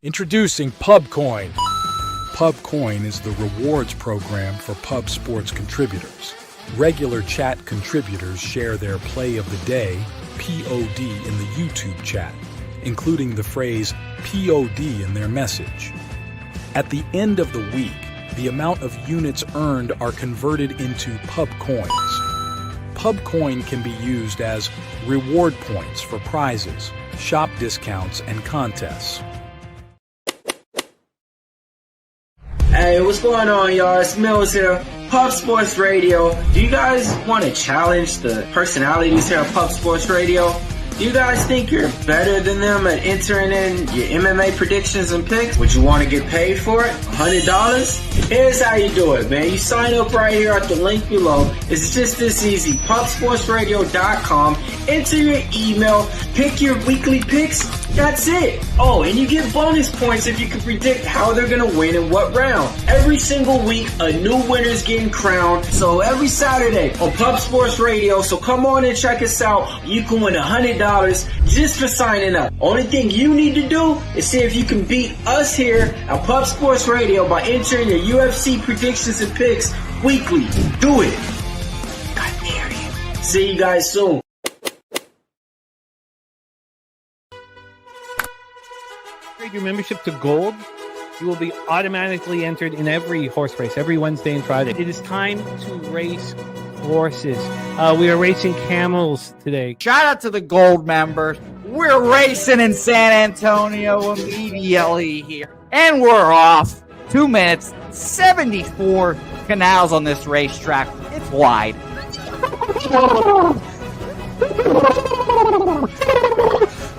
Introducing Pubcoin. Pubcoin is the rewards program for pub sports contributors. Regular chat contributors share their play of the day, POD, in the YouTube chat, including the phrase POD in their message. At the end of the week, the amount of units earned are converted into Pubcoins. Pubcoin can be used as reward points for prizes, shop discounts, and contests. Hey, what's going on, y'all? It's Mills here, Pub Sports Radio. Do you guys want to challenge the personalities here at Pub Sports Radio? Do you guys think you're better than them at entering in your MMA predictions and picks? Would you want to get paid for it? $100? Here's how you do it, man. You sign up right here at the link below. It's just this easy. PubSportsRadio.com. Enter your email. Pick your weekly picks. That's it. Oh, and you get bonus points if you can predict how they're going to win in what round. Every single week, a new winner's getting crowned. So every Saturday on Pub Sports Radio. So come on and check us out. You can win $100 just for signing up. Only thing you need to do is see if you can beat us here at Pub Sports Radio by entering your UFC predictions and picks weekly. Do it. I dare you. See you guys soon. Your membership to Gold, you will be automatically entered in every horse race, every Wednesday and Friday. It is time to race horses. We are racing camels today. Shout out to the Gold members. We're racing in San Antonio immediately here. And we're off. 2 minutes, 74 canals on this racetrack. It's wide.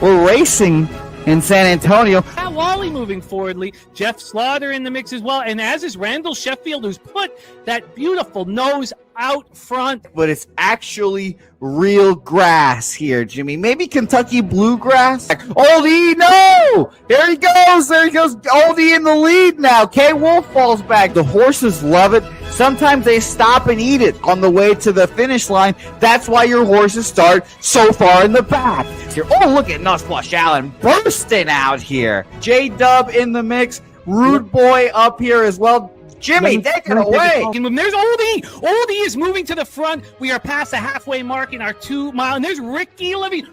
We're racing in San Antonio. Matt Wally moving forwardly. Jeff Slaughter in the mix as well. And as is Randall Sheffield, who's put that beautiful nose out front. But it's actually real grass here, Jimmy. Maybe Kentucky bluegrass. Oldie, no! Here he goes. There he goes. Oldie in the lead now. K. Wolf falls back. The horses love it. Sometimes they stop and eat it on the way to the finish line. That's why your horses start so far in the back. Here. Oh, look at Nussflush Allen bursting out here. J-Dub in the mix. Rude Boy up here as well. Jimmy, take it away. There's Oldie. Oldie is moving to the front. We are past the halfway mark in our 2 mile. And there's Ricky Levy.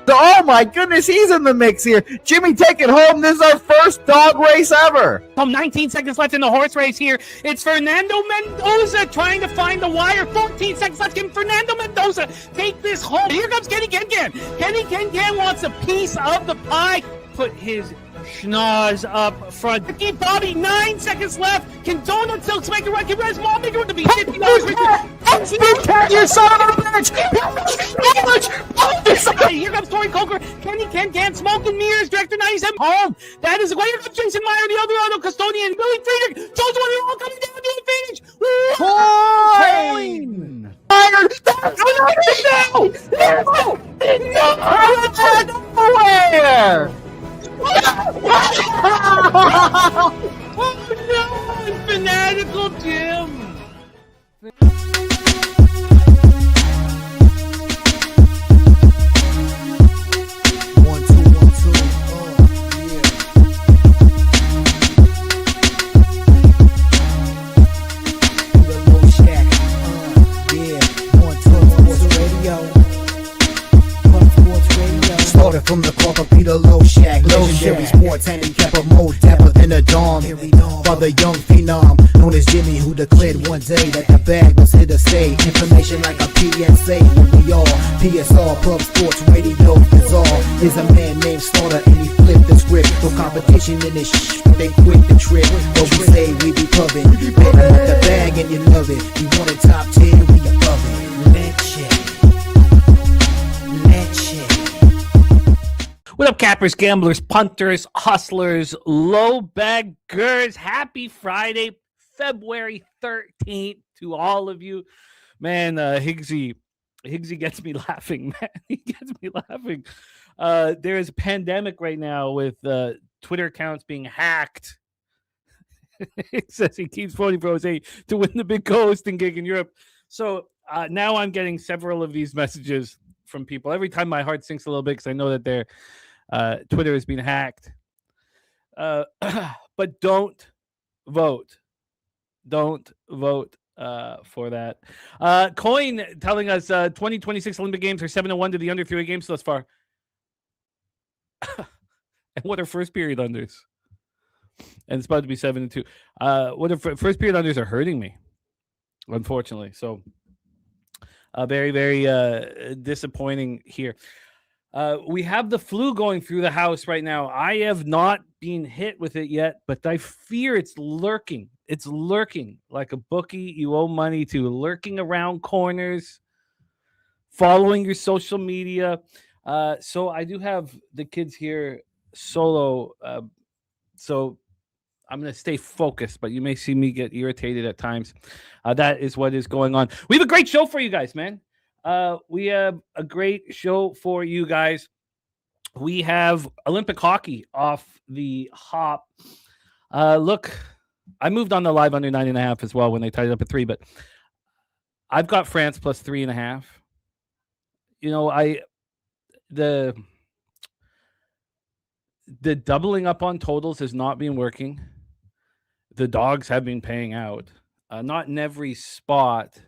Oh my goodness, he's in the mix here. Jimmy, take it home. This is our first dog race ever. 19 seconds left in the horse race here. It's Fernando Mendoza trying to find the wire. 14 seconds left. Can Fernando Mendoza take this home? Here comes Kenny Ken. Kenny Ken wants a piece of the pie. Put his schnoz up front. Keep Bobby, 9 seconds left. Can Donut Silks make a run? Can Res Mall make a run to be $50? You son of a bitch! Here comes Tori Coker. Kenny Ken, Smoke and Mirrors, Director 97. Home. That is the way. Here comes Jason Meyer, the Eldorado Custodian, Billy Friedrich. Jones one, all coming down to the finish. Coin! Nowhere! Oh no! Fanatical Jim! From the corporate Peter Low Shack, legendary sports handicapper, more dapper than a dawn. Father young phenom, known as Jimmy, who declared one day that the bag was here to stay. Information like a PSA, when we all PSR, Pub Sports Radio is all. Is a man named Slaughter and he flipped the script. No competition in this they quit the trip. But we say we be pubbing, betting with the bag and you love it. You want a top 10, we above it. What up, cappers, gamblers, punters, hustlers, low baggers? Happy Friday, February 13th to all of you. Man, Higgsy gets me laughing, man. He gets me laughing. There is a pandemic right now with Twitter accounts being hacked. It says he keeps voting for Jose to win the big co-hosting gig in Europe. So now I'm getting several of these messages from people. Every time my heart sinks a little bit because I know that they're Twitter has been hacked. But don't vote. Don't vote for that. Coin telling us 2026 Olympic Games are 7-1 to the under 3 games thus far. And what are first period unders? And it's about to be 7-2. What are first period unders are hurting me, unfortunately. So very, very disappointing here. We have the flu going through the house right now. I have not been hit with it yet, but I fear it's lurking. It's lurking like a bookie you owe money to, lurking around corners, following your social media. So I do have the kids here solo. So I'm going to stay focused, but you may see me get irritated at times. That is what is going on. We have a great show for you guys, man. We have a great show for you guys. We have Olympic hockey off the hop. Look, I moved on the live under 9.5 as well when they tied it up at 3, but I've got France plus 3.5. You know, the doubling up on totals has not been working. The dogs have been paying out, not in every spot.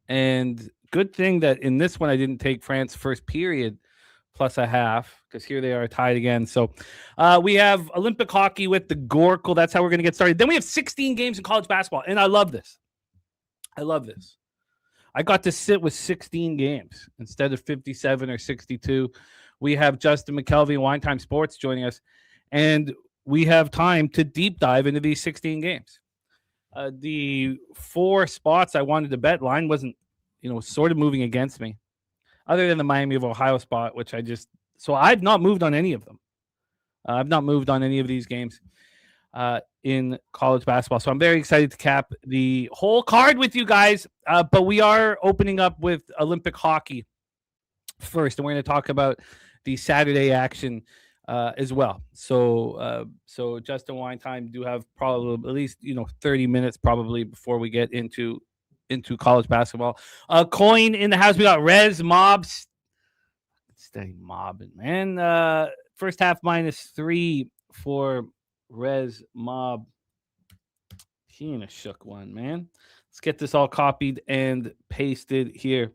And good thing that in this one I didn't take France first period plus a half, because here they are tied again. So we have Olympic hockey with the Goracle. That's how we're going to get started. Then we have 16 games in college basketball, and I love this. I love this. I got to sit with 16 games instead of 57 or 62. We have Justin Mcelvy and Time Sports joining us, and we have time to deep dive into these 16 games. The 4 spots I wanted to bet line wasn't, sort of moving against me, other than the Miami of Ohio spot, which so I've not moved on any of them. I've not moved on any of these games in college basketball. So I'm very excited to cap the whole card with you guys. But we are opening up with Olympic hockey first, and we're going to talk about the Saturday action as well. So Justin Wine do have probably at least 30 minutes probably before we get into college basketball. Coin in the house. We got Rez Mob. Steady mobbing, man. First half -3 for Rez Mob. He ain't a shook one, man. Let's get this all copied and pasted here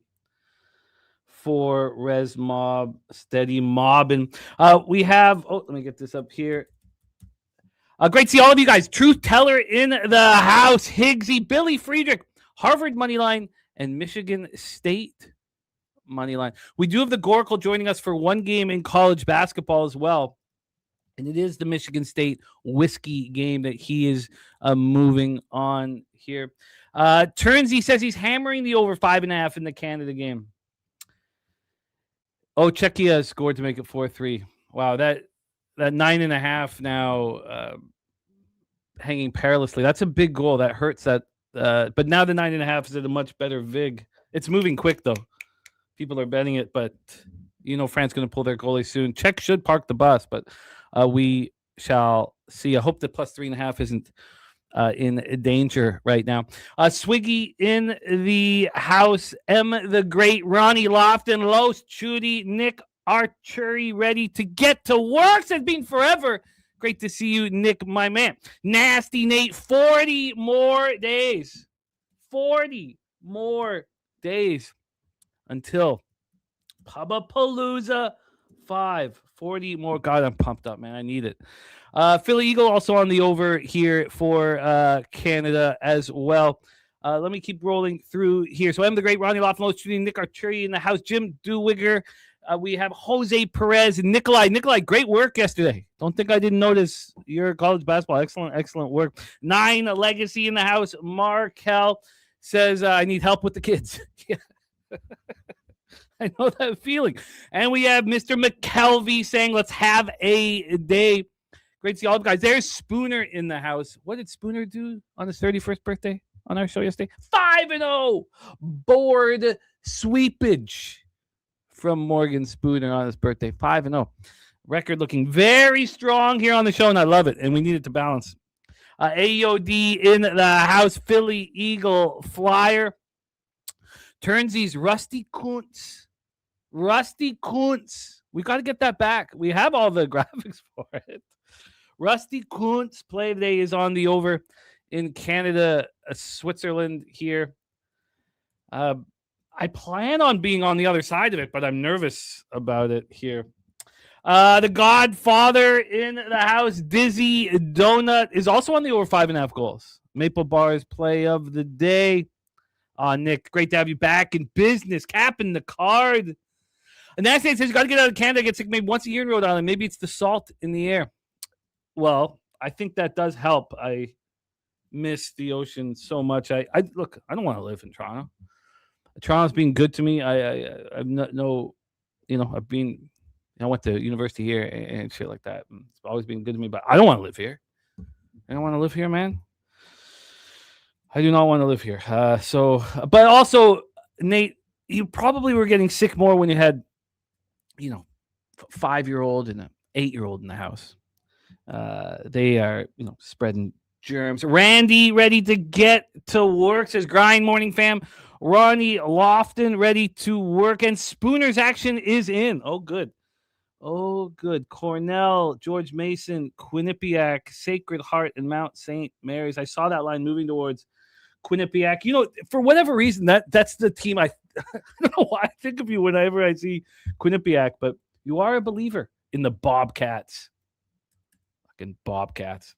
for Rez Mob. Steady mobbing. We have, let me get this up here. Great to see all of you guys. Truth Teller in the house. Higgsy, Billy Friedrich, Harvard Moneyline, and Michigan State Moneyline. We do have the Goracle joining us for one game in college basketball as well. And it is the Michigan State whiskey game that he is moving on here. Turnsy says he's hammering the over 5.5 in the Canada game. Oh, Czechia scored to make it 4-3. Wow, that 9.5 now hanging perilously. That's a big goal. That hurts that. But now the 9.5 is at a much better vig. It's moving quick, though. People are betting it, but France going to pull their goalie soon. Czech should park the bus, but we shall see. I hope the plus 3.5 isn't in danger right now. Swiggy in the house. The Great, Ronnie Lofton, Los Chudy, Nick Archery ready to get to work. It's been forever. Great to see you, Nick, my man. Nasty Nate, 40 more days. 40 more days until Pubapalooza 5. 40 more. God, I'm pumped up, man. I need it. Philly Eagle also on the over here for Canada as well. Let me keep rolling through here. So the Great, Ronnie Lofton, shooting Nick Archery in the house. Jim Dewigger. We have Jose Perez and Nikolai. Nikolai, great work yesterday. Don't think I didn't notice your college basketball. Excellent work. 9 Legacy in the house. Markel says, I need help with the kids. I know that feeling. And we have Mr. McKelvey saying, let's have a day. Great to see all of you guys. There's Spooner in the house. What did Spooner do on his 31st birthday on our show yesterday? 5-0 board sweepage from Morgan Spooner on his birthday. 5-0. Record looking very strong here on the show, and I love it. And we need it to balance. AOD in the house. Philly Eagle Flyer. Turnsies Rusty Kuntz We got to get that back. We have all the graphics for it. Rusty Kuntz play today is on the over in Canada, Switzerland here. I plan on being on the other side of it, but I'm nervous about it here. The Godfather in the house, Dizzy Donut, is also on the over 5.5 goals. Maple Bars play of the day. Nick, great to have you back in business, capping the card. And that says you got to get out of Canada, get sick maybe once a year in Rhode Island. Maybe it's the salt in the air. Well, I think that does help. I miss the ocean so much. I look, I don't want to live in Toronto. Toronto's been good to me. I've no, I went to university here and shit like that. It's always been good to me, but I don't want to live here. I don't want to live here, man. I do not want to live here. But also, Nate, you probably were getting sick more when you had, 5-year-old and an 8-year-old in the house. They are, spreading germs. Randy ready to get to work, says Grind Morning Fam. Ronnie Lofton ready to work, and Spooner's action is in. Oh, good. Cornell, George Mason, Quinnipiac, Sacred Heart, and Mount St. Mary's. I saw that line moving towards Quinnipiac. For whatever reason, that's the team I don't know why I think of you whenever I see Quinnipiac, but you are a believer in the Bobcats. Fucking Bobcats.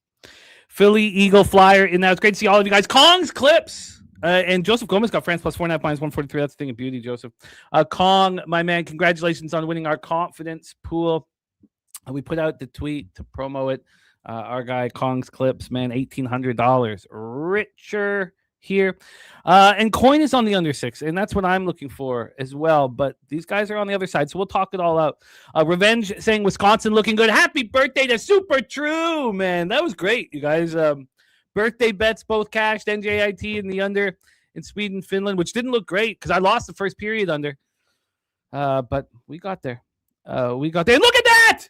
Philly Eagle Flyer in that. It's great to see all of you guys. Kong's Clips. And Joseph Gomez got France plus 4.5 minus 143. That's a thing of beauty, Joseph. Kong, my man, congratulations on winning our confidence pool. We put out the tweet to promo it. Our guy, Kong's Clips, man, $1,800 richer here. And coin is on the under 6, and that's what I'm looking for as well. But these guys are on the other side, so we'll talk it all out. Revenge saying Wisconsin looking good. Happy birthday to Super True, man. That was great, you guys. Birthday bets both cashed, NCAAB and the under in Sweden, Finland, which didn't look great because I lost the first period under. But we got there. And look at that!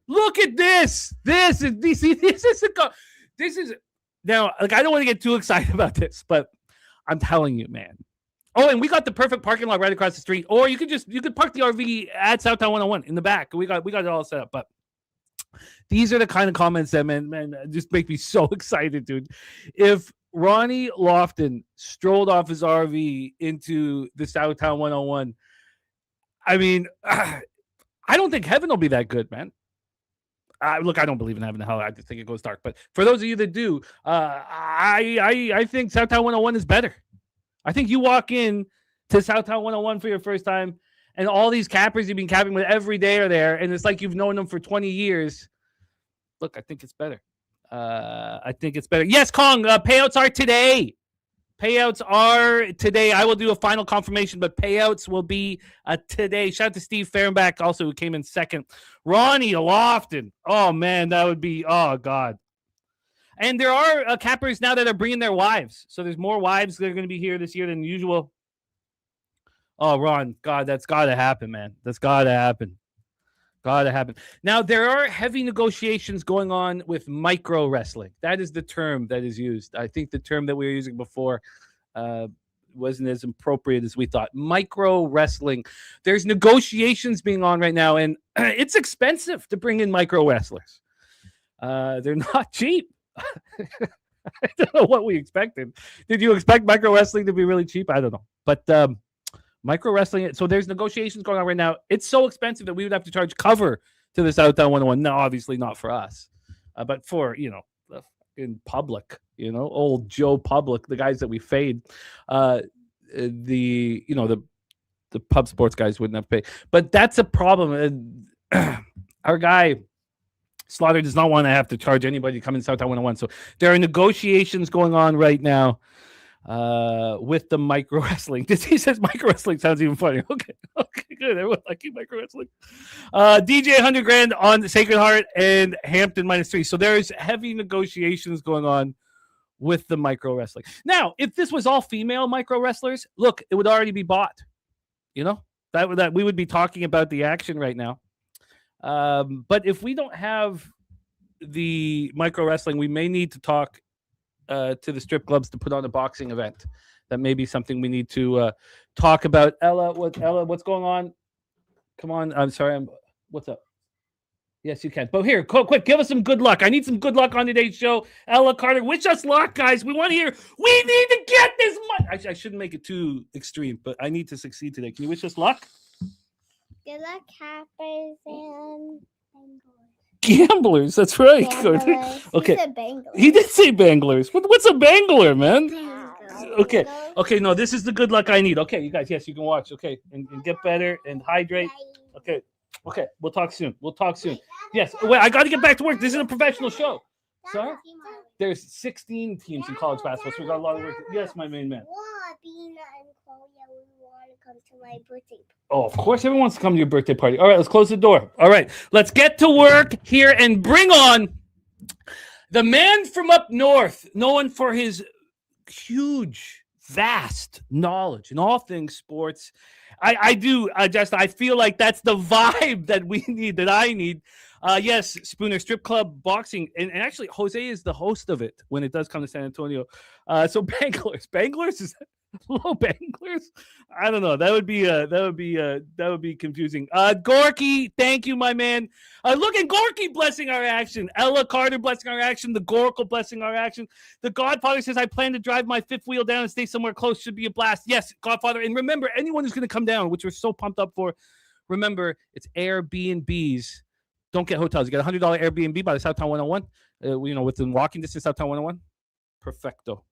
Look at this! This is now, like, I don't want to get too excited about this, but I'm telling you, man. Oh, and we got the perfect parking lot right across the street. Or you could park the RV at Southtown 101 in the back. We got it all set up, but these are the kind of comments that, man, just make me so excited, dude. If Ronnie Lofton strolled off his RV into the Southtown 101, I mean, I don't think heaven will be that good, man. Look, I don't believe in heaven and hell. I just think it goes dark. But for those of you that do, I think Southtown 101 is better. I think you walk in to Southtown 101 for your first time, and all these cappers you've been capping with every day are there, and it's like you've known them for 20 years. Look, I think it's better. Yes, Kong, payouts are today. I will do a final confirmation, but payouts will be today. Shout out to Steve Fehrenbach, also, who came in second. Ronnie Lofton. Oh, man, that would be, oh, God. And there are cappers now that are bringing their wives. So there's more wives that are going to be here this year than usual. Oh, Ron, God, that's got to happen, man. That's got to happen. Now, there are heavy negotiations going on with micro wrestling. That is the term that is used. I think the term that we were using before wasn't as appropriate as we thought. Micro wrestling. There's negotiations being on right now, and it's expensive to bring in micro wrestlers. They're not cheap. I don't know what we expected. Did you expect micro wrestling to be really cheap? I don't know. But micro wrestling, so there's negotiations going on right now. It's so expensive that we would have to charge cover to the Southtown 101. No, obviously not for us, but for, in public, old Joe Public, the guys that we fade, the pub sports guys wouldn't have to pay. But that's a problem. Our guy Slaughter does not want to have to charge anybody to come in Southtown 101. So there are negotiations going on right now with the micro wrestling. He says micro wrestling sounds even funny. Okay, good. Everyone liking micro wrestling. DJ 100 grand on the Sacred Heart and Hampton -3. So there's heavy negotiations going on with the micro wrestling. Now, if this was all female micro wrestlers, look, it would already be bought. That we would be talking about the action right now. But if we don't have the micro wrestling, we may need to talk to the strip clubs to put on a boxing event. That may be something we need to talk about. Ella, what's going on? Come on. I'm sorry. What's up? Yes, you can. But here, quick, give us some good luck. I need some good luck on today's show. Ella Carter, wish us luck, guys. We want to hear. We need to get this money. I shouldn't make it too extreme, but I need to succeed today. Can you wish us luck? Good luck, Jaspers and Gamblers. That's right. Banglers. Okay. He said Banglers. He did say banglers. What's a bangler, man? Banglers. Okay. Okay, no, this is the good luck I need. Okay, you guys, yes, you can watch. Okay, and get better and hydrate. Okay. Okay, we'll talk soon. Yes. Wait, I got to get back to work. This is a professional show. Sorry? There's 16 teams in college basketball, so we got a lot of work. Yes, my main man. Bina and Chloe, we want to come to my birthday. Oh, of course, everyone wants to come to your birthday party. All right, let's close the door. All right, let's get to work here and bring on the man from up north, known for his huge, vast knowledge in all things sports. I feel like that's the vibe that we need, that I need. Yes, Spooner Strip Club Boxing. And actually, Jose is the host of it when it does come to San Antonio. So Banglers is low Banglers. I don't know. That would be confusing. Gorky, thank you, my man. Look at Gorky blessing our action. Ella Carter blessing our action. The Goracle blessing our action. The Godfather says, I plan to drive my fifth wheel down and stay somewhere close. Should be a blast. Yes, Godfather. And remember, anyone who's going to come down, which we're so pumped up for, remember, it's Airbnbs. Don't get hotels. You get a $100 Airbnb by the Southtown 101. Within walking distance, Southtown 101. Perfecto.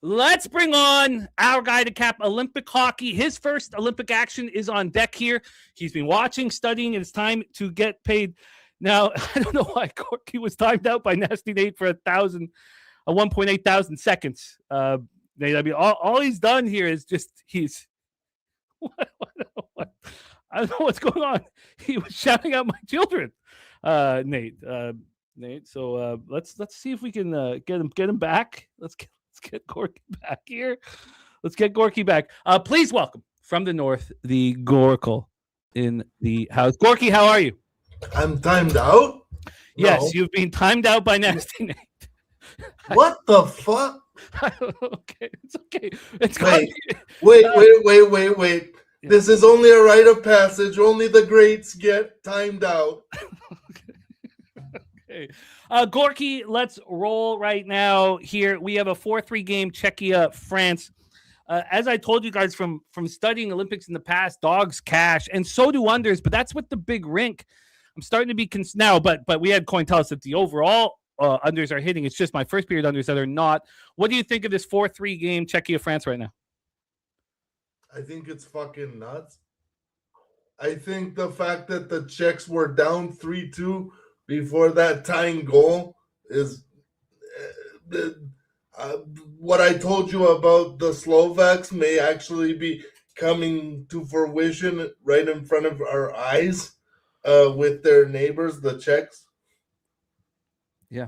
Let's bring on our guy to cap Olympic hockey. His first Olympic action is on deck here. He's been watching, studying, and it's time to get paid. Now, I don't know why Corky was timed out by Nasty Nate for 1.8 thousand seconds. Nate, I mean, all he's done here is just what? I don't know what's going on. He was shouting out my children, Nate. Nate. So let's see if we can get him back. Let's get Gorky back here. Let's get Gorky back. Please welcome from the north the Goracle in the house. Gorky, how are you? I'm timed out. Yes, No. you've been timed out by Nasty Nate. What the fuck? Okay, it's okay. It's Wait. This is only a rite of passage. Only the greats get timed out. Okay. Gorky, let's roll right now here. We have a 4-3 game, Czechia, France. As I told you guys from studying Olympics in the past, dogs cash, and so do unders, but that's with the big rink. I'm starting to be now, but we had Coin tell us that the overall unders are hitting. It's just my first period unders that are not. What do you think of this 4-3 game, Czechia, France right now? I think it's fucking nuts. I think the fact that the Czechs were down 3-2 before that tying goal is what I told you about the Slovaks may actually be coming to fruition right in front of our eyes with their neighbors, the Czechs. Yeah.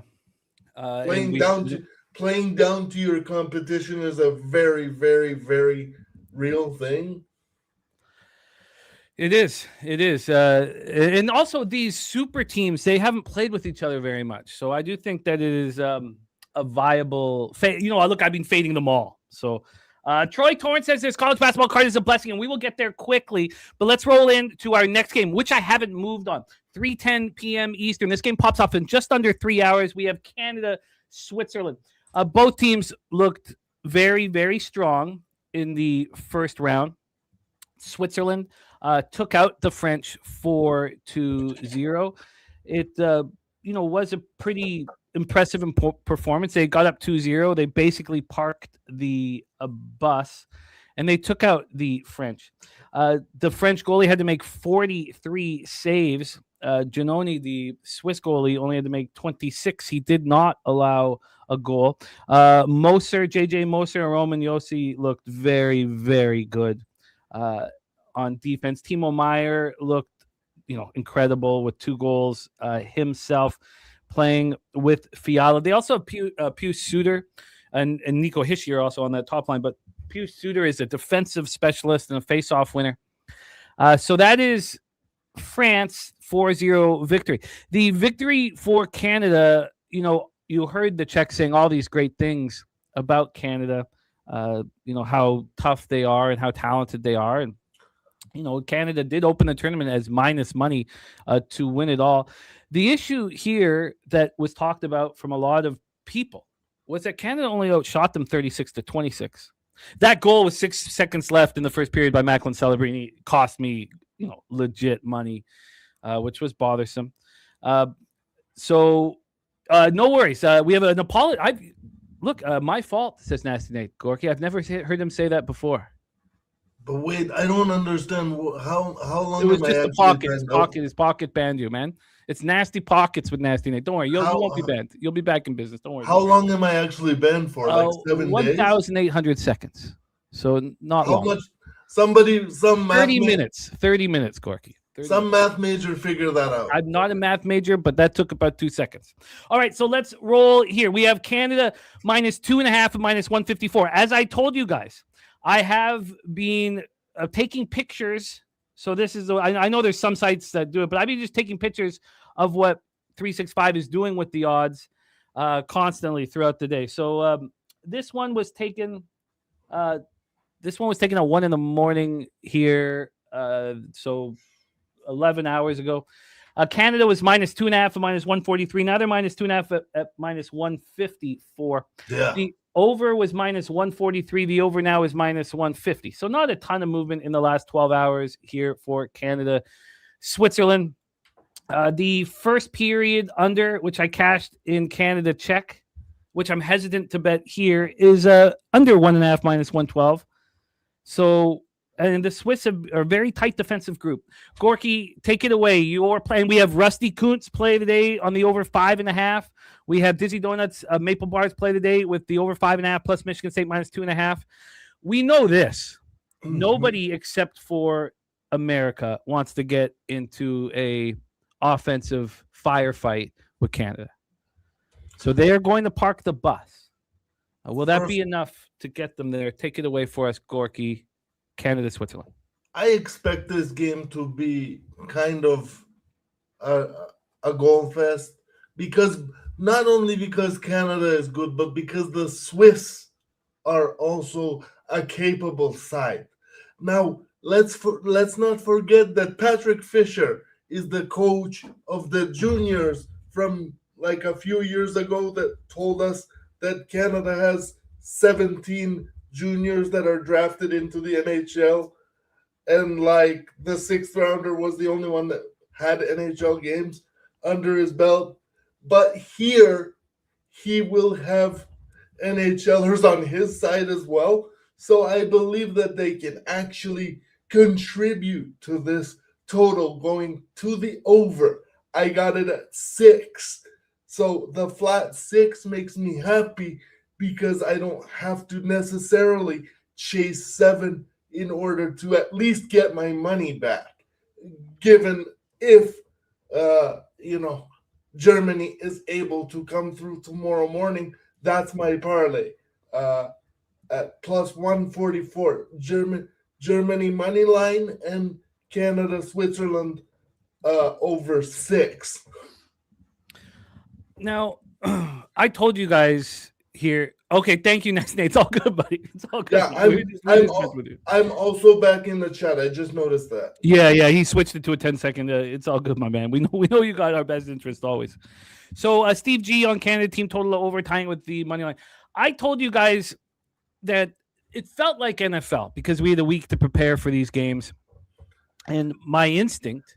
Playing down to your competition is a very, very, very real thing. It is. And also these super teams, they haven't played with each other very much. So I do think that it is a viable look, I've been fading them all. So Troy Torrance says this college basketball card is a blessing, and we will get there quickly. But let's roll into our next game, which I haven't moved on. 3:10 p.m. Eastern. This game pops off in just under 3 hours. We have Canada, Switzerland. Both teams looked very, very strong in the first round. Switzerland took out the French 4-0. It was a pretty impressive performance. They got up 2-0. They basically parked the bus, and they took out the French. The French goalie had to make 43 saves. Giannoni, the Swiss goalie, only had to make 26. He did not allow a goal. JJ Moser and Roman Yossi looked very, very good on defense. Timo Meyer looked, incredible with 2 goals himself, playing with Fiala. They also have Pius Suter and Nico Hischier also on that top line, but Pius Suter is a defensive specialist and a face-off winner. So that is France 4-0 victory. The victory for Canada, you heard the Czechs saying all these great things about Canada, how tough they are and how talented they are. And, Canada did open the tournament as minus money to win it all. The issue here that was talked about from a lot of people was that Canada only outshot them 36-26. That goal with 6 seconds left in the first period by Macklin Celebrini cost me, legit money, which was bothersome. So no worries. We have an apology. My fault, says Nasty Nate. Gorky, I've never heard him say that before. But wait, I don't understand how long. It was just a pocket. His pocket banned you, man. It's Nasty Pockets with Nasty Nate. Don't worry, you won't be banned. You'll be back in business. Don't worry. How long am I actually banned for? Like 7 days? 1,800 seconds. So not long. How much? Some 30 minutes. 30 minutes, Gorky. Some math major figure that out. I'm not a math major, but that took about 2 seconds. All right, so let's roll here. We have Canada minus 2.5 and minus 154. As I told you guys, I have been taking pictures. So this is I know there's some sites that do it, but I've been just taking pictures of what 365 is doing with the odds constantly throughout the day. So this one was taken. This one was taken at 1 a.m. here. So 11 hours ago. Canada was minus 2.5 and minus 143. Now they're minus 2.5 at minus 154. Yeah. The over was minus 143. The over now is minus 150. So not a ton of movement in the last 12 hours here for Canada. Switzerland. The first period under, which I cashed in Canada Czech, which I'm hesitant to bet here, is under 1.5 minus 112. So, and the Swiss are a very tight defensive group. Gorky, take it away. You're playing. We have Rusty Kuntz play today on the over 5.5. We have Dizzy Donuts, Maple Bars play today with the over 5.5 plus Michigan State minus 2.5. We know this. Mm-hmm. Nobody except for America wants to get into a offensive firefight with Canada. So they are going to park the bus. Will that be enough to get them there? Take it away for us, Gorky. Canada, Switzerland. I expect this game to be kind of a goal fest because not only because Canada is good, but because the Swiss are also a capable side. Now, let's not forget that Patrick Fisher is the coach of the juniors from like a few years ago that told us that Canada has 17 juniors that are drafted into the NHL, and like the 6th rounder was the only one that had NHL games under his belt. But here he will have NHLers on his side as well. So I believe that they can actually contribute to this total going to the over. I got it at 6. So the flat 6 makes me happy because I don't have to necessarily chase 7 in order to at least get my money back. Given if, Germany is able to come through tomorrow morning, that's my parlay at plus 144. Germany money line and Canada, Switzerland over 6. Now, I told you guys here. Okay, thank you, Nate. It's all good, buddy. It's all good. Yeah, I'm also back in the chat. I just noticed that. Yeah, he switched it to a 10-second. It's all good, my man. We know you got our best interest always. So Steve G on Canada team total overtime with the money line. I told you guys that it felt like NFL because we had a week to prepare for these games, and my instinct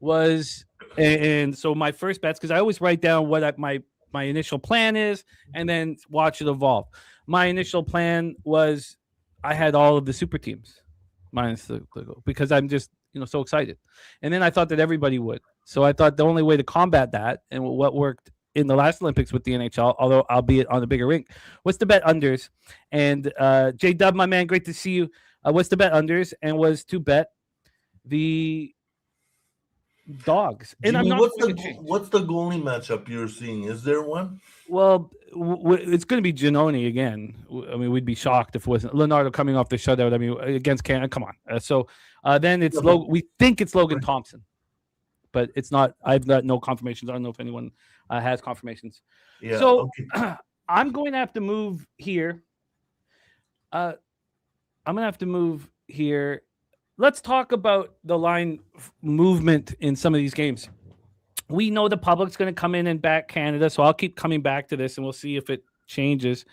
was, and so my first bets, because I always write down what my initial plan is and then watch it evolve. My initial plan was I had all of the super teams minus the goal because I'm just, so excited. And then I thought that everybody would. So I thought the only way to combat that and what worked in the last Olympics with the NHL, although albeit on a bigger rink, was to bet unders. And J-Dub, my man, great to see you. Was to bet unders and was to bet the dogs. And Jimmy, I'm not what's the goalie matchup you're seeing? Is there one? Well, it's going to be Giannoni again. I mean, we'd be shocked if it wasn't Leonardo coming off the shutout. I mean, against Canada. Come on. So then it's we think it's Logan Thompson, but it's not. I've got no confirmations. I don't know if anyone has confirmations. Yeah. So I'm going to have to move here. I'm going to have to move here let's talk about the line movement in some of these games. We know the public's going to come in and back Canada, so I'll keep coming back to this, and we'll see if it changes.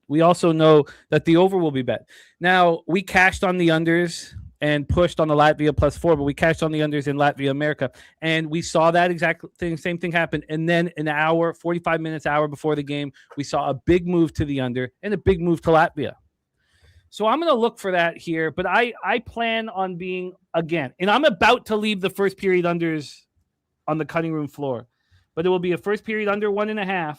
We also know that the over will be bet. Now, we cashed on the unders and pushed on the Latvia +4, but we cashed on the unders in Latvia, America, and we saw that exact thing, same thing happen. And then an hour, 45 minutes, hour before the game, we saw a big move to the under and a big move to Latvia. So I'm going to look for that here, but I plan on being, again, and I'm about to leave the first period unders on the cutting room floor, but it will be a first period under 1.5,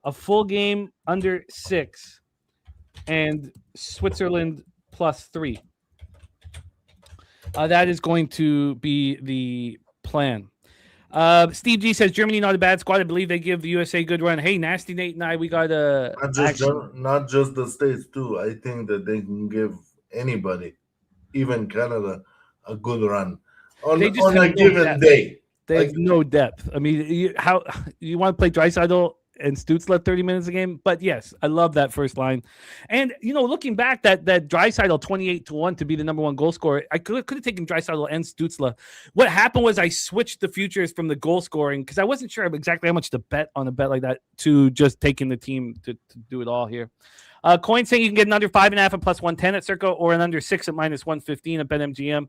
a full game under 6, and Switzerland +3. That is going to be the plan. Steve G says Germany not a bad squad. I believe they give the USA a good run. Hey, Nasty Nate and I, we got a not just the States too. I think that they can give anybody, even Canada, a good run on a given day. They have no depth. I mean, you want to play Draisaitl and Stützle 30 minutes a game? But yes, I love that first line. And, looking back, that Draisaitl 28-1 to be the number one goal scorer, I could have taken Draisaitl and Stützle. What happened was I switched the futures from the goal scoring because I wasn't sure exactly how much to bet on a bet like that to just taking the team to do it all here. Coin saying you can get an under 5.5 at +110 at Circa or an under 6 at -115 at BetMGM.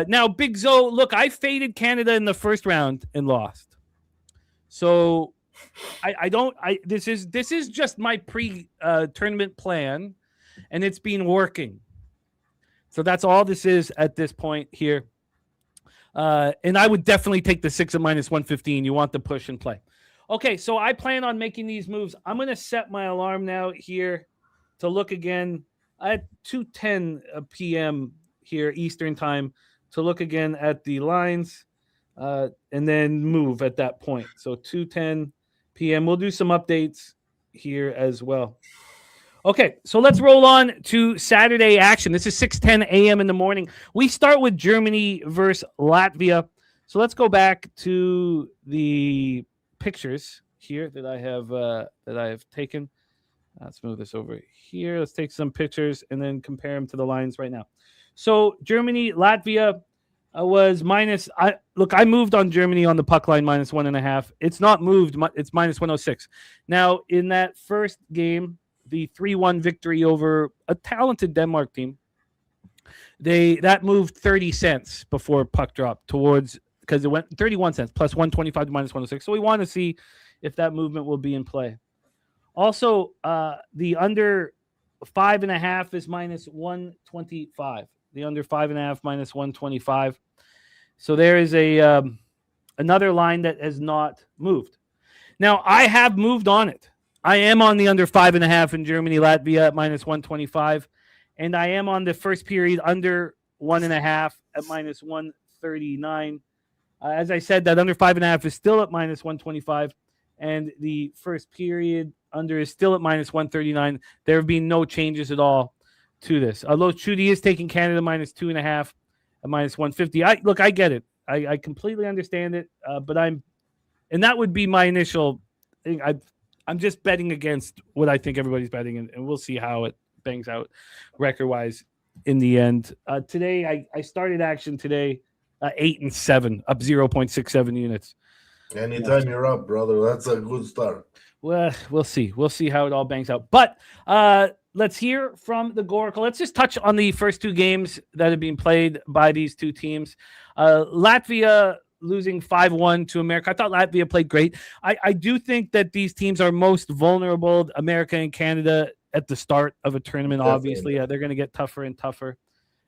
Now, Big Zo, look, I faded Canada in the first round and lost. So this is just my pre-tournament plan, and it's been working. So that's all this is at this point here. And I would definitely take the 6 at -115. You want the push and play. Okay, so I plan on making these moves. I'm going to set my alarm now here to look again at 2:10 p.m. here Eastern time to look again at the lines and then move at that point. So 2:10 p.m. We'll do some updates here as well. Okay, so let's roll on to Saturday action. This is 6:10 a.m. in the morning. We start with Germany versus Latvia. So let's go back to the pictures here that I have taken. Let's move this over here. Let's take some pictures and then compare them to the lines right now. So Germany, Latvia was minus. I moved on Germany on the puck line -1.5. It's not moved. It's -106. Now in that first game, the 3-1 victory over a talented Denmark team, that moved 30 cents before puck drop towards, because it went 31 cents plus 125 to -106. So we want to see if that movement will be in play. Also, the under 5.5 is -125. The under 5.5 -125. So there is another line that has not moved. Now I have moved on it. I am on the under 5.5 in Germany, Latvia at -125, and I am on the first period under 1.5 at -139. As I said, that under 5.5 is still at -125, and the first period under is still at -139. There have been no changes at all to this. Although Chudy is taking Canada -2.5 at -150. I get it. I completely understand it. And that would be my initial thing. I'm just betting against what I think everybody's betting, and we'll see how it bangs out record-wise in the end. Today, I started action today 8-7, up 0.67 units. Anytime you're up, brother, that's a good start. Well, we'll see. We'll see how it all bangs out. But let's hear from the Goracle. Let's just touch on the first two games that have been played by these two teams. Latvia losing 5-1 to America. I thought Latvia played great. I do think that these teams are most vulnerable, America and Canada, at the start of a tournament. Definitely. Obviously, they're going to get tougher and tougher.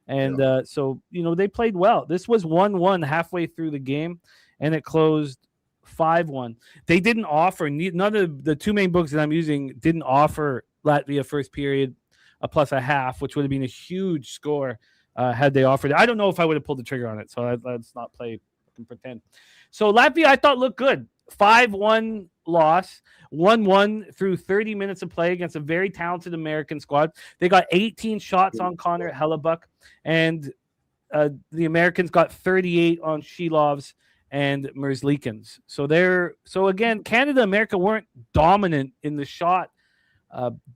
And so, they played well. This was 1-1 halfway through the game, and it closed 5-1. They didn't offer, none of the two main books that I'm using didn't offer Latvia first period a +0.5, which would have been a huge score had they offered it. I don't know if I would have pulled the trigger on it, so let's not play and pretend. So Latvia, I thought, looked good. 5-1 loss, 1-1 through 30 minutes of play against a very talented American squad. They got 18 shots on Connor Hellebuck, and the Americans got 38 on Shilovs and Merzlikins. So again, Canada, America weren't dominant in the shot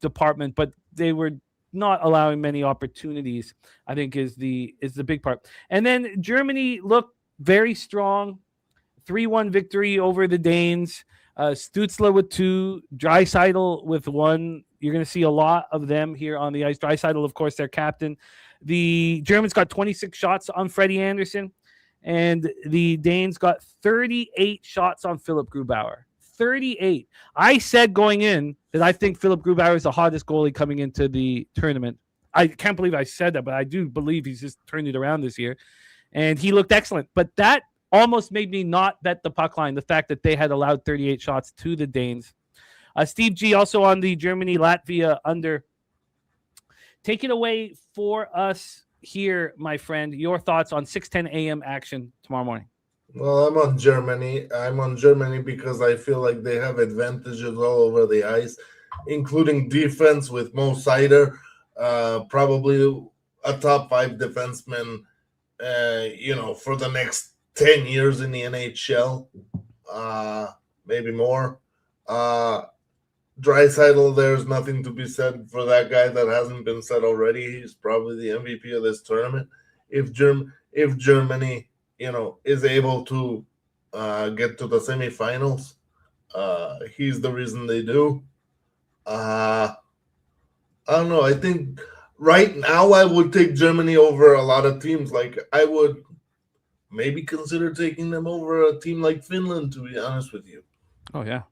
department, but they were not allowing many opportunities, I think, is the big part. And then Germany looked very strong. 3-1 victory over the Danes. Stutzla with 2, Draisaitl with 1. You're going to see a lot of them here on the ice. Draisaitl, of course, their captain. The Germans got 26 shots on Freddie Anderson, and the Danes got 38 shots on Philip Grubauer. 38. I said going in that I think Philip Grubauer is the hottest goalie coming into the tournament. I can't believe I said that, but I do believe he's just turned it around this year. And he looked excellent. But that almost made me not bet the puck line, the fact that they had allowed 38 shots to the Danes. Steve G also on the Germany-Latvia under. Take it away for us here, my friend. Your thoughts on 6:10 a.m. action tomorrow morning. Well, I'm on Germany. I'm on Germany because I feel like they have advantages all over the ice, including defense with Mo Seider, probably a top 5 defenseman, for the next 10 years in the NHL, maybe more. Draisaitl, there's nothing to be said for that guy that hasn't been said already. He's probably the MVP of this tournament. If Germany, is able to get to the semifinals, he's the reason they do. I don't know. I think right now I would take Germany over a lot of teams. Like, I would maybe consider taking them over a team like Finland, to be honest with you. Oh, yeah.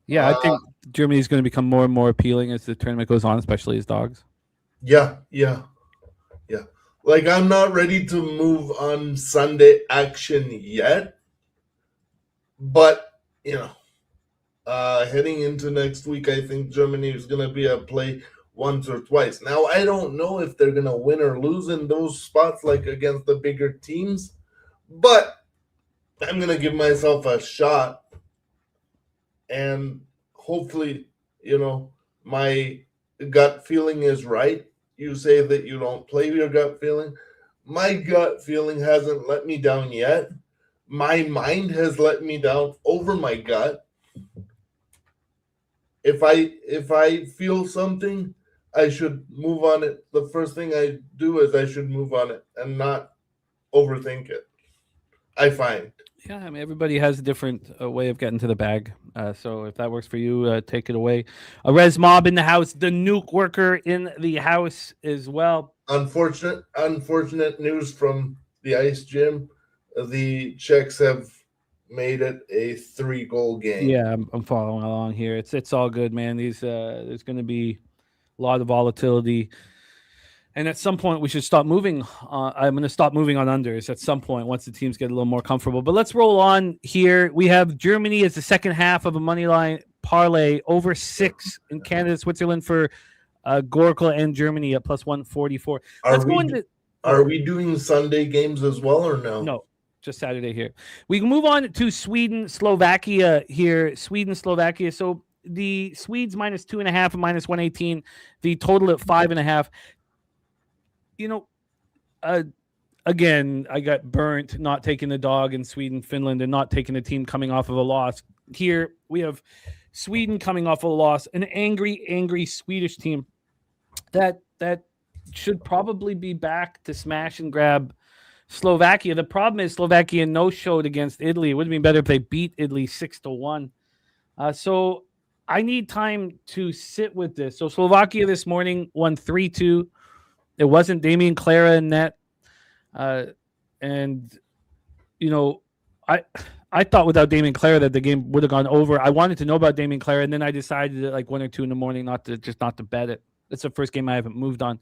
Yeah, I think Germany is going to become more and more appealing as the tournament goes on, especially as dogs. Yeah. Like, I'm not ready to move on Sunday action yet, but, heading into next week, I think Germany is going to be a play once or twice. Now, I don't know if they're going to win or lose in those spots, like against the bigger teams, but I'm going to give myself a shot. And hopefully, my gut feeling is right. You say that you don't play your gut feeling. My gut feeling hasn't let me down yet. My mind has let me down over my gut. If I feel something, I should move on it. The first thing I do is I should move on it and not overthink it, I find. Yeah, I mean, everybody has a different way of getting to the bag. So if that works for you, take it away. A Res Mob in the house, the nuke worker in the house as well. Unfortunate news from the ice gym. The Czechs have made it a 3-goal game. Yeah, I'm following along here. It's all good, man. There's going to be a lot of volatility. And at some point, we should stop moving. I'm going to stop moving on unders at some point once the teams get a little more comfortable. But let's roll on here. We have Germany as the second half of a money line parlay over 6 in Canada, Switzerland for Goracle and Germany at plus 144. Are we doing Sunday games as well or no? No, just Saturday here. We can move on to Sweden, Slovakia here. Sweden, Slovakia. So the Swedes minus 2.5 and minus 118. The total at 5.5. Again, I got burnt not taking the dog in Sweden, Finland, and not taking the team coming off of a loss. Here we have Sweden coming off of a loss, an angry Swedish team that should probably be back to smash and grab Slovakia. The problem is Slovakia no-showed against Italy. It would have been better if they beat Italy 6-1. So I need time to sit with this. So Slovakia this morning won 3-2. It wasn't Damian Clara in net. I thought without Damian Clara that the game would have gone over. I wanted to know about Damian Clara, and then I decided at like 1 or 2 in the morning not to bet it. It's the first game I haven't moved on.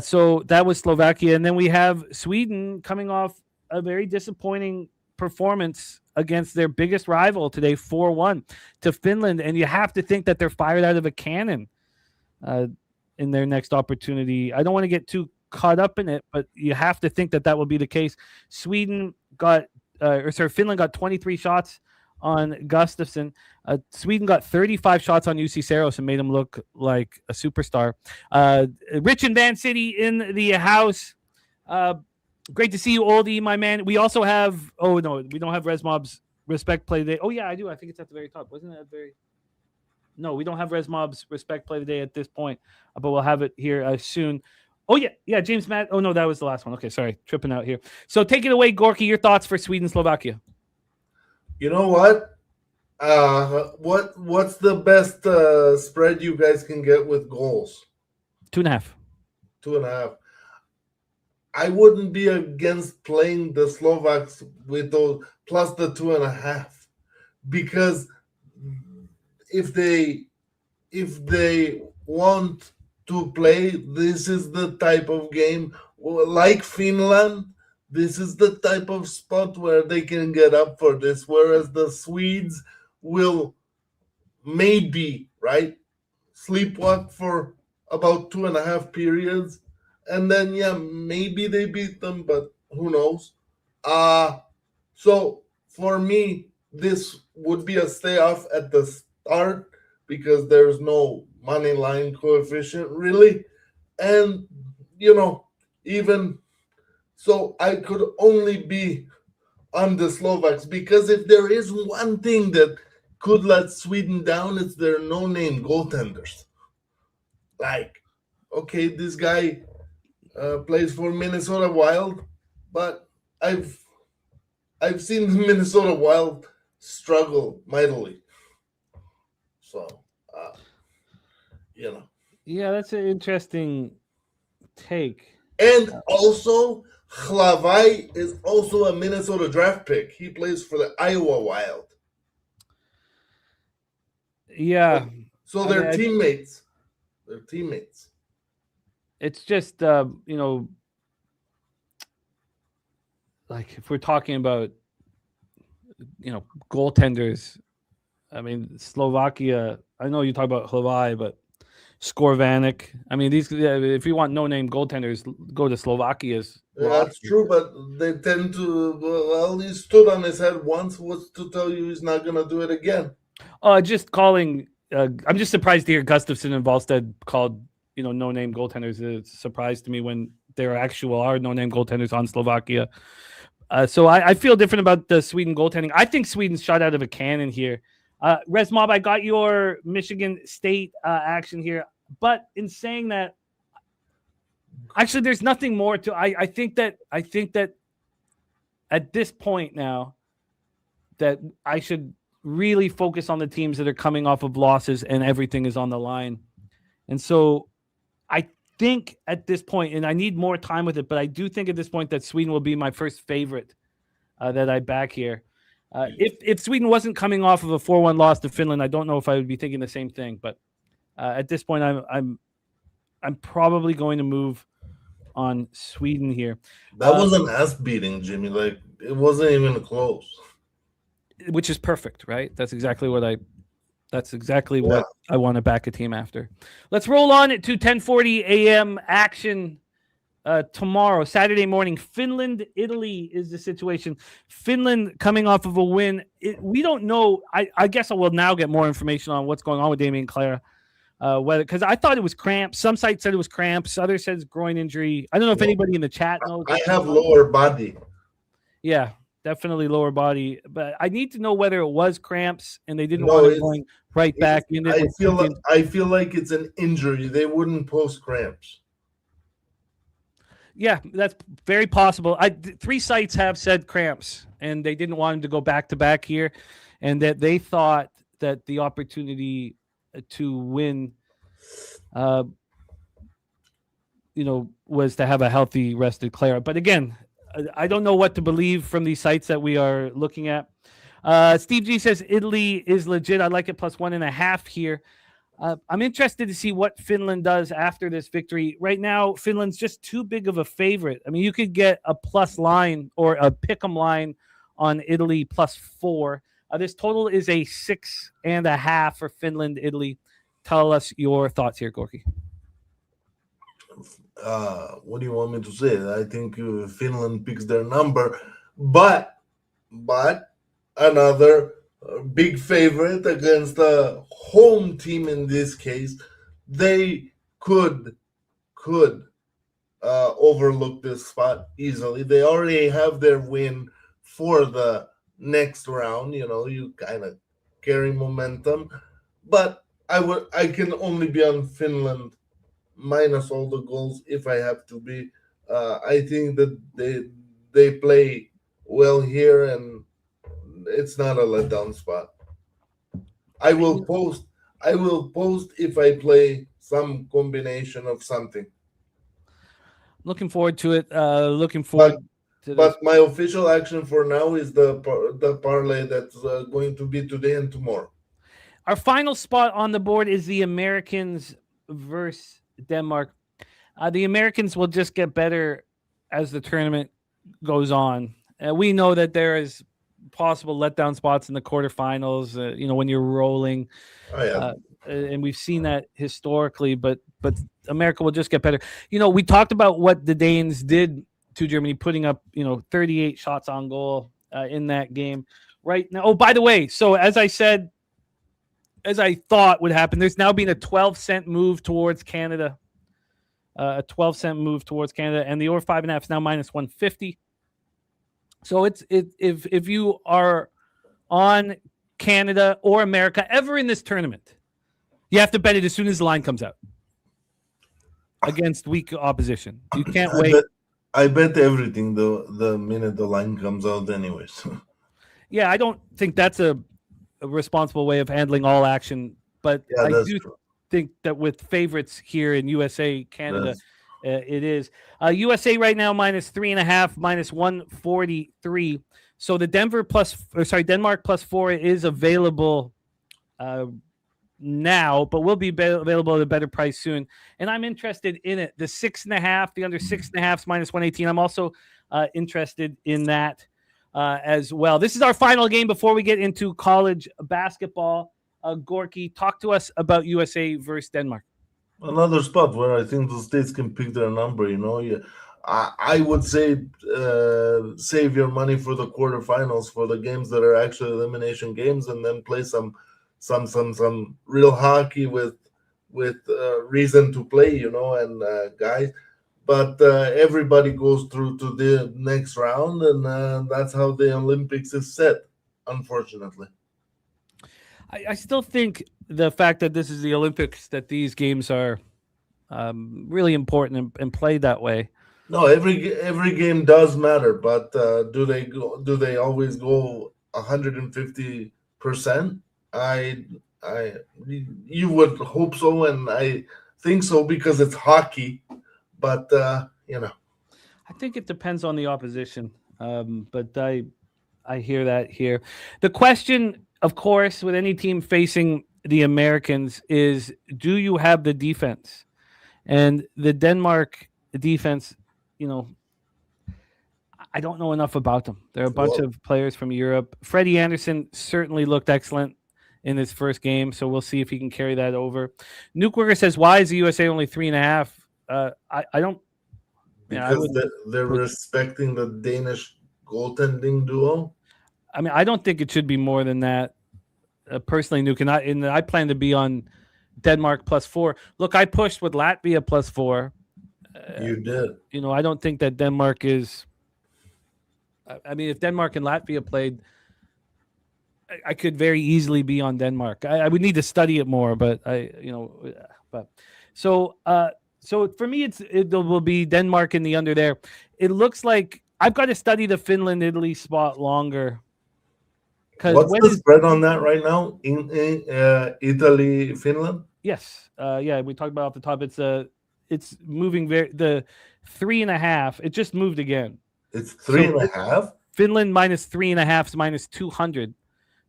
So that was Slovakia. And then we have Sweden coming off a very disappointing performance against their biggest rival today, 4-1 to Finland. And you have to think that they're fired out of a cannon in their next opportunity. I don't want to get too caught up in it, but you have to think that will be the case. Finland got 23 shots on Gustafsson. Sweden got 35 shots on UC Saros and made him look like a superstar. Rich and Van City in the house. Great to see you, Oldie, my man. We also have, we don't have Res Mob's respect play today. Oh, yeah, I do. I think it's at the very top. Wasn't it at the very... No, we don't have Resmob's respect play today at this point, but we'll have it here soon. Oh, yeah, James Matt. Oh, no, that was the last one. Okay, sorry, tripping out here. So take it away, Gorky, your thoughts for Sweden, Slovakia. You know what? What's the best spread you guys can get with goals? 2.5. 2.5. I wouldn't be against playing the Slovaks with those plus the 2.5, because if they want to play, this is the type of game like Finland. This is the type of spot where they can get up for this, whereas the Swedes will maybe, right, sleepwalk for about 2.5 periods, and then maybe they beat them, but who knows? So for me, this would be a stay off at the start because there's no money line coefficient really, and even so, I could only be on the Slovaks, because if there is one thing that could let Sweden down, it's their no-name goaltenders. Like, okay, this guy plays for Minnesota Wild, but I've seen the Minnesota Wild struggle mightily. So, Yeah, that's an interesting take. And also, Hlavai is also a Minnesota draft pick. He plays for the Iowa Wild. Yeah. So they're teammates. They're teammates. It's just, like if we're talking about, goaltenders, I mean, Slovakia, I know you talk about Hlavai, but Skorvanik. I mean, these. If you want no-name goaltenders, go to Slovakia's. Yeah, that's true, but they tend to. Well, he stood on his head once. What's to tell you he's not going to do it again? Just calling. I'm just surprised to hear Gustafsson and Wallstedt called, no-name goaltenders. It's a surprise to me when there are no-name goaltenders on Slovakia. So I feel different about the Sweden goaltending. I think Sweden's shot out of a cannon here. Resmob, I got your Michigan State action here, but in saying that, actually, there's nothing more to. I think that at this point now, that I should really focus on the teams that are coming off of losses and everything is on the line, and so I think at this point, and I need more time with it, but I do think at this point that Sweden will be my first favorite that I back here. If Sweden wasn't coming off of a 4-1 loss to Finland, I don't know if I would be thinking the same thing. But at this point, I'm probably going to move on Sweden here. That was an ass beating, Jimmy. Like, it wasn't even close. Which is perfect, right? That's exactly what I want to back a team after. Let's roll on to 10:40 a.m. action. Tomorrow, Saturday morning, Finland, Italy is the situation. Finland coming off of a win. We don't know. I guess I will now get more information on what's going on with Damien Clara. Whether, because I thought it was cramps. Some sites said it was cramps. Others said it's groin injury. I don't know if anybody in the chat knows. I have lower body. Yeah, definitely lower body. But I need to know whether it was cramps and they didn't want it going right back in. I feel like it's an injury. They wouldn't post cramps. Yeah, that's very possible. 3 sites have said cramps, and they didn't want him to go back-to-back here, and that they thought that the opportunity to win, was to have a healthy, rested Clara. But again, I don't know what to believe from these sites that we are looking at. Steve G says Italy is legit. I like it plus 1.5 here. I'm interested to see what Finland does after this victory. Right now, Finland's just too big of a favorite. I mean, you could get a plus line or a pick'em line on Italy plus 4. This total is a 6.5 for Finland, Italy. Tell us your thoughts here, Gorky. What do you want me to say? I think Finland picks their number, but another big favorite against a home team in this case, they could overlook this spot easily. They already have their win for the next round. You kind of carry momentum, but I can only be on Finland minus all the goals if I have to be. I think that they play well here, and it's not a letdown spot. I will post if I play some combination of something. Looking forward to it. Looking forward to this. But my official action for now is the parlay that's going to be today and tomorrow. Our final spot on the board is the Americans versus Denmark. The Americans will just get better as the tournament goes on. We know that there is possible letdown spots in the quarterfinals, when you're rolling. Oh, yeah. And we've seen that historically, but America will just get better. We talked about what the Danes did to Germany, putting up, 38 shots on goal in that game right now. Oh, by the way, so as I thought would happen, there's now been a 12-cent move towards Canada. A 12-cent move towards Canada, and the over 5.5 is now minus 150. So if you are on Canada or America ever in this tournament, you have to bet it as soon as the line comes out against weak opposition. You can't wait. I bet everything the minute the line comes out, anyways. Yeah, I don't think that's a responsible way of handling all action, but Yeah, I that's do true. think that with favorites here in USA, Canada, it is. USA right now minus 3.5, minus 143. So the Denmark plus 4 is available now, but will be available at a better price soon. And I'm interested in it. The 6.5, the under 6.5 is minus 118. I'm also interested in that as well. This is our final game before we get into college basketball. Gorky, talk to us about USA versus Denmark. Another spot where I think the states can pick their number. I would say save your money for the quarterfinals, for the games that are actually elimination games, and then play some real hockey with reason to play, and guys. But everybody goes through to the next round, and that's how the Olympics is set, unfortunately. I still think the fact that this is the Olympics, that these games are really important and played that way. No, every game does matter, but do they always go 150%? You would hope so, and I think so because it's hockey. But I think it depends on the opposition. But I hear that here. The question, of course, with any team facing the Americans is, do you have the defense? And the Denmark defense, I don't know enough about them. There are a bunch of players from Europe. Freddie Anderson certainly looked excellent in his first game, so we'll see if he can carry that over. Nukeworker says, why is the USA only 3.5? I don't. Because they're respecting the Danish goaltending duo. I mean, I don't think it should be more than that. Personally, Nuke, and I plan to be on Denmark plus 4. Look, I pushed with Latvia plus 4. You did. I don't think that Denmark is. I mean, if Denmark and Latvia played, I could very easily be on Denmark. I would need to study it more, but so for me, it will be Denmark in the under there. It looks like I've got to study the Finland-Italy spot longer. What's the spread on that right now in Italy, Finland? Yes, we talked about off the top. It's moving the 3.5. It just moved again. It's 3.5. Finland minus 3.5 is minus 200.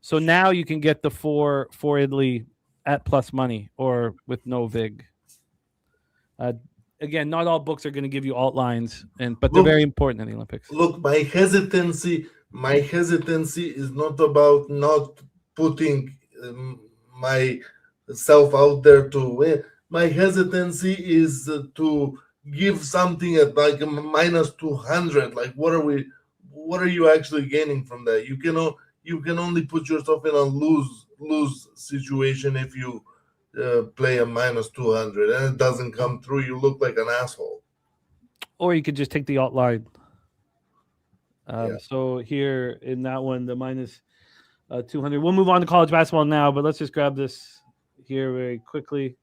So now you can get the 4 for Italy at plus money or with no vig. Again, not all books are going to give you alt lines, but they're very important in the Olympics. Look, my hesitancy is not about not putting myself out there to win. My hesitancy is to give something at like a minus 200. Like, what are you actually gaining from that? You can only put yourself in a lose situation if you play a minus 200 and it doesn't come through. You look like an asshole. Or you could just take the alt line. So here in that one, the minus 200. We'll move on to college basketball now, but let's just grab this. here very quickly.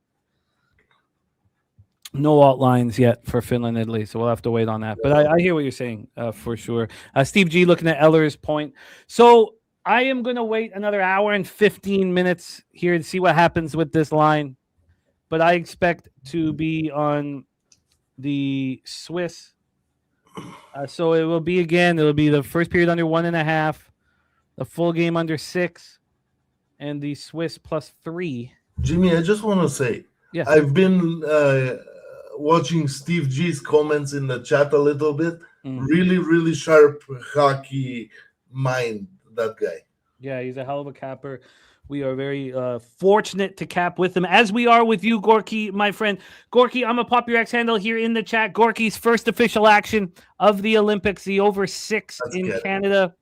No outlines yet for Finland, Italy, so we'll have to wait on that. But I hear what you're saying for sure. Steve G looking at Eller's point. So I am going to wait another hour and 15 minutes here to see what happens with this line. But I expect to be on the Swiss. So it will be the first period under 1.5, the full game under 6, and the Swiss +3. Jimmy, I just want to say, yeah, I've been watching Steve G's comments in the chat a little bit. Really, really sharp hockey mind, that guy. Yeah, he's a hell of a capper. We are very fortunate to cap with him, as we are with you, Gorky, my friend. Gorky, I'm going to pop your X handle here in the chat. Gorky's first official action of the Olympics, the over 6 in Canada,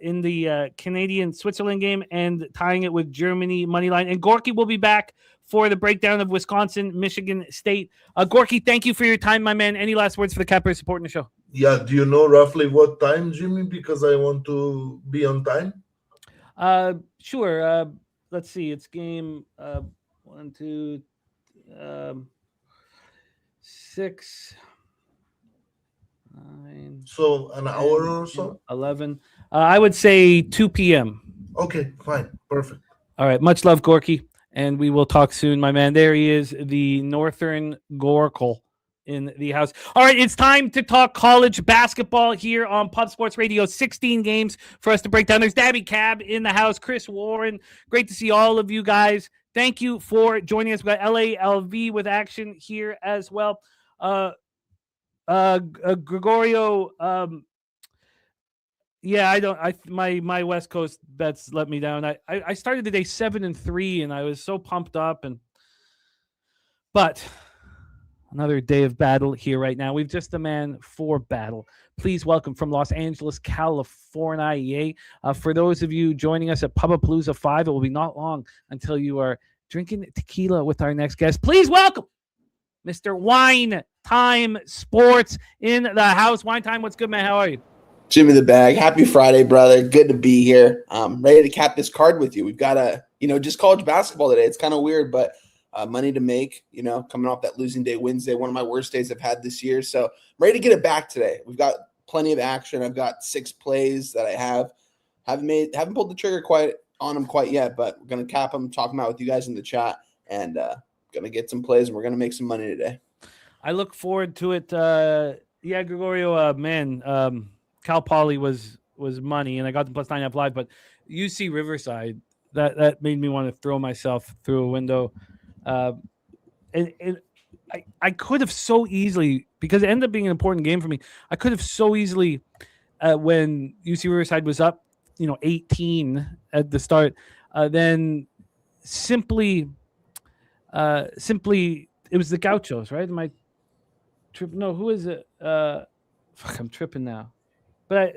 in the Canadian-Switzerland game, and tying it with Germany moneyline. And Gorky will be back for the breakdown of Wisconsin, Michigan State. Gorky, thank you for your time, my man. Any last words for the cappers supporting the show? Yeah, do you know roughly what time, Jimmy? Because I want to be on time. Sure. Let's see. It's game 1, 2, 6, 9. So an hour or so? 11. I would say 2 p.m. Okay, fine. Perfect. All right. Much love, Gorky. And we will talk soon, my man. There he is, the Northern Goracle in the house. All right, it's time to talk college basketball here on Pub Sports Radio. 16 games for us to break down. There's Dabby Cab in the house, Chris Warren. Great to see all of you guys. Thank you for joining us. We got LALV with action here as well. Gregorio, my West Coast bets let me down. I started the day 7-3, and I was so pumped up, but another day of battle here right now. We've just a man for battle. Please welcome from Los Angeles, California. For those of you joining us at Pubapalooza 5, it will be not long until you are drinking tequila with our next guest. Please welcome Mr. Wine Time Sports in the house. Wine Time, what's good, man? How are you? Jimmy the Bag. Happy Friday, brother. Good to be here. Ready to cap this card with you. We've got just college basketball today. It's kind of weird, but money to make, coming off that losing day Wednesday, one of my worst days I've had this year. So I'm ready to get it back today. We've got plenty of action. I've got 6 plays that I haven't pulled the trigger quite on them quite yet, but we're going to cap them, talk about with you guys in the chat, and going to get some plays, and we're going to make some money today. I look forward to it. Gregorio, Cal Poly was money, and I got the +9.5 live, but UC Riverside, that made me want to throw myself through a window. And I could have so easily, because it ended up being an important game for me, I could have so easily, when UC Riverside was up, 18 at the start, then simply it was the Gauchos, right? Am I tripping? No, who is it? I'm tripping now. But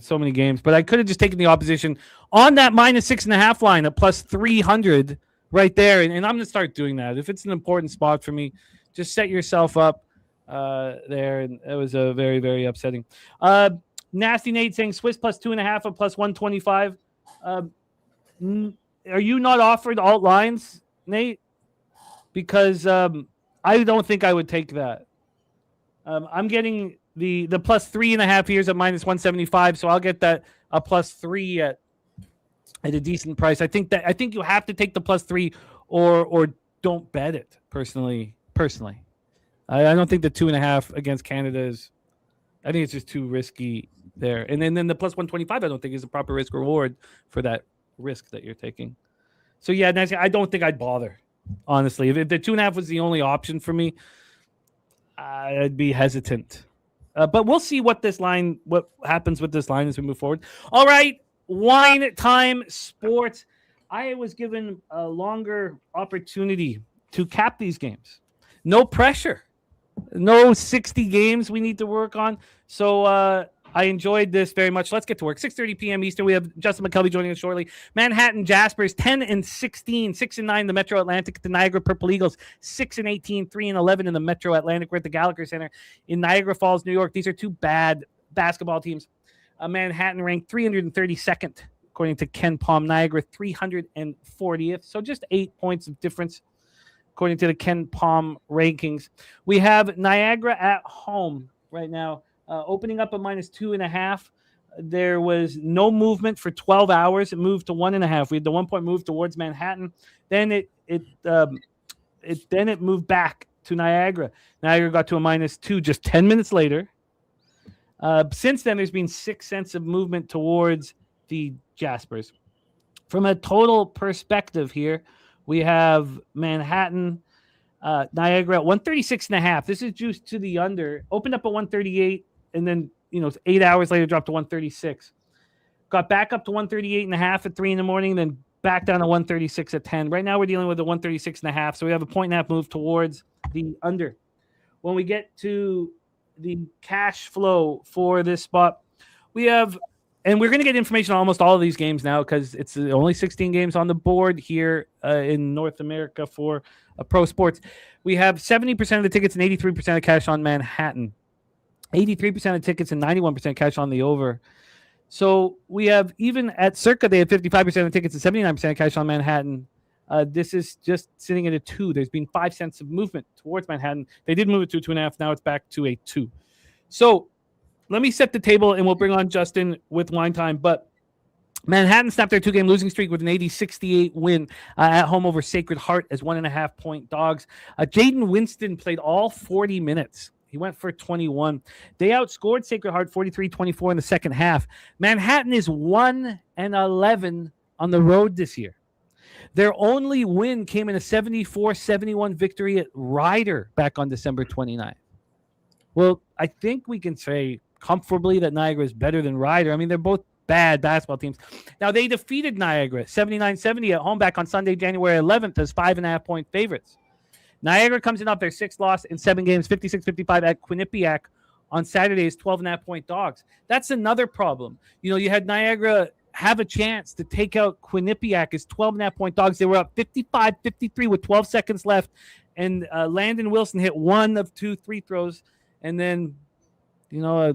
so many games. But I could have just taken the opposition on that -6.5 line at +300 right there. And I'm going to start doing that. If it's an important spot for me, just set yourself up there. And it was a very, very upsetting. Nasty Nate saying Swiss +2.5 at +125. Are you not offered alt lines, Nate? Because I don't think I would take that. I'm getting the +3.5 years at -175, so I'll get that a +3 at a decent price. I think you have to take the +3 or don't bet it. Personally, I don't think the 2.5 against Canada is. I think it's just too risky there. And then the +125, I don't think is a proper risk reward for that risk that you're taking. So yeah, Nancy, I don't think I'd bother. Honestly, if the 2.5 was the only option for me, I'd be hesitant. But we'll see what happens with this line as we move forward. All right, Wine Time Sports. I was given a longer opportunity to cap these games. No pressure. No 60 games we need to work on. So I enjoyed this very much. Let's get to work. 6:30 p.m. Eastern. We have Justin Mcelvy joining us shortly. Manhattan Jaspers 10-16, 6-9. The Metro Atlantic. The Niagara Purple Eagles 6-18, 3-11 in the Metro Atlantic. We're at the Gallagher Center in Niagara Falls, New York. These are two bad basketball teams. Manhattan ranked 332nd according to Ken Palm. Niagara 340th. So just 8 points of difference, according to the Ken Palm rankings. We have Niagara at home right now, opening up a -2.5. There was no movement for 12 hours. It moved to 1.5. We had the 1 point move towards Manhattan. Then it moved back to Niagara. Niagara got to a -2 just 10 minutes later. Since then, there's been 6 cents of movement towards the Jaspers. From a total perspective here, we have Manhattan, Niagara at 136.5. This is juiced to the under. Opened up at 138, and then 8 hours later dropped to 136. Got back up to 138.5 at 3 in the morning, then back down to 136 at 10. Right now, we're dealing with a 136.5, so we have a 1.5 move towards the under. When we get to the cash flow for this spot, we have, and we're going to get information on almost all of these games now because it's only 16 games on the board here in North America for pro sports. We have 70% of the tickets and 83% of cash on Manhattan, 83% of tickets and 91% cash on the over. So we have, even at Circa, they had 55% of tickets and 79% cash on Manhattan. This is just sitting at a 2. There's been 5 cents of movement towards Manhattan. They did move it to a 2.5. Now it's back to a 2. So let me set the table, and we'll bring on Justin with wine time. But Manhattan snapped their 2-game losing streak with an 80-68 win at home over Sacred Heart as 1.5-point dogs. Jaden Winston played all 40 minutes. He went for 21. They outscored Sacred Heart 43-24 in the second half. Manhattan is 1-11 on the road this year. Their only win came in a 74-71 victory at Ryder back on December 29th. Well, I think we can say comfortably that Niagara is better than Ryder. I mean, they're both bad basketball teams. Now, they defeated Niagara 79-70 at home back on Sunday, January 11th as 5.5-point favorites. Niagara comes in off their 6th loss in 7 games, 56-55 at Quinnipiac on Saturday's 12.5-point dogs. That's another problem. You had Niagara have a chance to take out Quinnipiac as 12.5-point dogs. They were up 55-53 with 12 seconds left, and Landon Wilson hit 1 of 2 free throws, and then, a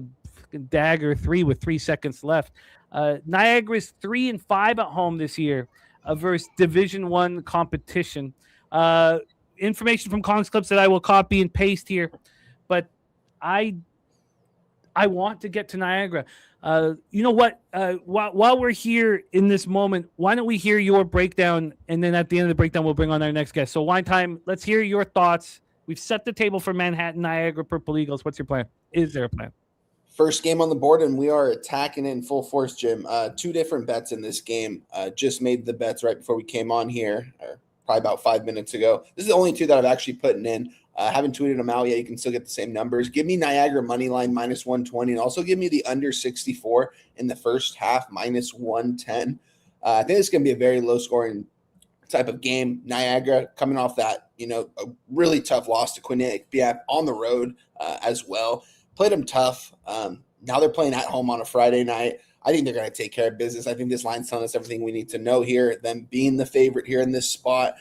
dagger 3 with 3 seconds left. Niagara's 3-5 at home this year versus Division I competition. Information from Kongs Clips that I will copy and paste here, but I want to get to Niagara. You know what? While we're here in this moment, why don't we hear your breakdown, and then at the end of the breakdown, we'll bring on our next guest. So, Wine Time, let's hear your thoughts. We've set the table for Manhattan, Niagara, Purple Eagles. What's your plan? Is there a plan? First game on the board, and we are attacking in full force, Jim. 2 different bets in this game. Just made the bets right before we came on here, or probably about 5 minutes ago. This is the only 2 that I've actually put in. Haven't tweeted them out yet. You can still get the same numbers. Give me Niagara money line -120, and also give me the under 64 in the first half -110. I think it's going to be a very low scoring type of game. Niagara coming off that, a really tough loss to Quinnipiac on the road as well. Played them tough. Now they're playing at home on a Friday night. I think they're going to take care of business. I think this line's telling us everything we need to know here. Them being the favorite here in this spot.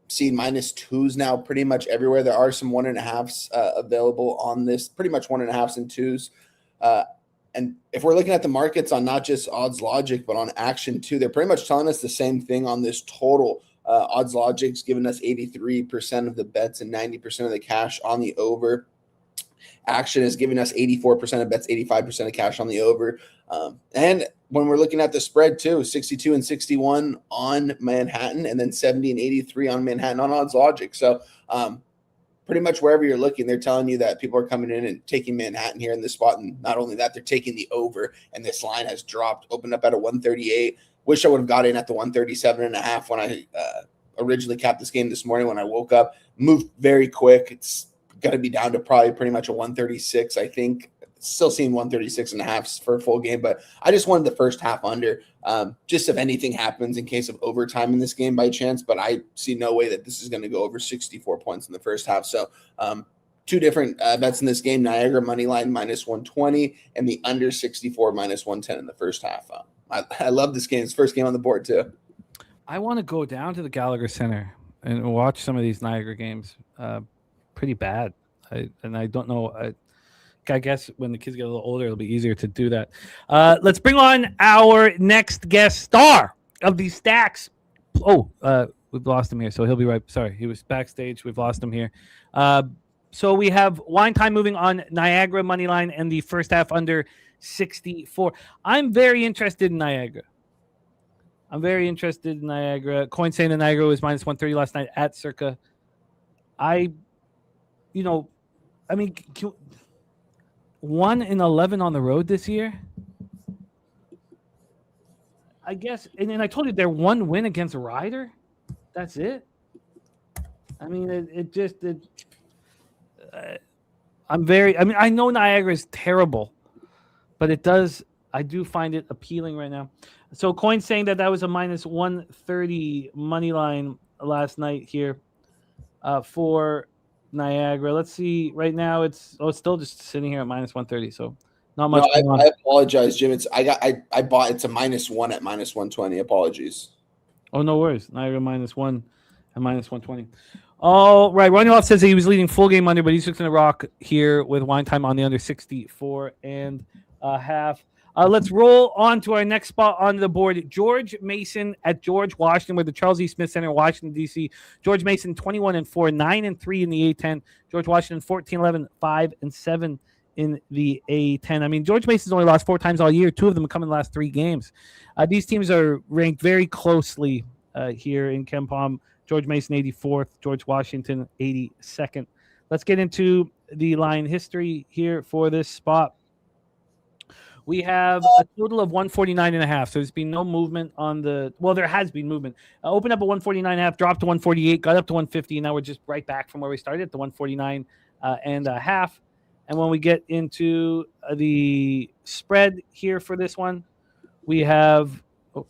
Seeing -2s now pretty much everywhere. There are some 1.5s available on this, pretty much 1.5s and 2s. And if we're looking at the markets on not just Odds Logic, but on Action too, they're pretty much telling us the same thing on this total. Odds Logic's giving us 83% of the bets and 90% of the cash on the over. Action is giving us 84% of bets, 85% of cash on the over. And when we're looking at the spread too, 62 and 61 on Manhattan, and then 70 and 83 on Manhattan on Odds Logic. So pretty much wherever you're looking, they're telling you that people are coming in and taking Manhattan here in this spot. And not only that, they're taking the over, and this line has dropped, opened up at a 138. Wish I would have got in at the 137.5 when I originally capped this game this morning when I woke up. Moved very quick. It's got to be down to probably pretty much a 136, I think. Still seeing 136.5 for a full game, but I just wanted the first half under, just if anything happens in case of overtime in this game by chance, but I see no way that this is going to go over 64 points in the first half. So 2 different bets in this game: Niagara money line -120 and the under 64 -110 in the first half. I love this game. It's first game on the board too. I want to go down to the Gallagher Center and watch some of these Niagara games. Pretty bad. I don't know. I guess when the kids get a little older, it'll be easier to do that. Let's bring on our next guest star of these stacks. We've lost him here, so he'll be right. Sorry, he was backstage. We've lost him here. So we have wine time moving on Niagara money line and the first half under 64. I'm very interested in Niagara. Coin saying that Niagara was minus 130 last night at Circa. 1-11 on the road this year. I guess, and I told you their one win against Ryder. That's it. I mean, I know Niagara is terrible, but I do find it appealing right now. So Coin's saying that was a minus 130 money line last night here for Niagara. Let's see. Right now, it's still just sitting here at minus 130. So not much. No, I apologize, Jim. I bought it's a -1 at minus 120. Apologies. Oh, no worries. Niagara -1 and minus 120. All right. Ronnie Loft says that he was leading full game under, but he's fixing to rock here with wine time on the under 64 and a half. Let's roll on to our next spot on the board. George Mason at George Washington with the Charles E. Smith Center, Washington, D.C. George Mason, 21-4, 9-3 in the A10. George Washington, 14-11, 5-7 in the A10. I mean, George Mason's only lost 4 times all year. 2 of them come in the last 3 games. These teams are ranked very closely here in KenPom. George Mason, 84th. George Washington, 82nd. Let's get into the line history here for this spot. We have a total of 149.5. So there's been no movement on the – well, there has been movement. Opened up at 149.5, dropped to 148, got up to 150, and now we're just right back from where we started at the 149 and a half. And when we get into the spread here for this one, we have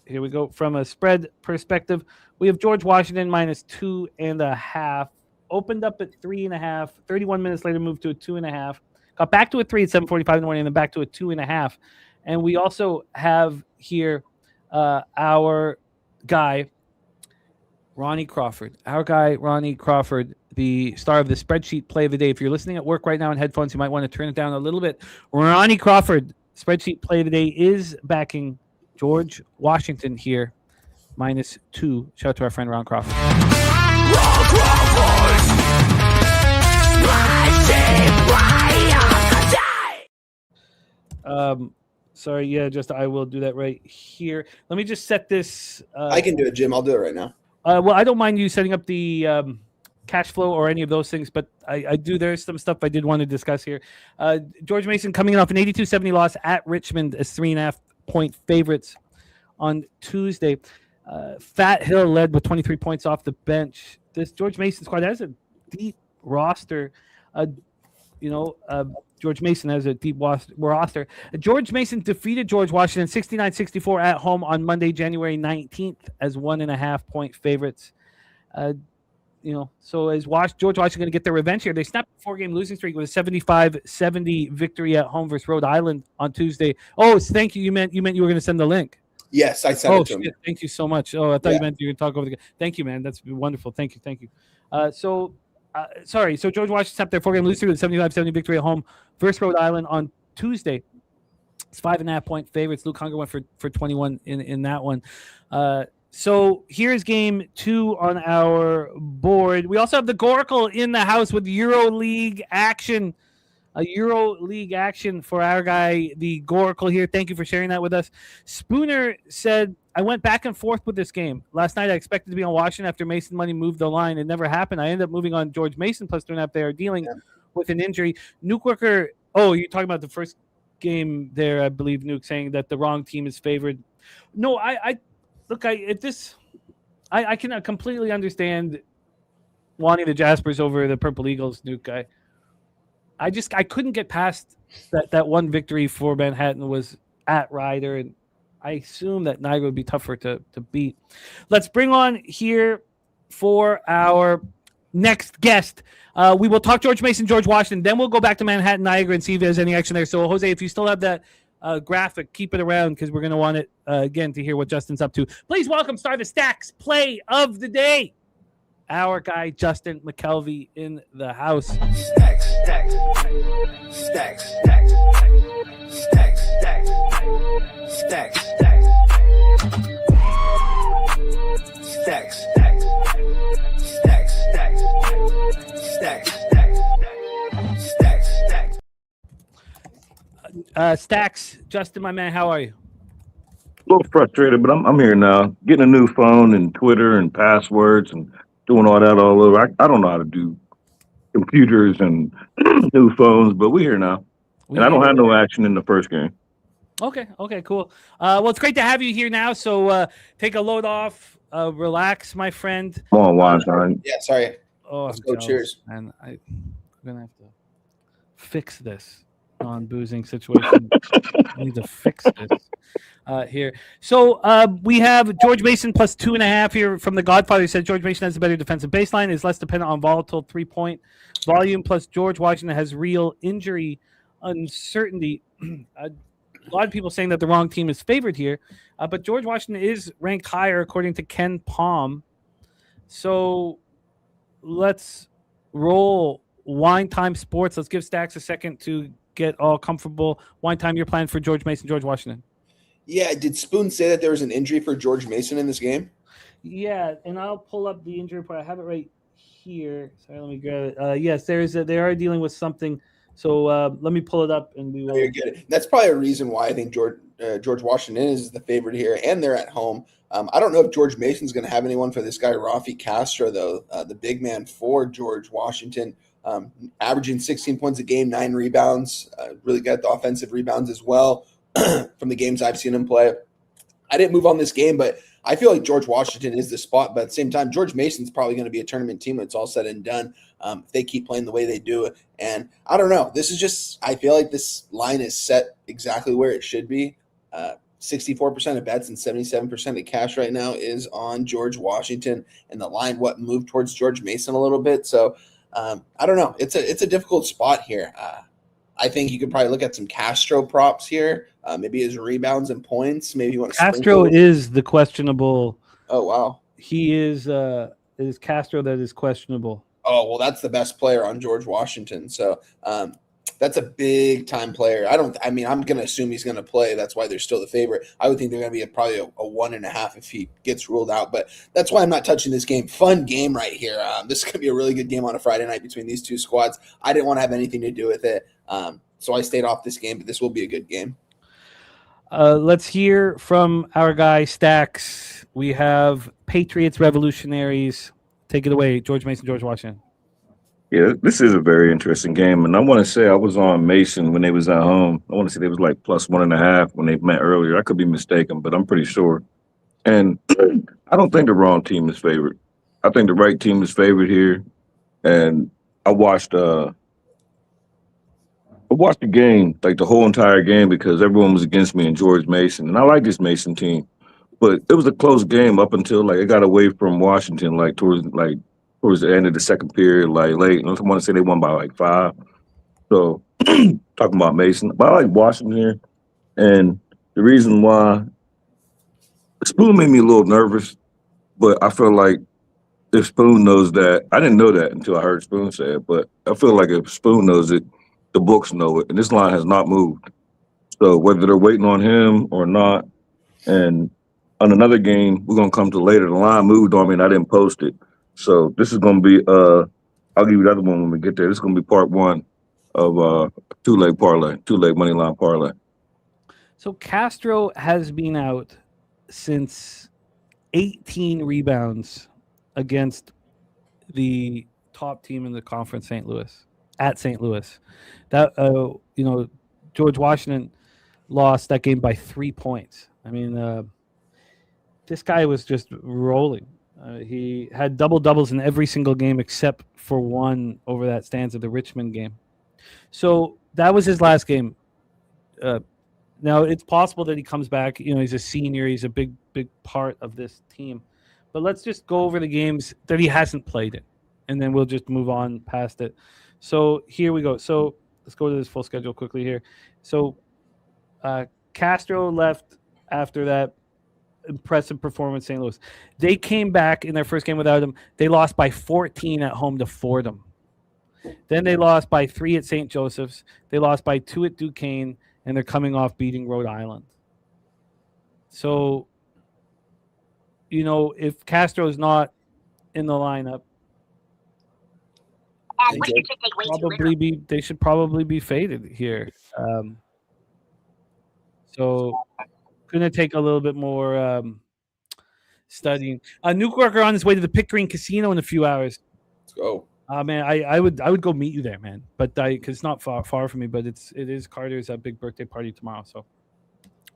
here we go. From a spread perspective, we have George Washington minus 2.5. Opened up at 3.5. 31 minutes later, moved to a 2.5. Got back to a 3 at 7:45 in the morning, and then back to a 2.5. And we also have here our guy, Ronnie Crawford. Our guy, Ronnie Crawford, the star of the spreadsheet play of the day. If you're listening at work right now in headphones, you might want to turn it down a little bit. Ronnie Crawford, spreadsheet play of the day, is backing George Washington here, -2. Shout out to our friend Ron Crawford. Ron Crawford! Sorry, yeah, I will do that right here. Let me just set this. I can do it, Jim. I'll do it right now. Well, I don't mind you setting up the cash flow or any of those things, but I do. There's some stuff I did want to discuss here. George Mason coming off an 82-70 loss at Richmond as 3.5-point favorites on Tuesday. Fat Hill led with 23 points off the bench. This George Mason squad has a deep roster. George Mason has a deep roster. George Mason defeated George Washington 69-64 at home on Monday, January 19th as 1.5-point favorites. So is George Washington going to get their revenge here? They snapped a 4-game losing streak with a 75-70 victory at home versus Rhode Island on Tuesday. Oh, thank you. You meant you were going to send the link. Yes, I sent it to him. Thank you so much. Oh, I thought you meant you were going to talk over the. Thank you, man. That's wonderful. Thank you. So George Washington snapped their 4-game losing streak with a 75-70 victory at home versus Rhode Island on Tuesday. It's 5.5-point favorites. Luke Hunger went for 21 in that one. So here's game 2 on our board. We also have the Goracle in the house with EuroLeague action. EuroLeague action for our guy, the Goracle here. Thank you for sharing that with us. Spooner said, I went back and forth with this game. Last night I expected to be on Washington after Mason money moved the line. It never happened. I ended up moving on George Mason plus 2.5. They are dealing with an injury. Nuke Worker, you're talking about the first game there, I believe, Nuke, saying that the wrong team is favored. No, I cannot completely understand wanting the Jaspers over the Purple Eagles, Nuke. I couldn't get past that one victory for Manhattan was at Ryder, and I assume that Niagara would be tougher to beat. Let's bring on here for our next guest. We will talk George Mason, George Washington. Then we'll go back to Manhattan, Niagara, and see if there's any action there. So, Jose, if you still have that graphic, keep it around because we're going to want it again to hear what Justin's up to. Please welcome star of the Stacks play of the day our guy Justin McKelvey in the house. Stacks, stacks, stacks, stacks, stacks, stacks, stacks, stacks, stacks, stacks, stacks, stacks, stacks, stacks. Stacks, Justin, my man, how are you? A little frustrated, but I'm here now. Getting a new phone and Twitter and passwords and doing all that all over. I don't know how to do computers and new phones, but we're here now. And I don't have no action in the first game. Okay, cool. Well, it's great to have you here now. So take a load off, relax, my friend. Come on, Weinstein. Yeah, sorry. Oh, Let's go. Cheers. And I'm going to have to fix this non-boozing situation. I need to fix this here. So we have George Mason plus 2.5 here from the Godfather. He said George Mason has a better defensive baseline, is less dependent on volatile three-point volume, plus George Washington has real injury uncertainty. A lot of people saying that the wrong team is favored here, but George Washington is ranked higher according to Ken Palm. So let's roll Wine Time Sports. Let's give Stacks a second to get all comfortable. Wine Time, your plan for George Mason, George Washington. Yeah, did Spoon say that there was an injury for George Mason in this game? Yeah, and I'll pull up the injury report. I have it right here. Sorry, let me grab it. Yes, they are dealing with something. So let me pull it up, and we will. You're good. That's probably a reason why I think George Washington is the favorite here, and they're at home. I don't know if George Mason's going to have anyone for this guy, Rafi Castro, though, the big man for George Washington, averaging 16 points a game, 9 rebounds, really got the offensive rebounds as well from the games I've seen him play. I didn't move on this game, but I feel like George Washington is the spot. But at the same time, George Mason's probably going to be a tournament team when it's all said and done if they keep playing the way they do. And I don't know. This is just – I feel like this line is set exactly where it should be. 64% of bets and 77% of cash right now is on George Washington. And the line, moved towards George Mason a little bit. So I don't know. It's a difficult spot here. I think you could probably look at some Castro props here. Maybe his rebounds and points. Maybe you want to Castro is the questionable. Oh, wow. He is it is Castro that is questionable. Oh, well, that's the best player on George Washington. So that's a big time player. I'm going to assume he's going to play. That's why they're still the favorite. I would think they're going to be probably a 1.5 if he gets ruled out. But that's why I'm not touching this game. Fun game right here. This is going to be a really good game on a Friday night between these two squads. I didn't want to have anything to do with it. So I stayed off this game, but this will be a good game. Let's hear from our guy Stacks. We have Patriots Revolutionaries. Take it away, George Mason, George Washington. Yeah, this is a very interesting game. And I want to say I was on Mason when they was at home. I want to say they was like plus 1.5 when they met earlier. I could be mistaken, but I'm pretty sure. And I don't think the wrong team is favored. I think the right team is favored here. And I watched the game, like the whole entire game, because everyone was against me and George Mason. And I like this Mason team. But it was a close game up until like it got away from Washington, like towards the end of the second period, like late. I want to say they won by like 5. So talking about Mason, but I like Washington here, and the reason why Spoon made me a little nervous, but I feel like if Spoon knows that, I didn't know that until I heard Spoon say it, but I feel like if Spoon knows it, the books know it, and this line has not moved. So whether they're waiting on him or not, and on another game we're gonna come to later, the line moved on me and I didn't post it. So this is going to be, I'll give you the other one when we get there. This is going to be part 1 of two-leg parlay, 2-leg money line parlay. So Castro has been out since 18 rebounds against the top team in the conference, St. Louis, at St. Louis. That, George Washington lost that game by 3 points. I mean, this guy was just rolling. He had double-doubles in every single game except for one over that stanza, the Richmond game. So that was his last game. Now, it's possible that he comes back. He's a senior. He's a big, big part of this team. But let's just go over the games that he hasn't played in, and then we'll just move on past it. So here we go. So let's go to this full schedule quickly here. So Castro left after that impressive performance, St. Louis. They came back in their first game without him. They lost by 14 at home to Fordham. Then they lost by 3 at St. Joseph's. They lost by 2 at Duquesne, and they're coming off beating Rhode Island. So, if Castro's not in the lineup, they should probably be faded here. So, going to take a little bit more studying. Nuke Worker on his way to the Pickering Casino in a few hours. Let's go. Man, I would go meet you there, man. But because it's not far from me, but it is Carter's big birthday party tomorrow, so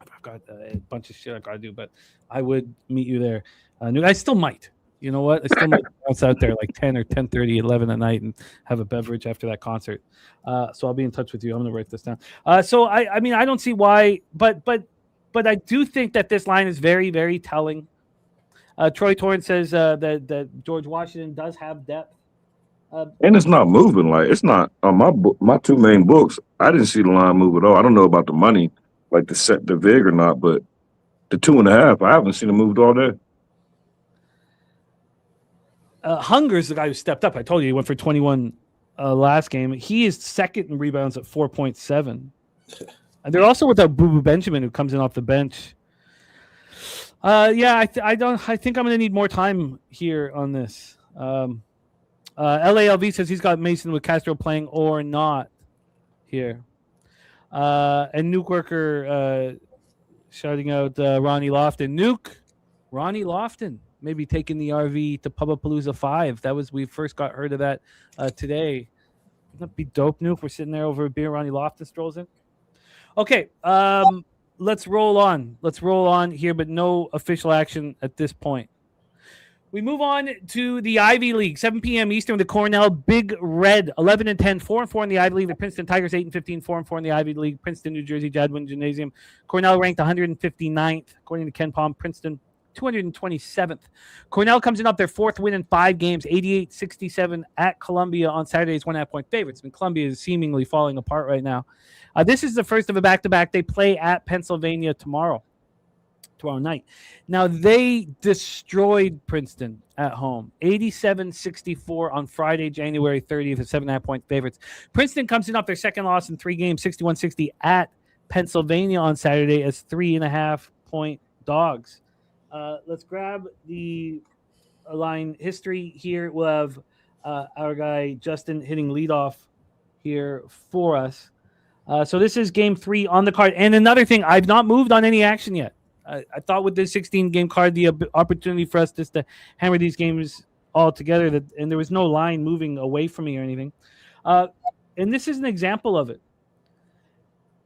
I've got a bunch of shit I gotta do. But I would meet you there. I still might. You know what? I still might bounce out there like 10 or 10:30, 11 at night and have a beverage after that concert. So I'll be in touch with you. I'm gonna write this down. So I mean I don't see why, but I do think that this line is very, very telling. Troy Torrance says that George Washington does have depth. And it's not moving. Like, it's not on my two main books. I didn't see the line move at all. I don't know about the money, like the VIG or not, but the 2.5, I haven't seen it moved all day. Hunger's the guy who stepped up. I told you he went for 21 last game. He is second in rebounds at 4.7. And they're also without Boo Boo Benjamin, who comes in off the bench. I think I'm going to need more time here on this. LALV says he's got Mason with Castro playing or not here. And Nuke Worker shouting out Ronnie Lofton. Ronnie Lofton maybe taking the RV to Pubapalooza 5. We first got heard of that today. Wouldn't that be dope, Nuke? We're sitting there over a beer. Ronnie Lofton strolls in. Okay, let's roll on. Let's roll on here, but no official action at this point. We move on to the Ivy League, 7 p.m. Eastern. The Cornell Big Red, 11-10, 4-4 in the Ivy League. The Princeton Tigers, 8-15, 4-4 in the Ivy League. Princeton, New Jersey, Jadwin Gymnasium. Cornell ranked 159th, according to Ken Palm. Princeton, 227th. Cornell comes in up their fourth win in 5 games, 88-67 at Columbia on Saturday's 1.5-point favorites. And Columbia is seemingly falling apart right now. This is the first of a back-to-back. They play at Pennsylvania tomorrow night. Now, they destroyed Princeton at home, 87-64 on Friday, January 30th, at 7.5-point favorites. Princeton comes in off their second loss in 3 games, 61-60 at Pennsylvania on Saturday as 3.5-point dogs. Let's grab the line history here. We'll have our guy Justin hitting leadoff here for us. So this is game 3 on the card. And another thing, I've not moved on any action yet. I thought with this 16-game card, the opportunity for us just to hammer these games all together, and there was no line moving away from me or anything. And this is an example of it.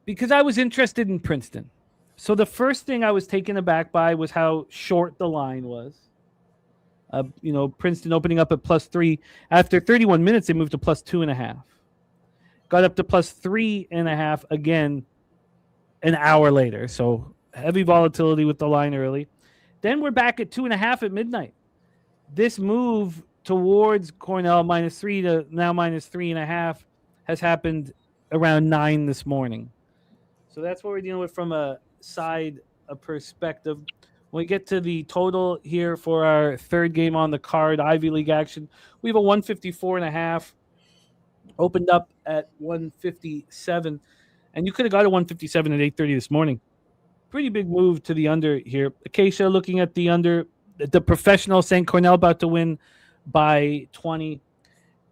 Because I was interested in Princeton. So the first thing I was taken aback by was how short the line was. Princeton opening up at +3. After 31 minutes, they moved to +2.5. Got up to +3.5 again an hour later. So heavy volatility with the line early. Then we're back at 2.5 at midnight. This move towards Cornell -3 to now -3.5 has happened around 9 this morning. So that's what we're dealing with from a perspective. When we get to the total here for our third game on the card, Ivy League action, we have a 154.5. Opened up at 157. And you could have got a 157 at 8:30 this morning. Pretty big move to the under here. Acacia looking at the under. The professional saying Cornell about to win by 20.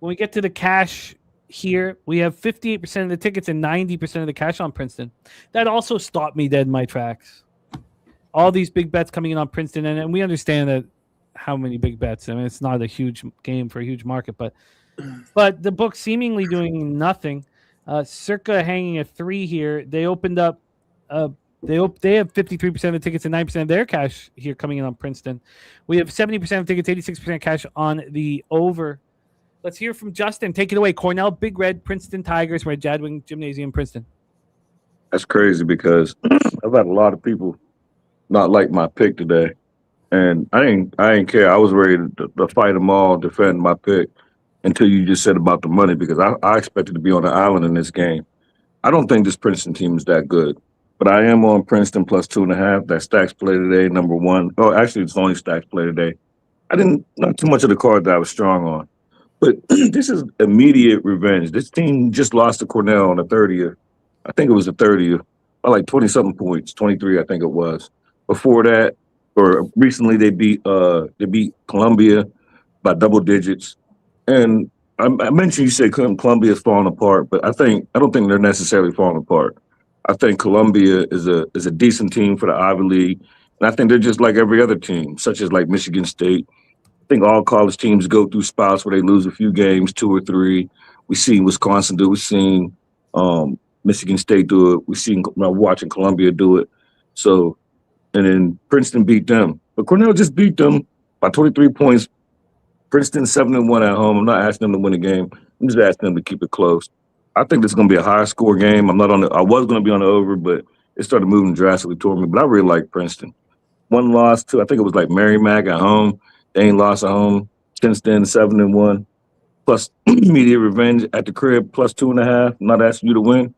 When we get to the cash here, we have 58% of the tickets and 90% of the cash on Princeton. That also stopped me dead in my tracks. All these big bets coming in on Princeton, and we understand that how many big bets. I mean, it's not a huge game for a huge market, but the book seemingly doing nothing. Circa hanging at 3 here. They opened up. They have 53% of the tickets and 9% of their cash here coming in on Princeton. We have 70% of tickets, 86% cash on the over. Let's hear from Justin. Take it away. Cornell, Big Red, Princeton Tigers. We're at Jadwin Gymnasium, Princeton. That's crazy because I've had a lot of people not like my pick today, and I didn't care. I was ready to fight them all, defend my pick until you just said about the money because I expected to be on the island in this game. I don't think this Princeton team is that good. but I am on Princeton plus 2.5. That stacks play today, number one. Oh, actually, it's only stacks play today. I didn't not too much of the card that I was strong on, but this is immediate revenge. This team just lost to Cornell on the 30th. I think it was the 30th, by like 20-something points, 23, I think it was. Before that, or recently, they beat Columbia by double digits. And I mentioned you said Columbia is falling apart, but I don't think they're necessarily falling apart. I think Columbia is a decent team for the Ivy League, and I think they're just like every other team, such as like Michigan State. I think all college teams go through spouts where they lose a few games, 2 or 3. We've seen Wisconsin do it. We've seen Michigan State do it. We've seen watching Columbia do it. So, and then Princeton beat them, but Cornell just beat them by 23 points. Princeton 7-1 at home. I'm not asking them to win the game. I'm just asking them to keep it close. I think this is going to be a higher score game. I was going to be on the over, but it started moving drastically toward me. But I really like Princeton. One loss to, I think it was like MAAC at home. They ain't lost at home since then. 7-1 plus media revenge at the crib plus 2.5. I'm not asking you to win.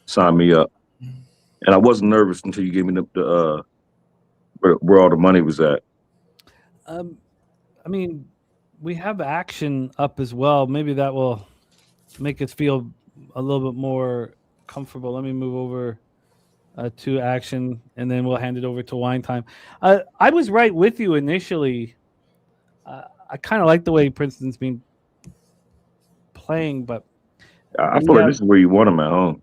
Sign me up. And I wasn't nervous until you gave me the where all the money was at. I mean, we have action up as well. Maybe that will make us feel a little bit more comfortable. Let me move over to action, and then we'll hand it over to wine time. I was right with you initially. I kind of like the way Princeton's been playing, but I feel like this is where you want them at home.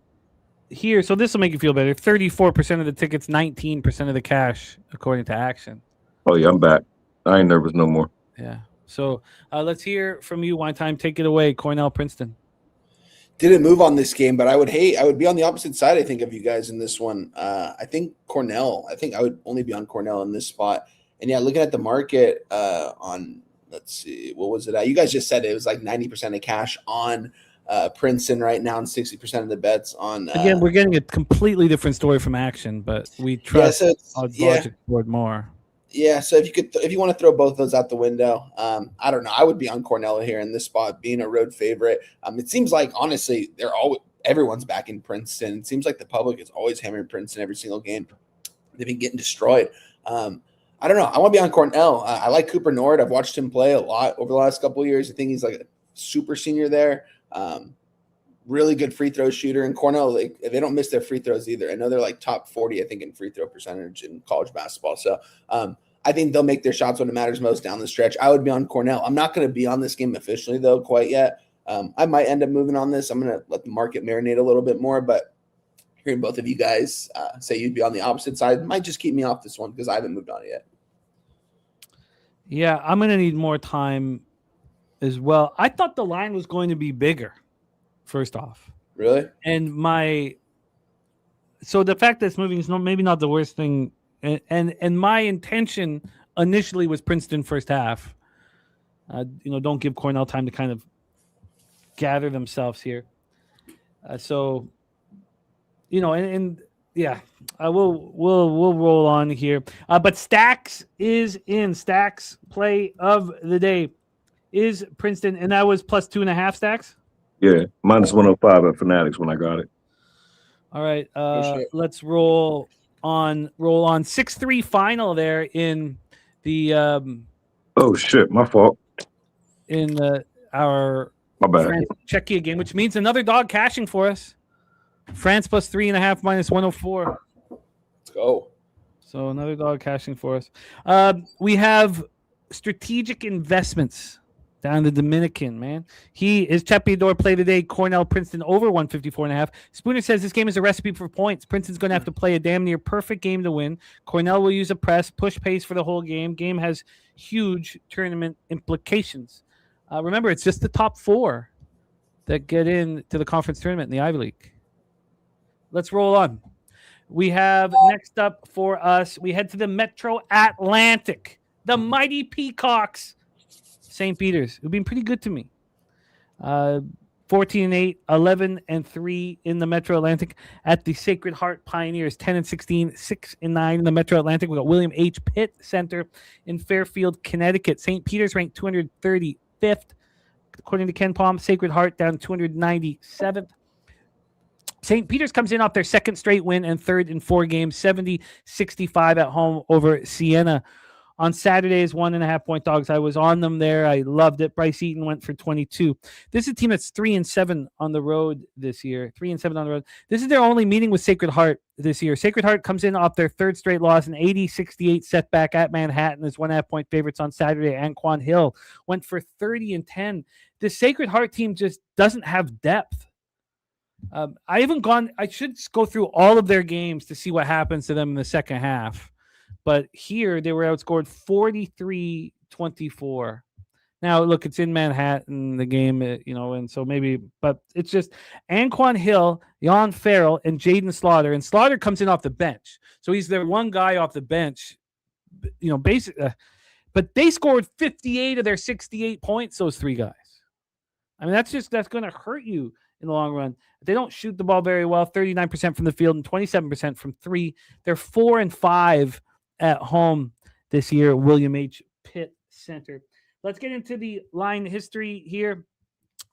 Here, so this will make you feel better. 34% of the tickets, 19% of the cash, according to action. Oh, yeah, I'm back. I ain't nervous no more. Yeah. So let's hear from you, Wine Time. Take it away, Cornell, Princeton. Didn't move on this game, but I would be on the opposite side, I think, of you guys in this one. I think Cornell. I think I would only be on Cornell in this spot. And yeah, looking at the market on, let's see, what was it at? You guys just said it was like 90% of cash on Princeton right now and 60% of the bets on. Again, we're getting a completely different story from action, but we trust logic board more. Yeah, so if you want to throw both those out the window, I don't know. I would be on Cornell here in this spot, being a road favorite. It seems like, honestly, everyone's back in Princeton. It seems like the public is always hammering Princeton every single game. They've been getting destroyed. I don't know. I want to be on Cornell. I like Cooper Nord. I've watched him play a lot over the last couple of years. I think he's like a super senior there. Really good free throw shooter. And Cornell, they don't miss their free throws either. I know they're like top 40, I think, in free throw percentage in college basketball. So I think they'll make their shots when it matters most down the stretch. I would be on Cornell. I'm not going to be on this game officially, though, quite yet. I might end up moving on this. I'm going to let the market marinate a little bit more. But hearing both of you guys say you'd be on the opposite side might just keep me off this one because I haven't moved on it yet. Yeah, I'm going to need more time as well. I thought the line was going to be bigger, first off. Really? And so the fact that it's moving is maybe not the worst thing. And my intention initially was Princeton first half. Don't give Cornell time to kind of gather themselves here. We'll roll on here. But Stacks is in. Stacks play of the day is Princeton, and that was plus 2.5 Stacks. Yeah, minus 105 at Fanatics when I got it. All right, let's roll on 6-3 final there in the. Oh shit! My fault. In our my bad France-Czechia game, which means another dog cashing for us. France plus 3.5 minus 104. Let's go. So another dog cashing for us. We have strategic investments down the Dominican, man. His Chepiador play today. Cornell, Princeton over 154.5. Spooner says this game is a recipe for points. Princeton's going to have to play a damn near perfect game to win. Cornell will use a press, push pace for the whole game. Game has huge tournament implications. Remember, it's just the top 4 that get into the conference tournament in the Ivy League. Let's roll on. We have next up for us, we head to the Metro Atlantic. The mighty Peacocks. St. Peter's, who've been pretty good to me. 14-8, 11-3 in the Metro Atlantic. At the Sacred Heart Pioneers, 10-16, 6-9 in the Metro Atlantic. We got William H. Pitt Center in Fairfield, Connecticut. St. Peter's ranked 235th, according to Ken Palm. Sacred Heart down 297th. St. Peter's comes in off their second straight win and third in 4 games, 70-65 at home over Sienna. On Saturday's 1.5-point dogs, I was on them there. I loved it. Bryce Eaton went for 22. This is a team that's 3-7 on the road this year. 3-7 on the road. This is their only meeting with Sacred Heart this year. Sacred Heart comes in off their third straight loss, an 80-68 setback at Manhattan as 1.5-point favorites on Saturday. Anquan Hill went for 30-10. The Sacred Heart team just doesn't have depth. I should go through all of their games to see what happens to them in the second half. But here they were outscored 43-24. Now, look, it's in Manhattan, the game, and so maybe, but it's just Anquan Hill, Jan Farrell, and Jaden Slaughter. And Slaughter comes in off the bench. So he's their one guy off the bench, basically. But they scored 58 of their 68 points, those 3 guys. I mean, that's going to hurt you in the long run. They don't shoot the ball very well, 39% from the field and 27% from 3. They're 4-5 at home this year, William H. Pitt Center. Let's get into the line history here.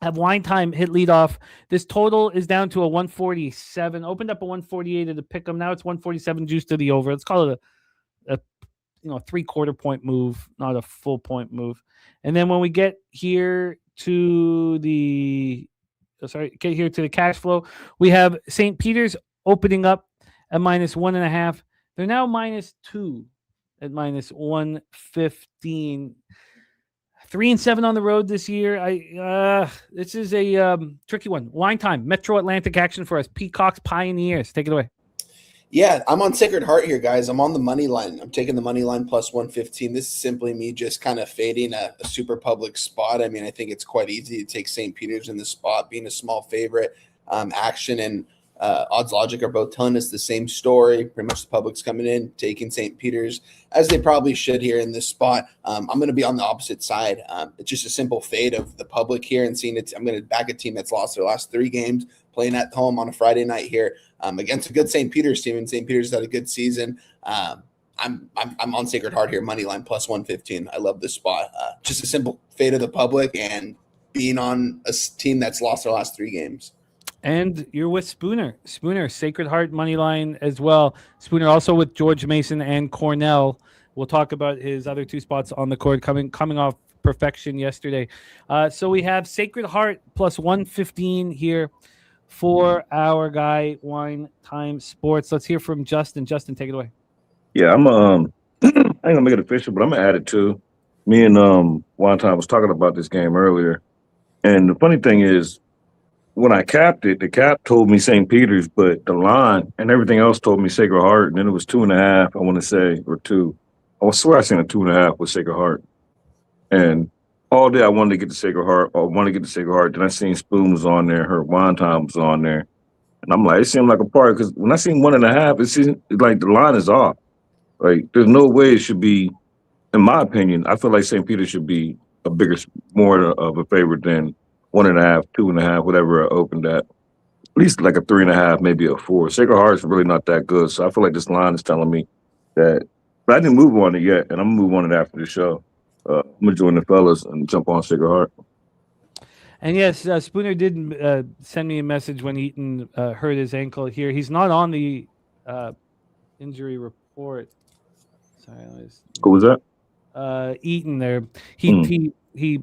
Have Wine Time hit leadoff. This total is down to a 147. Opened up a 148 at the pick'em. Now it's 147 juice to the over. Let's call it a 3/4 point move, not a full point move. And then when we get here to the cash flow, we have St. Peter's opening up at -1.5. They're now -2 at -115. 3-7 on the road this year. This is a tricky one. Wine Time, Metro Atlantic action for us. Peacocks Pioneers. Take it away. Yeah, I'm on Sacred Heart here, guys. I'm on the money line. I'm taking the money line plus 115. This is simply me just kind of fading a super public spot. I mean, I think it's quite easy to take St. Peter's in the spot, being a small favorite. Action and Odds Logic are both telling us the same story. Pretty much the public's coming in, taking St. Peter's, as they probably should here in this spot. I'm going to be on the opposite side. It's just a simple fade of the public here and seeing it. I'm going to back a team that's lost their last 3 games, playing at home on a Friday night here against a good St. Peter's team, and St. Peter's had a good season. I'm on Sacred Heart here, money line plus 115. I love this spot. Just a simple fade of the public and being on a team that's lost their last 3 games. And you're with Spooner. Spooner, Sacred Heart money line as well. Spooner also with George Mason and Cornell. We'll talk about his other 2 spots on the court coming off perfection yesterday. So we have Sacred Heart plus 115 here for our guy Wine Time Sports. Let's hear from Justin. Justin, take it away. Yeah, I'm I ain't gonna make it official, but I'm gonna add it too. Me and Wine Time was talking about this game earlier, and the funny thing is, when I capped it, the cap told me St. Peter's, but the line and everything else told me Sacred Heart. And then it was 2.5, I want to say, or 2. I swear I seen a 2.5 with Sacred Heart. And all day I wanted to get the Sacred Heart, Then I seen Spoon was on there, her Wine Time was on there. And I'm like, it seemed like a party, because when I seen 1.5, it seemed like the line is off. Like, there's no way it should be, in my opinion, I feel like St. Peter's should be more of a favorite than 1.5, 2.5, whatever I opened at least like a 3.5, maybe a 4. Sacred Heart's really not that good, so I feel like this line is telling me that. But I didn't move on it yet, and I'm gonna move on it after the show. I'm gonna join the fellas and jump on Sacred Heart. And yes, Spooner did send me a message when Eaton hurt his ankle here. He's not on the injury report. Sorry, who was that? Eaton there. He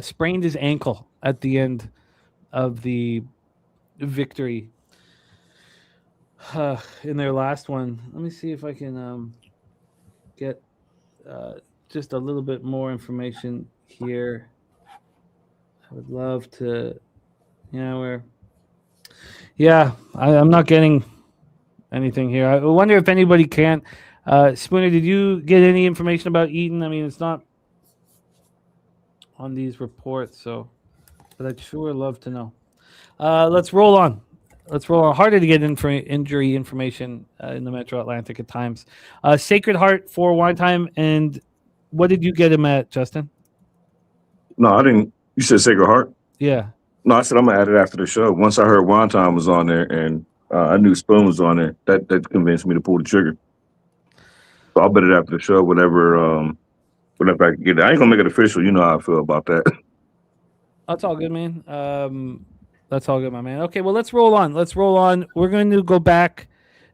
sprained his ankle at the end of the victory in their last one. Let me see if I can get just a little bit more information here. I would love to, I'm not getting anything here. I wonder if anybody can. Spooner, did you get any information about Eaton? I mean, it's not on these reports, but I'd sure love to know. Let's roll on. Harder to get injury information in the Metro Atlantic at times. Sacred Heart for Wine Time, and what did you get him at, Justin? No, I didn't. You said Sacred Heart? Yeah. No, I said I'm gonna add it after the show. Once I heard Wine Time was on there, and I knew Spoon was on there, that convinced me to pull the trigger. So I'll bet it after the show, whatever I can get. I ain't gonna make it official. You know how I feel about that. That's all good, man. That's all good, my man. Okay, well, let's roll on. We're going to go back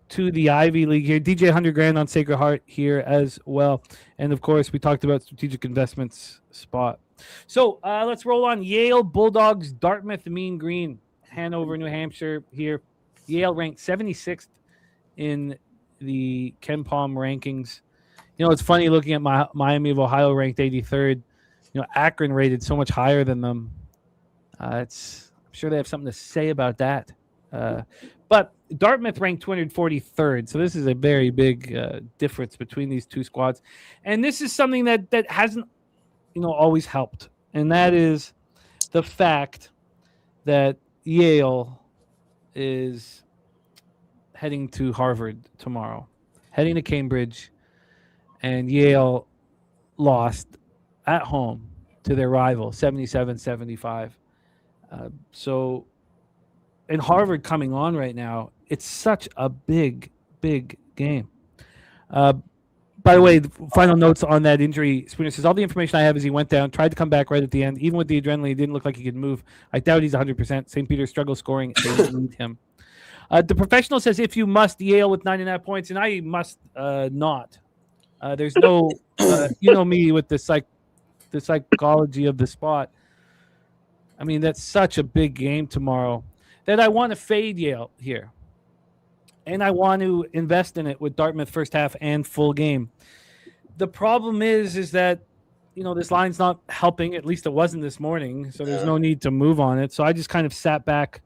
to the Ivy League here. DJ 100 grand on Sacred Heart here as well. And, of course, we talked about strategic investments spot. So let's roll on. Yale Bulldogs, Dartmouth Mean Green, Hanover, New Hampshire here. Yale ranked 76th in the Ken Palm rankings. You know, it's funny looking at Miami of Ohio ranked 83rd. You know, Akron rated so much higher than them. I'm sure they have something to say about that. But Dartmouth ranked 243rd, so this is a very big difference between these two squads. And this is something that hasn't, always helped, and that is the fact that Yale is heading to Harvard tomorrow, heading to Cambridge, and Yale lost at home to their rival, 77-75. So, and Harvard coming on right now, it's such a big, big game. By the way, the final notes on that injury, Spooner says, all the information I have is he went down, tried to come back right at the end. Even with the adrenaline, he didn't look like he could move. I doubt he's 100%. St. Peter's struggles scoring. They need him. The professional says, if you must, Yale with 9.5 points, and I must not. There's no, me with the psychology of the spot. I mean, that's such a big game tomorrow that I want to fade Yale here. And I want to invest in it with Dartmouth first half and full game. The problem is that, this line's not helping. At least it wasn't this morning. So there's no need to move on it. So I just kind of sat back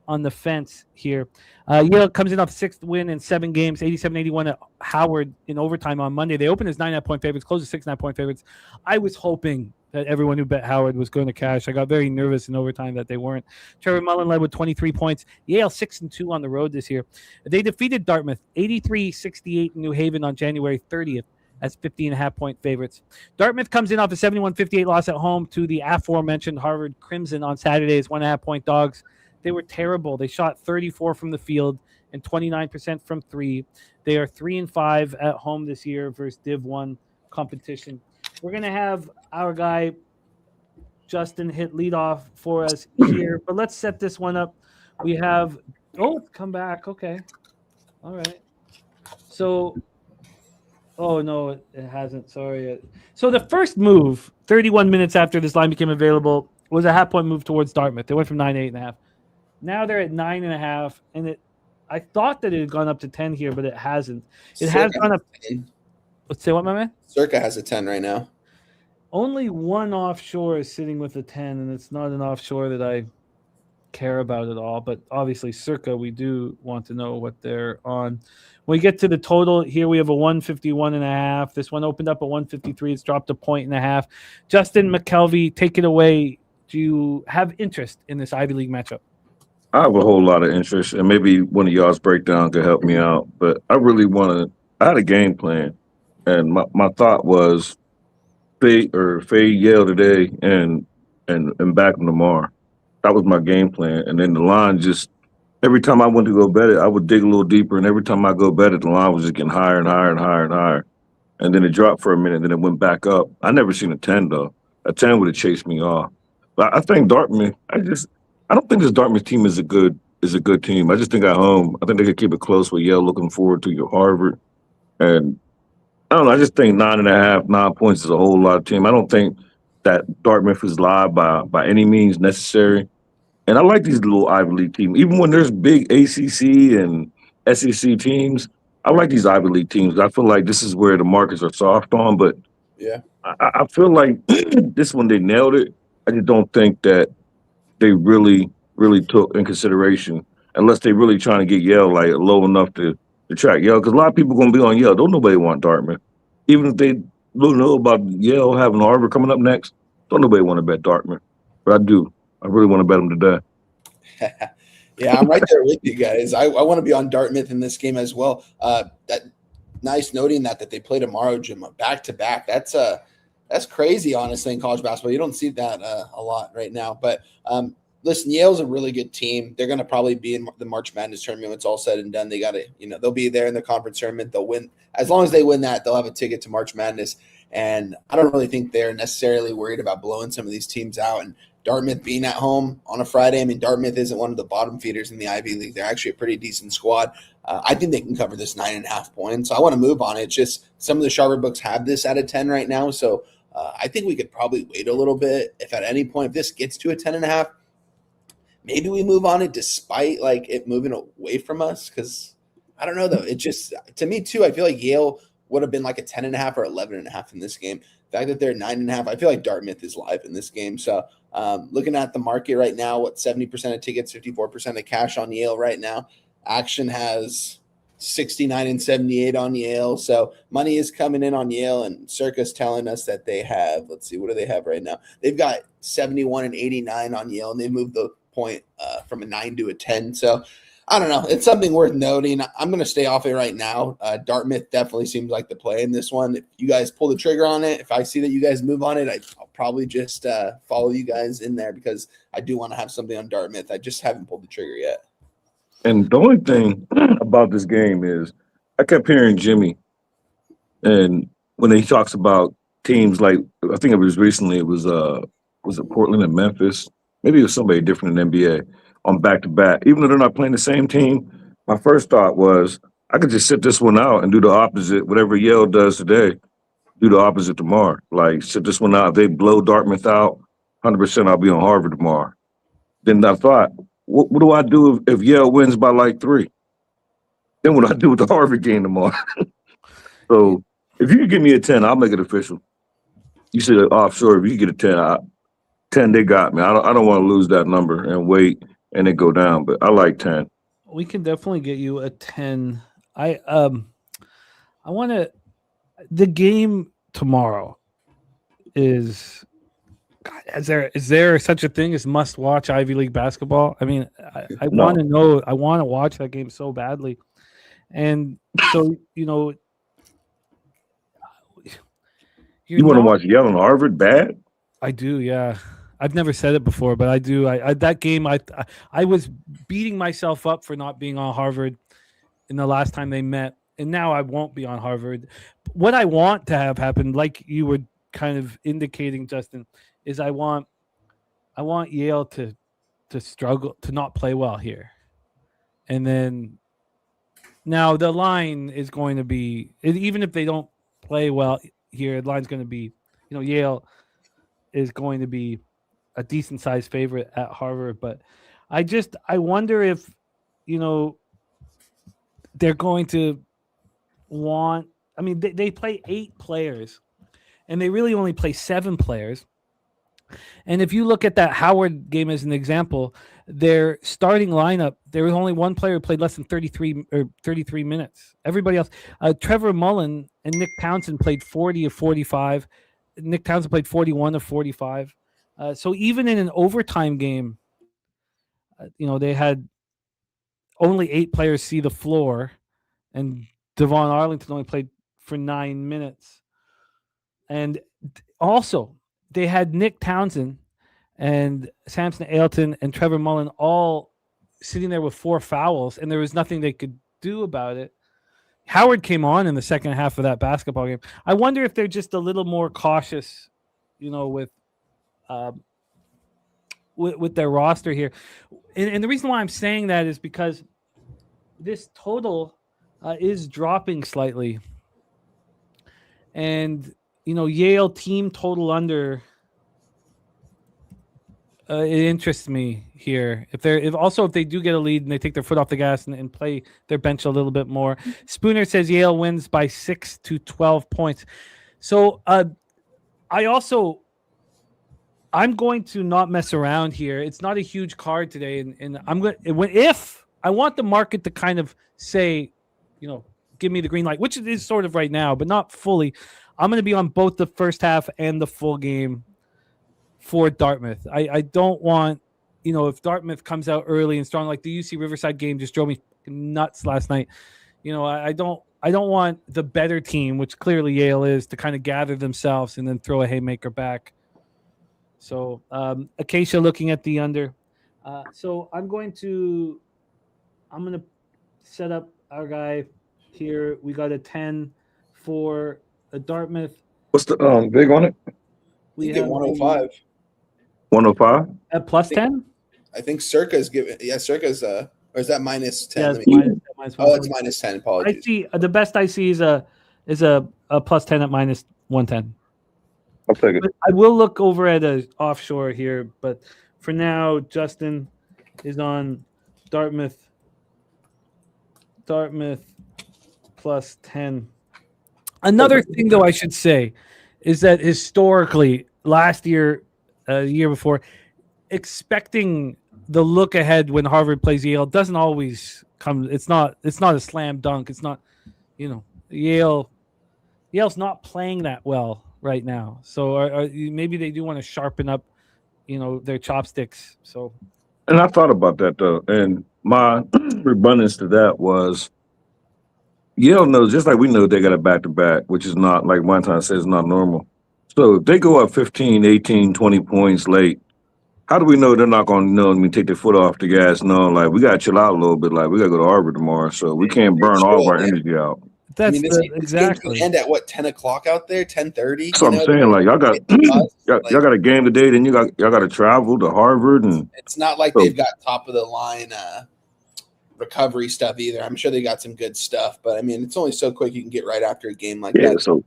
on the fence here. Yale comes in off 6th win in 7 games, 87-81 at Howard in overtime on Monday. They opened as 9.5-point favorites, closed as 6 9-point favorites. I was hoping that everyone who bet Howard was going to cash. I got very nervous in overtime that they weren't. Trevor Mullen led with 23 points. Yale 6-2 on the road this year. They defeated Dartmouth 83-68 in New Haven on January 30th as 50.5-point favorites. Dartmouth comes in off a 71-58 loss at home to the aforementioned Harvard Crimson on Saturday as 1.5-point dogs. They were terrible. They shot 34 from the field and 29% from 3. They are 3-5 at home this year versus Div 1 competition. We're going to have our guy, Justin, hit leadoff for us here. But let's set this one up. We have – it's come back. Okay. All right. So – no, it hasn't. Sorry. So the first move, 31 minutes after this line became available, was a half-point move towards Dartmouth. They went from 9 to 8.5. Now they're at 9.5, and I thought that it had gone up to 10 here, but it hasn't. It has gone up. Let's say what, my man? Circa has a 10 right now. Only one offshore is sitting with a 10, and it's not an offshore that I care about at all. But obviously, Circa, we do want to know what they're on. When we get to the total, here we have a 151.5. This one opened up at 153. It's dropped a 1.5. Justin McKelvey, take it away. Do you have interest in this Ivy League matchup? I have a whole lot of interest, and maybe one of y'all's breakdown could help me out. But I really I had a game plan, and my thought was fade Yale today and back them tomorrow. That was my game plan. And then the line just, every time I went to go bet it, I would dig a little deeper, and every time I go bet it, the line was just getting higher and higher and higher and higher. And then it dropped for a minute, and then it went back up. I never seen a 10, though. A 10 would have chased me off. But I think Dartmouth, I don't think this Dartmouth team is a good team. I just think at home, I think they could keep it close with Yale looking forward to your Harvard. And I don't know, I just think 9.5, 9 points is a whole lot of team. I don't think that Dartmouth is live by any means necessary. And I like these little Ivy League teams. Even when there's big ACC and SEC teams, I like these Ivy League teams. I feel like this is where the markets are soft on. But yeah, I feel like this one, they nailed it. I just don't think that they really, really took in consideration, unless they really trying to get Yale like low enough to track Yale. Because a lot of people going to be on Yale. Don't nobody want Dartmouth. Even if they don't know about Yale having Harvard coming up next, don't nobody want to bet Dartmouth. But I do. I really want to bet them today. Yeah, I'm right there with you guys. I want to be on Dartmouth in this game as well. Nice noting that they play tomorrow, Jim, back to back. That's crazy, honestly, in college basketball. You don't see that a lot right now. But listen, Yale's a really good team. They're going to probably be in the March Madness tournament when it's all said and done. They got to, they'll be there in the conference tournament. They'll win. As long as they win that, they'll have a ticket to March Madness. And I don't really think they're necessarily worried about blowing some of these teams out. And Dartmouth being at home on a Friday. I mean, Dartmouth isn't one of the bottom feeders in the Ivy League. They're actually a pretty decent squad. I think they can cover this 9.5 points. So I want to move on it. It's just some of the sharper books have this at a 10 right now. So I think we could probably wait a little bit. If at any point, if this gets to a 10.5, maybe we move on it despite like it moving away from us. Because I don't know, though. It just, to me, too, I feel like Yale would have been like a 10.5 or 11.5 in this game. The fact that they're 9.5, I feel like Dartmouth is live in this game. So looking at the market right now, 70% of tickets, 54% of cash on Yale right now. Action has 69 and 78 on Yale. So money is coming in on Yale, and Circa's telling us that they have, let's see, what do they have right now? They've got 71 and 89 on Yale, and they moved the point from a 9 to a 10. So I don't know. It's something worth noting. I'm going to stay off it right now. Dartmouth definitely seems like the play in this one. If you guys pull the trigger on it, if I see that you guys move on it, I'll probably just follow you guys in there because I do want to have something on Dartmouth. I just haven't pulled the trigger yet. And the only thing about this game is I kept hearing Jimmy, and when he talks about teams like, I think it was recently, it was it Portland and Memphis? Maybe it was somebody different in NBA on back-to-back. Even though they're not playing the same team, my first thought was I could just sit this one out and do the opposite. Whatever Yale does today, do the opposite tomorrow. Like, sit this one out. If they blow Dartmouth out, 100% I'll be on Harvard tomorrow. Then I thought, what do I do if Yale wins by like 3? Then what do I do with the Harvard game tomorrow? So if you could give me a 10, I'll make it official. You said offshore, if you get a 10, they got me. I don't want to lose that number and wait and it go down, but I like 10. We can definitely get you a 10. I want to. The game tomorrow is. God, is there such a thing as must-watch Ivy League basketball? I mean, I want to know. I want to watch that game so badly, and so you want to watch Yale and Harvard bad? I do, yeah. I've never said it before, but I do. That game, I was beating myself up for not being on Harvard in the last time they met, and now I won't be on Harvard. What I want to have happen, like you were kind of indicating, Justin, is I want Yale to struggle, to not play well here. And then now the line is going to be, even if they don't play well here, the line's going to be, Yale is going to be a decent sized favorite at Harvard. But I wonder if, they're going to want, I mean, they play 8 players and they really only play 7 players. And if you look at that Howard game as an example, their starting lineup, there was only one player who played less than 33 minutes. Everybody else, Trevor Mullen and Nick Townsend played 40 of 45. Nick Townsend played 41 of 45. So even in an overtime game, they had only 8 players see the floor, and Devon Arlington only played for 9 minutes. And also, they had Nick Townsend and Samson Ailton and Trevor Mullen all sitting there with 4 fouls, and there was nothing they could do about it. Howard came on in the second half of that basketball game. I wonder if they're just a little more cautious, with their roster here. And the reason why I'm saying that is because this total is dropping slightly. And, Yale team total under, it interests me here. If they do get a lead and they take their foot off the gas and play their bench a little bit more. Spooner says Yale wins by 6 to 12 points. So I'm going to not mess around here. It's not a huge card today, and if I want the market to kind of say, give me the green light, which it is sort of right now, but not fully. I'm going to be on both the first half and the full game for Dartmouth. I don't want, if Dartmouth comes out early and strong, like the UC Riverside game just drove me nuts last night. I don't want the better team, which clearly Yale is, to kind of gather themselves and then throw a haymaker back. So Acacia looking at the under. So I'm going to set up our guy here. We got a 10 for Dartmouth. What's the big on it? We get 105. 105. At plus 10? I think Circa's giving. Yeah, Circa's. Or is that minus 10? Yeah, Let it's me- minus oh, 110. it's minus 10. I Apologies. see. The best I see is a plus 10 at minus 110. I'll take it. But I will look over at a offshore here, but for now, Justin is on Dartmouth plus 10. Another thing, though, I should say is that historically, last year, year before, expecting the look ahead when Harvard plays Yale doesn't always come. It's not a slam dunk. It's not, Yale's not playing that well right now. So maybe they do want to sharpen up, their chopsticks. So, And I thought about that though, and my rebuttal to that was Yale knows, just like we know, they got a back-to-back, which is not, like Montan says, not normal. So if they go up 15, 18, 20 points late, how do we know they're not going to take their foot off the gas? No, like, we got to chill out a little bit. Like, we got to go to Harvard tomorrow, so we can't burn all of our energy out. That's exactly. End at what, 10 o'clock out there, 10:30. That's what I'm saying. Like, y'all got a game today, then y'all got to travel to Harvard, and it's not like they've got top of the line recovery stuff either. I'm sure they got some good stuff, but I mean, it's only so quick you can get right after a game like that. So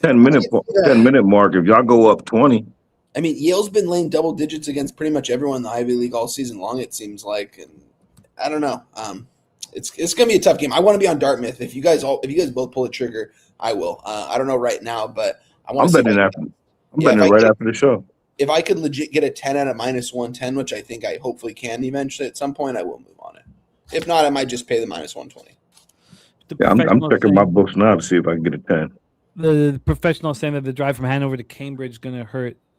10-minute mark. If y'all go up 20. I mean, Yale's been laying double digits against pretty much everyone in the Ivy League all season long, it seems like. And I don't know. It's gonna be a tough game. I want to be on Dartmouth. If you guys both pull the trigger, I will. I don't know right now, but I want to. I'm betting right after the show. If I could legit get a 10 at a minus 110, which I think I hopefully can eventually at some point, I will move on it. If not, I might just pay the minus 120. Yeah, I'm checking my books now to see if I can get a 10. The professional saying that the drive from Hanover to Cambridge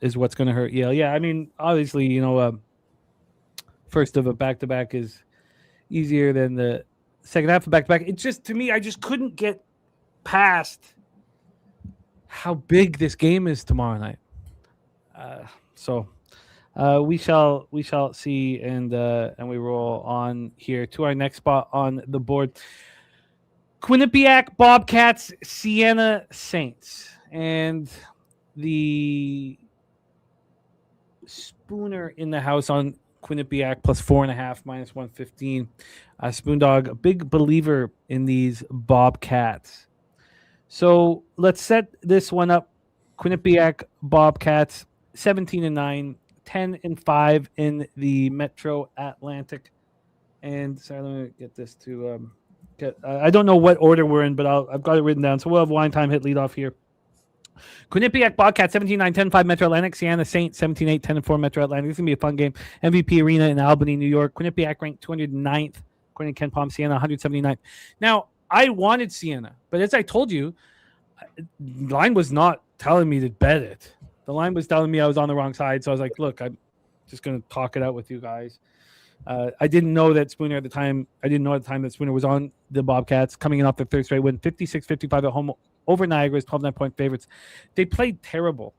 is what's going to hurt Yale. Yeah, I mean, obviously, first of a back-to-back is easier than the second half of back-to-back. It just, to me, I just couldn't get past how big this game is tomorrow night. So we shall see, and we roll on here to our next spot on the board. Quinnipiac Bobcats, Sienna Saints, and the Spooner in the house on Quinnipiac plus 4.5 minus 115. Spoondog, a big believer in these Bobcats. So let's set this one up. Quinnipiac Bobcats 17-9, 10-5 in the Metro Atlantic. And sorry, let me get this to I don't know what order we're in, but I've got it written down. So we'll have Wine Time hit lead off here. Quinnipiac Bobcats 17-9, 10-5 Metro Atlantic. Sienna Saints 17-8, 10-4 Metro Atlantic. This is going to be a fun game. MVP Arena in Albany, New York. Quinnipiac ranked 209th. According to Ken Palm, Sienna 179th. Now, I wanted Sienna, but as I told you, the line was not telling me to bet it. The line was telling me I was on the wrong side. So I was like, look, I'm just going to talk it out with you guys. I didn't know that Spooner at the time. I didn't know at the time that Spooner was on the Bobcats, coming in off their third straight win, 56-55 at home over Niagara's 12.9-point favorites. They played terrible.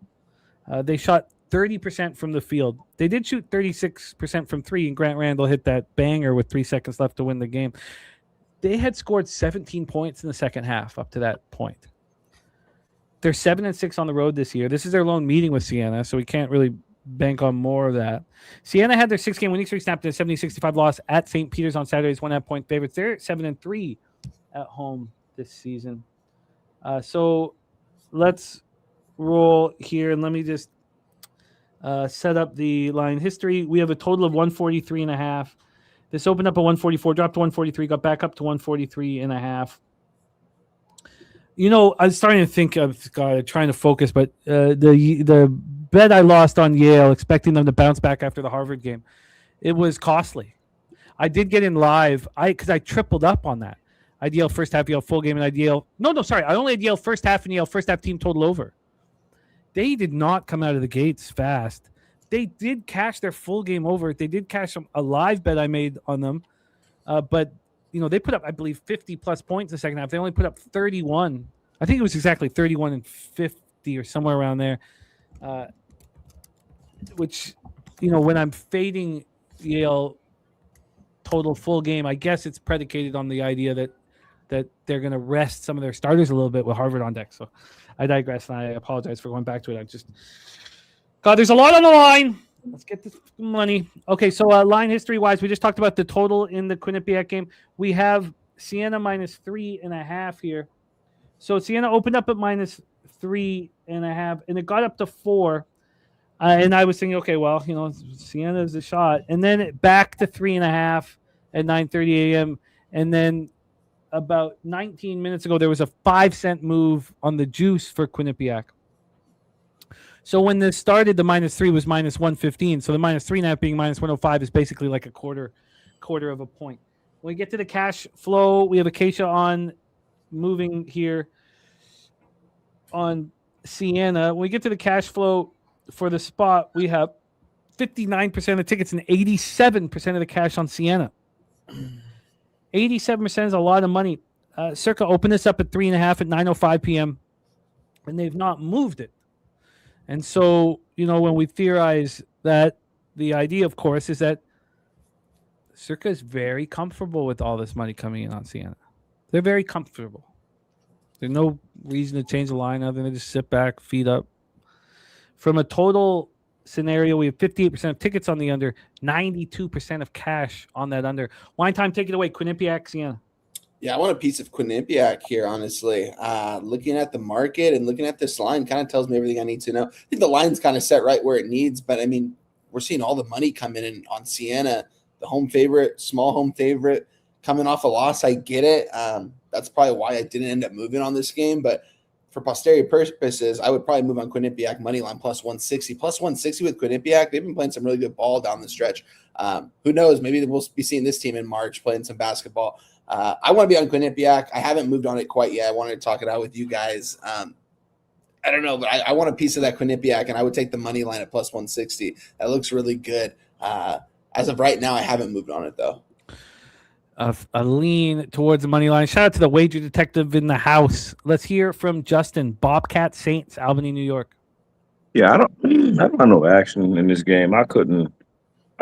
They shot 30% from the field. They did shoot 36% from three, and Grant Randall hit that banger with 3 seconds left to win the game. They had scored 17 points in the second half up to that point. They're 7-6 on the road this year. This is their lone meeting with Sienna, so we can't really bank on more of that. Sienna had their 6-game winning streak snapped at a 70-65 loss at St. Peter's on Saturday's 1.5-point favorites. They're 7-3 at home this season. So let's roll here, and let me just set up the line history. We have a total of 143.5. This opened up at 144, dropped to 143, got back up to 143.5. I was starting to think of trying to focus, but the bet I lost on Yale, expecting them to bounce back after the Harvard game, it was costly. I did get in live because I tripled up on that. I had Yale first half, Yale full game, and I had Yale. Sorry. I only had Yale first half and Yale first half team total over. They did not come out of the gates fast. They did cash their full game over. They did cash a live bet I made on them, but they put up, I believe, 50-plus points in the second half. They only put up 31. I think it was exactly 31 and 50 or somewhere around there, which, when I'm fading Yale total full game, I guess it's predicated on the idea that they're going to rest some of their starters a little bit with Harvard on deck. So I digress, and I apologize for going back to it. God, there's a lot on the line. Let's get this money. Okay, so line history-wise, we just talked about the total in the Quinnipiac game. We have Sienna minus 3.5 here. So Sienna opened up at minus 3.5, and it got up to 4. And I was thinking, okay, well, Sienna's a shot. And then it back to 3.5 at 9:30 a.m. And then about 19 minutes ago, there was a 5-cent move on the juice for Quinnipiac. So when this started, the minus 3 was minus 115. So the minus 3.5 being minus 105 is basically like a quarter of a point. When we get to the cash flow, we have Acacia on moving here on Sienna. When we get to the cash flow for the spot, we have 59% of the tickets and 87% of the cash on Sienna. 87% is a lot of money. Circa opened this up at 3.5 at 9:05 p.m. and they've not moved it. And so, when we theorize that, the idea, of course, is that Circa is very comfortable with all this money coming in on Sienna. They're very comfortable. There's no reason to change the line other than just sit back, feet up. From a total scenario, we have 58% of tickets on the under, 92% of cash on that under. Wine time, take it away. Quinnipiac, Sienna. Yeah, I want a piece of Quinnipiac here, honestly. Looking at the market and looking at this line kind of tells me everything I need to know. I think the line's kind of set right where it needs, but I mean, we're seeing all the money come in on Sienna, the home favorite, small home favorite, coming off a loss. I get it. That's probably why I didn't end up moving on this game, but for posterity purposes, I would probably move on Quinnipiac money line plus 160. Plus 160 with Quinnipiac. They've been playing some really good ball down the stretch. Who knows? Maybe we'll be seeing this team in March playing some basketball. I want to be on Quinnipiac. I haven't moved on it quite yet. I wanted to talk it out with you guys. I don't know, but I want a piece of that Quinnipiac, and I would take the money line at plus 160. That looks really good. As of right now, I haven't moved on it, though. A lean towards the money line. Shout out to the wager detective in the house. Let's hear from Justin. Bobcat Saints, Albany, New York. Yeah, I don't have no action in this game. I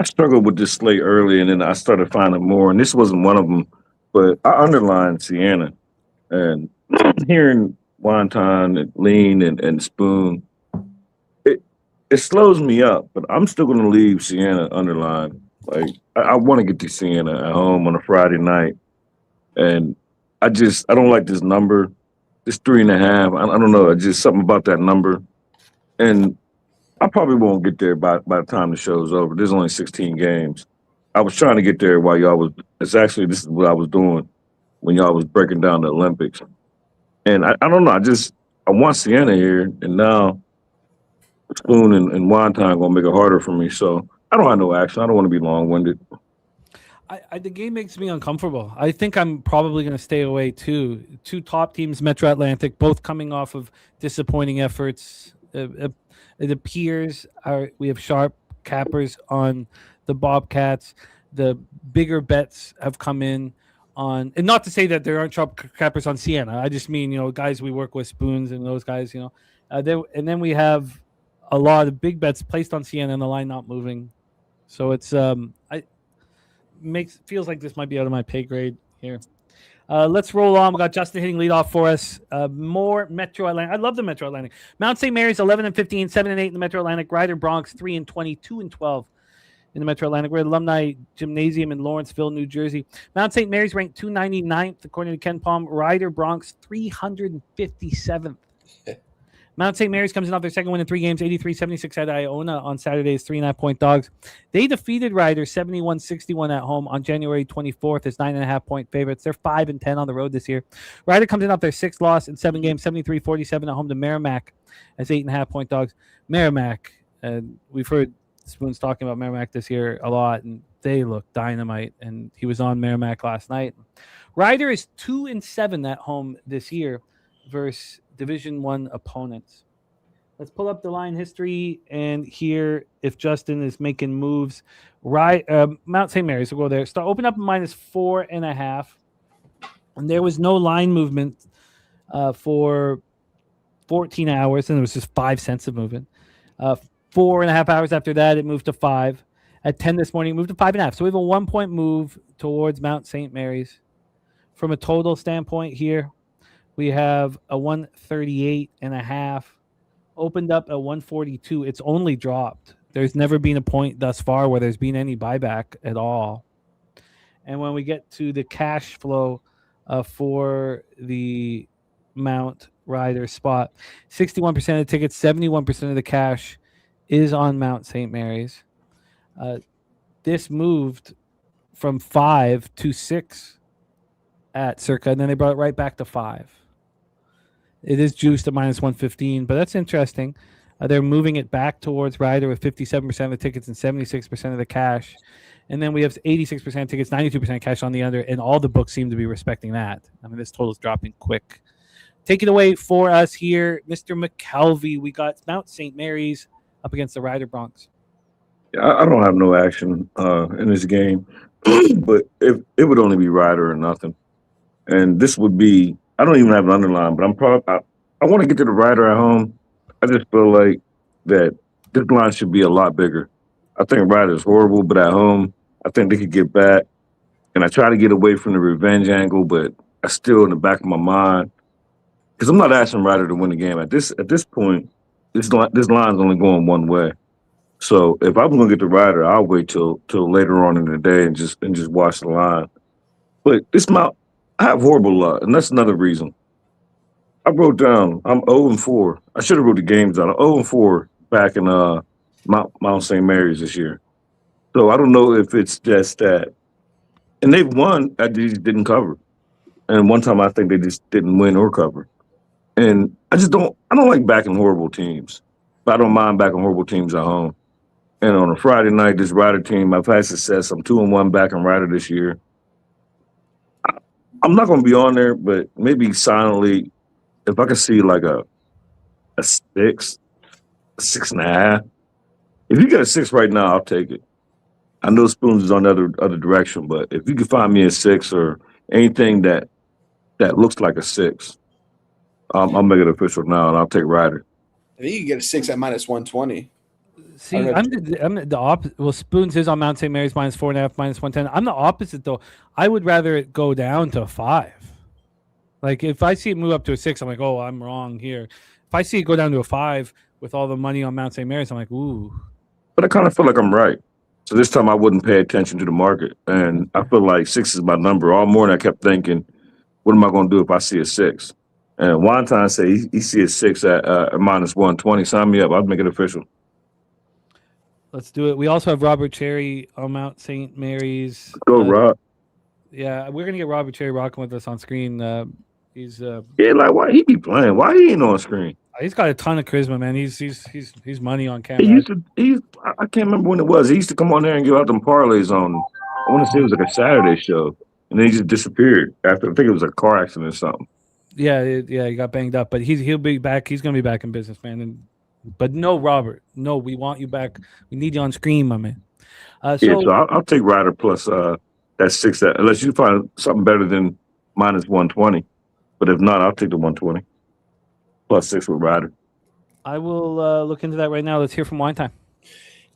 struggled with this slate early, and then I started finding more, and this wasn't one of them. But I underlined Sienna, and hearing Wonton and Lean and Spoon, it slows me up. But I'm still going to leave Sienna underlined. Like I want to get to Sienna at home on a Friday night, and I don't like this number. It's 3.5. I don't know. It's just something about that number, and I probably won't get there by the time the show's over. There's only 16 games. I was trying to get there while y'all was. This is what I was doing when y'all was breaking down the Olympics, and I don't know. I want Sienna here, and now Spoon and Wonton gonna make it harder for me. So I don't have no action. I don't want to be long-winded. The game makes me uncomfortable. I think I'm probably going to stay away too. Two top teams, Metro Atlantic, both coming off of disappointing efforts. It appears we have sharp cappers on the Bobcats. The bigger bets have come in on, and not to say that there aren't sharp cappers on Sienna. I just mean, guys we work with, Spoons and those guys, and then we have a lot of big bets placed on Sienna and the line not moving. So it's feels like this might be out of my pay grade here. Let's roll on. We got Justin hitting leadoff for us. More Metro Atlantic. I love the Metro Atlantic. Mount St. Mary's 11-15, 7-8 in the Metro Atlantic. Ryder Bronx 3-20, 2-12 in the Metro Atlantic. We're at Alumni Gymnasium in Lawrenceville, New Jersey. Mount St. Mary's ranked 299th according to Ken Palm. Ryder Bronx 357th. Mount St. Mary's comes in off their second win in 3 games, 83-76 at Iona on Saturday's 3.5-point dogs. They defeated Ryder 71-61 at home on January 24th as 9.5-point favorites. They're 5-10 on the road this year. Ryder comes in off their 6th loss in 7 games, 73-47 at home to MAAC as 8.5-point dogs. MAAC, we've heard Spoons talking about MAAC this year a lot, and they look dynamite, and he was on MAAC last night. Ryder is 2-7 at home this year versus Division I opponents. Let's pull up the line history and hear if Justin is making moves. Mount St. Mary's, we'll go there. Open up -4.5. And there was no line movement for 14 hours, and it was just 5 cents of movement. 4.5 hours after that, it moved to 5. At 10 this morning, it moved to 5.5. So we have a 1-point move towards Mount St. Mary's. From a total standpoint here, we have a 138.5, opened up at 142. It's only dropped There's never been a point thus far where there's been any buyback at all. And when we get to the cash flow for the Mount Ryder spot, 61% of the tickets, 71% of the cash is on Mount St. Mary's. This moved from 5 to 6 at Circa, and then they brought it right back to 5. It is juiced at minus 115, but that's interesting. They're moving it back towards Ryder with 57% of the tickets and 76% of the cash. And then we have 86% tickets, 92% cash on the under, and all the books seem to be respecting that. I mean, this total is dropping quick. Take it away for us here, Mr. McKelvey. We got Mount St. Mary's up against the Ryder Broncs. Yeah, I don't have no action in this game, but it would only be Ryder or nothing. And this would be, I don't even have an underline, but I want to get to the Ryder at home. I just feel like that this line should be a lot bigger. I think Ryder is horrible, but at home, I think they could get back. And I try to get away from the revenge angle, but I still in the back of my mind, because I'm not asking Ryder to win the game. At this point, this line's only going one way. So if I'm going to get the Ryder, I'll wait till later on in the day and just watch the line. But I have horrible luck, and that's another reason. I wrote down I'm 0-4. I should have wrote the games down. I'm 0-4 back in Mount St. Mary's this year. So I don't know if it's just that. And they've won, they just didn't cover. And one time I think they just didn't win or cover. And I don't like backing horrible teams. But I don't mind backing horrible teams at home. And on a Friday night, this Ryder team, I've had success. I'm 2-1 backing Ryder this year. I'm not going to be on there, but maybe silently, if I could see like a 6, a 6.5. If you get a 6 right now, I'll take it. I know Spoons is on the other direction, but if you can find me a 6 or anything that looks like a 6, I'll make it official now, and I'll take Ryder. I think you can get a 6 at minus 120. See, I'm the opposite. Well, Spoons is on Mount St. Mary's minus 4.5, minus 110. I'm the opposite, though. I would rather it go down to a 5. Like, if I see it move up to a 6, I'm like, oh, I'm wrong here. If I see it go down to a 5 with all the money on Mount St. Mary's, I'm like, ooh. But I kind of feel like I'm right. So this time I wouldn't pay attention to the market. And I feel like 6 is my number. All morning I kept thinking, what am I going to do if I see a 6? And Wonton said he see a 6 at minus 120. Sign me up. I'll make it official. Let's do it. We also have Robert Cherry on Mount St. Mary's. Go, Rob. Yeah, we're going to get Robert Cherry rocking with us on screen. He's like, why he be playing? Why he ain't on screen? He's got a ton of charisma, man. He's money on camera. I can't remember when it was. He used to come on there and give out them parlays on, I want to say it was like a Saturday show. And then he just disappeared after, I think it was a car accident or something. Yeah, he got banged up. But he'll be back. He's going to be back in business, man. But no, Robert. No, we want you back. We need you on screen, my man. So I'll take Ryder plus that 6, unless you find something better than minus 120. But if not, I'll take the 120 plus 6 with Ryder. I will look into that right now. Let's hear from Wine Time.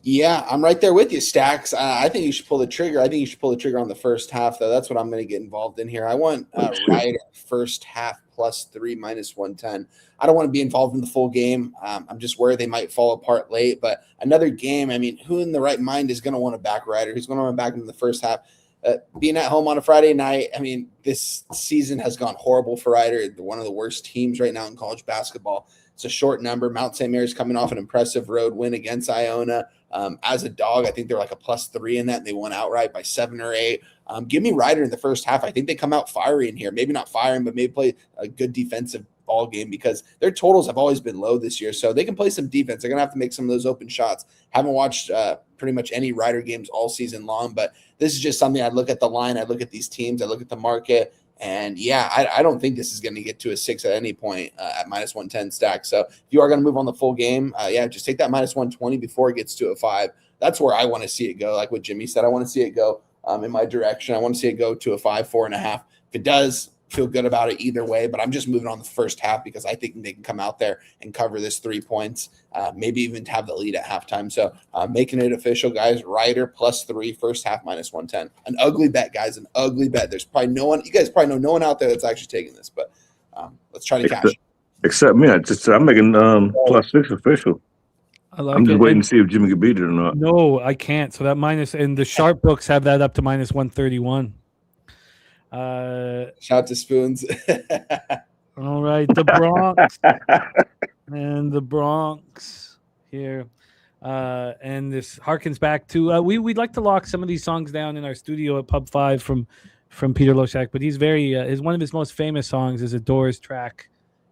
Yeah, I'm right there with you, Stacks. I think you should pull the trigger. I think you should pull the trigger on the first half, though. That's what I'm going to get involved in here. I want Ryder first half plus 3 minus 110. I don't want to be involved in the full game. I'm just worried they might fall apart late. But another game, I mean, who in the right mind is going to want to back Ryder? Who's going to want to back him in the first half? Being at home on a Friday night, I mean, this season has gone horrible for Ryder. They're one of the worst teams right now in college basketball. It's a short number. Mount St. Mary's coming off an impressive road win against Iona. As a dog, I think they're like a +3 in that, and they won outright by 7 or 8. Give me Ryder in the first half. I think they come out fiery in here. Maybe not firing, but maybe play a good defensive ball game because their totals have always been low this year. So they can play some defense. They're going to have to make some of those open shots. Haven't watched pretty much any Ryder games all season long, but this is just something I'd look at the line. I'd look at these teams. I look at the market. And, yeah, I don't think this is going to get to a 6 at any point at minus 110 stack. So if you are going to move on the full game, just take that minus 120 before it gets to a 5. That's where I want to see it go. Like what Jimmy said, I want to see it go in my direction. I want to see it go to a 5, 4.5. If it does, feel good about it either way. But I'm just moving on the first half because I think they can come out there and cover this 3 points, maybe even have the lead at halftime. So making it official, guys. Ryder +3, first half minus 110. An ugly bet, guys. An ugly bet. There's probably no one. You guys probably know no one out there that's actually taking this. But let's try to cash it. Except me. I'm making +6 official. I like I'm just it. waiting And to see if Jimmy can beat it or not. no, I can't. So that minus, and the sharp books have that up to minus 131. Shout to Spoons. All right, the Bronx and the Bronx here. And this harkens back to we'd like to lock some of these songs down in our studio at Pub 5 from Peter Loshak, but he's is one of his most famous songs is a Doors track,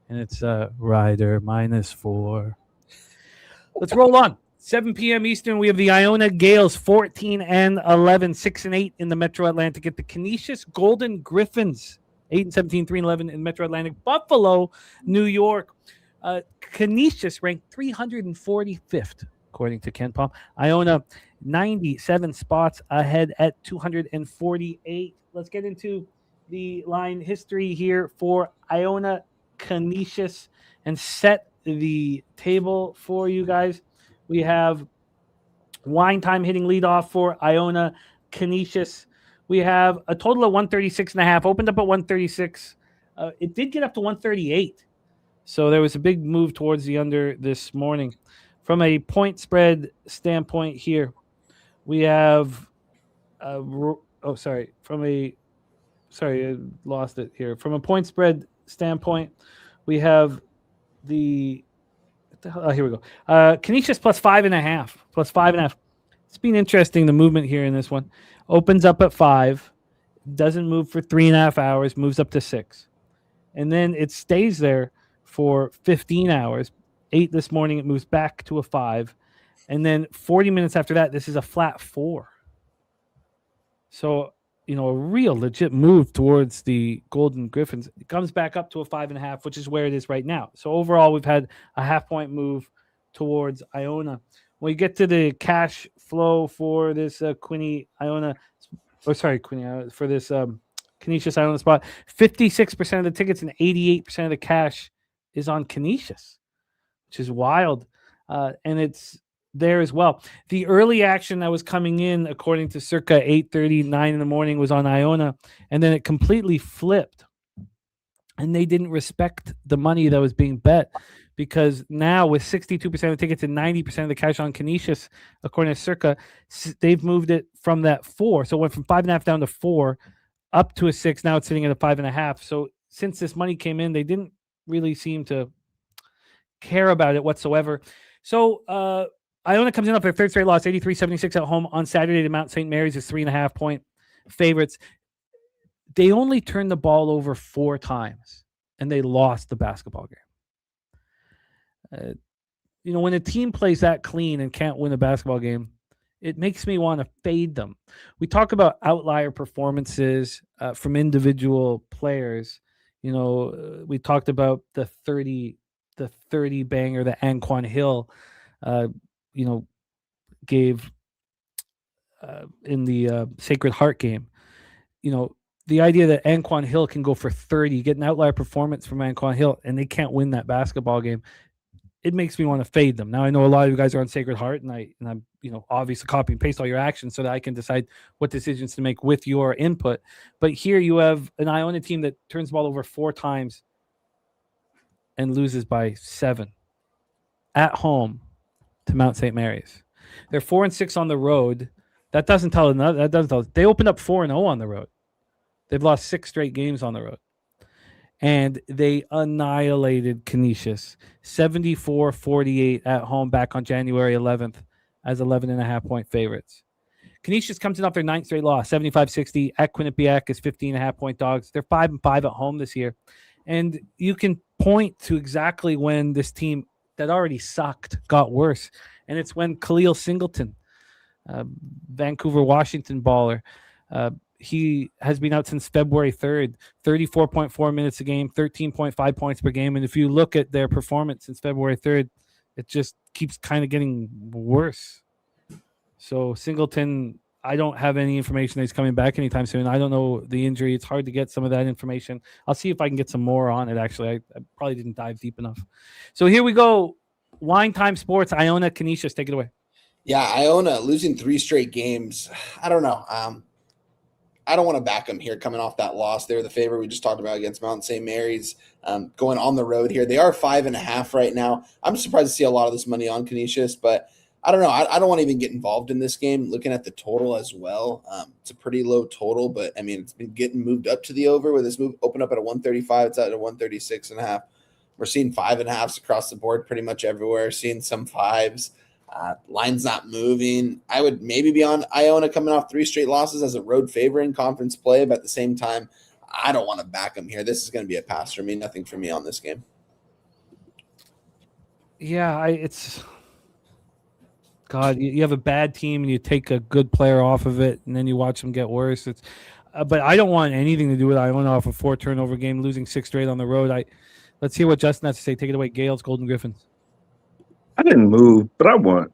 and it's Ryder -4. Let's roll on. 7 p.m. Eastern, we have the Iona Gales 14-11, 6-8 in the Metro Atlantic at the Kenishious Golden Griffins 8-17, 3-11 in Metro Atlantic. Buffalo, New York. Kenishious ranked 345th, according to Ken Palm. Iona, 97 spots ahead at 248. Let's get into the line history here for Iona Kenishious and set the table for you guys. We have Wine Time hitting leadoff for Iona Kenishious. We have a total of 136.5, opened up at 136. It did get up to 138. So there was a big move towards the under this morning. From a point spread standpoint here, we have I lost it here. From a point spread standpoint, we have here we go. Kenishious plus 5.5. It's been interesting, the movement here in this one. Opens up at 5, doesn't move for 3.5 hours, moves up to 6. And then it stays there for 15 hours. 8 this morning, it moves back to a 5. And then 40 minutes after that, this is a flat 4. So, a real legit move towards the Golden Griffins. It comes back up to a 5.5, which is where it is right now. So overall, we've had a half-point move towards Iona. When we get to the cash flow for this for this Kenishious Iona spot, 56% of the tickets and 88% of the cash is on Kenishious, which is wild. And it's there as well. The early action that was coming in, according to circa 8:30, 9 in the morning, was on Iona, and then it completely flipped. And they didn't respect the money that was being bet, because now with 62% of the tickets and 90% of the cash on Kenishious, according to circa, they've moved it from that 4. So it went from 5.5 down to 4, up to a 6. Now it's sitting at a 5.5. So since this money came in, they didn't really seem to care about it whatsoever. So, Iona comes in off their third straight loss, 83-76 at home on Saturday to Mount St. Mary's as 3.5-point favorites. They only turned the ball over 4 times, and they lost the basketball game. When a team plays that clean and can't win a basketball game, it makes me want to fade them. We talk about outlier performances from individual players. We talked about the 30 banger that Anquan Hill gave in the Sacred Heart game. The idea that Anquan Hill can go for 30, get an outlier performance from Anquan Hill, and they can't win that basketball game, it makes me want to fade them. Now, I know a lot of you guys are on Sacred Heart, and I'm obviously copy and paste all your actions so that I can decide what decisions to make with your input. But here you have an Iona team that turns the ball over 4 times and loses by 7 at home to Mount St. Mary's. They're 4-6 on the road. That doesn't tell another. That doesn't tell. They opened up 4-0 on the road. They've lost 6 straight games on the road, and they annihilated Kenishious 74-48 at home back on January 11th as 11.5-point favorites. Kenishious comes in off their 9th straight loss, 75-60 at Quinnipiac as 15.5-point dogs. They're 5-5 at home this year, and you can point to exactly when this team that already sucked got worse, and it's when Khalil Singleton, Vancouver, Washington baller, he has been out since February 3rd, 34.4 minutes a game, 13.5 points per game. And if you look at their performance since February 3rd, it just keeps kind of getting worse. So Singleton, I don't have any information that he's coming back anytime soon. I don't know the injury. It's hard to get some of that information. I'll see if I can get some more on it, actually. I probably didn't dive deep enough. So here we go. Wine Time Sports, Iona, Kenishious, take it away. Yeah, Iona losing 3 straight games. I don't know. I don't want to back them here coming off that loss. They're the favorite we just talked about against Mount St. Mary's, going on the road here. They are 5.5 right now. I'm surprised to see a lot of this money on Kenishious, but I don't know. I don't want to even get involved in this game. Looking at the total as well, it's a pretty low total, but I mean, it's been getting moved up to the over where this move opened up at a 135. It's at a 136.5. We're seeing 5.5s across the board pretty much everywhere, seeing some 5s. Line's not moving. I would maybe be on Iona coming off 3 straight losses as a road favorite in conference play, but at the same time, I don't want to back them here. This is going to be a pass for me. Nothing for me on this game. Yeah, it's God. You have a bad team and you take a good player off of it, and then you watch them get worse. It's, but I don't want anything to do with Iona off a 4 turnover game, losing 6 straight on the road. Let's hear what Justin has to say. Take it away, Gales, Golden Griffins. I didn't move, but I want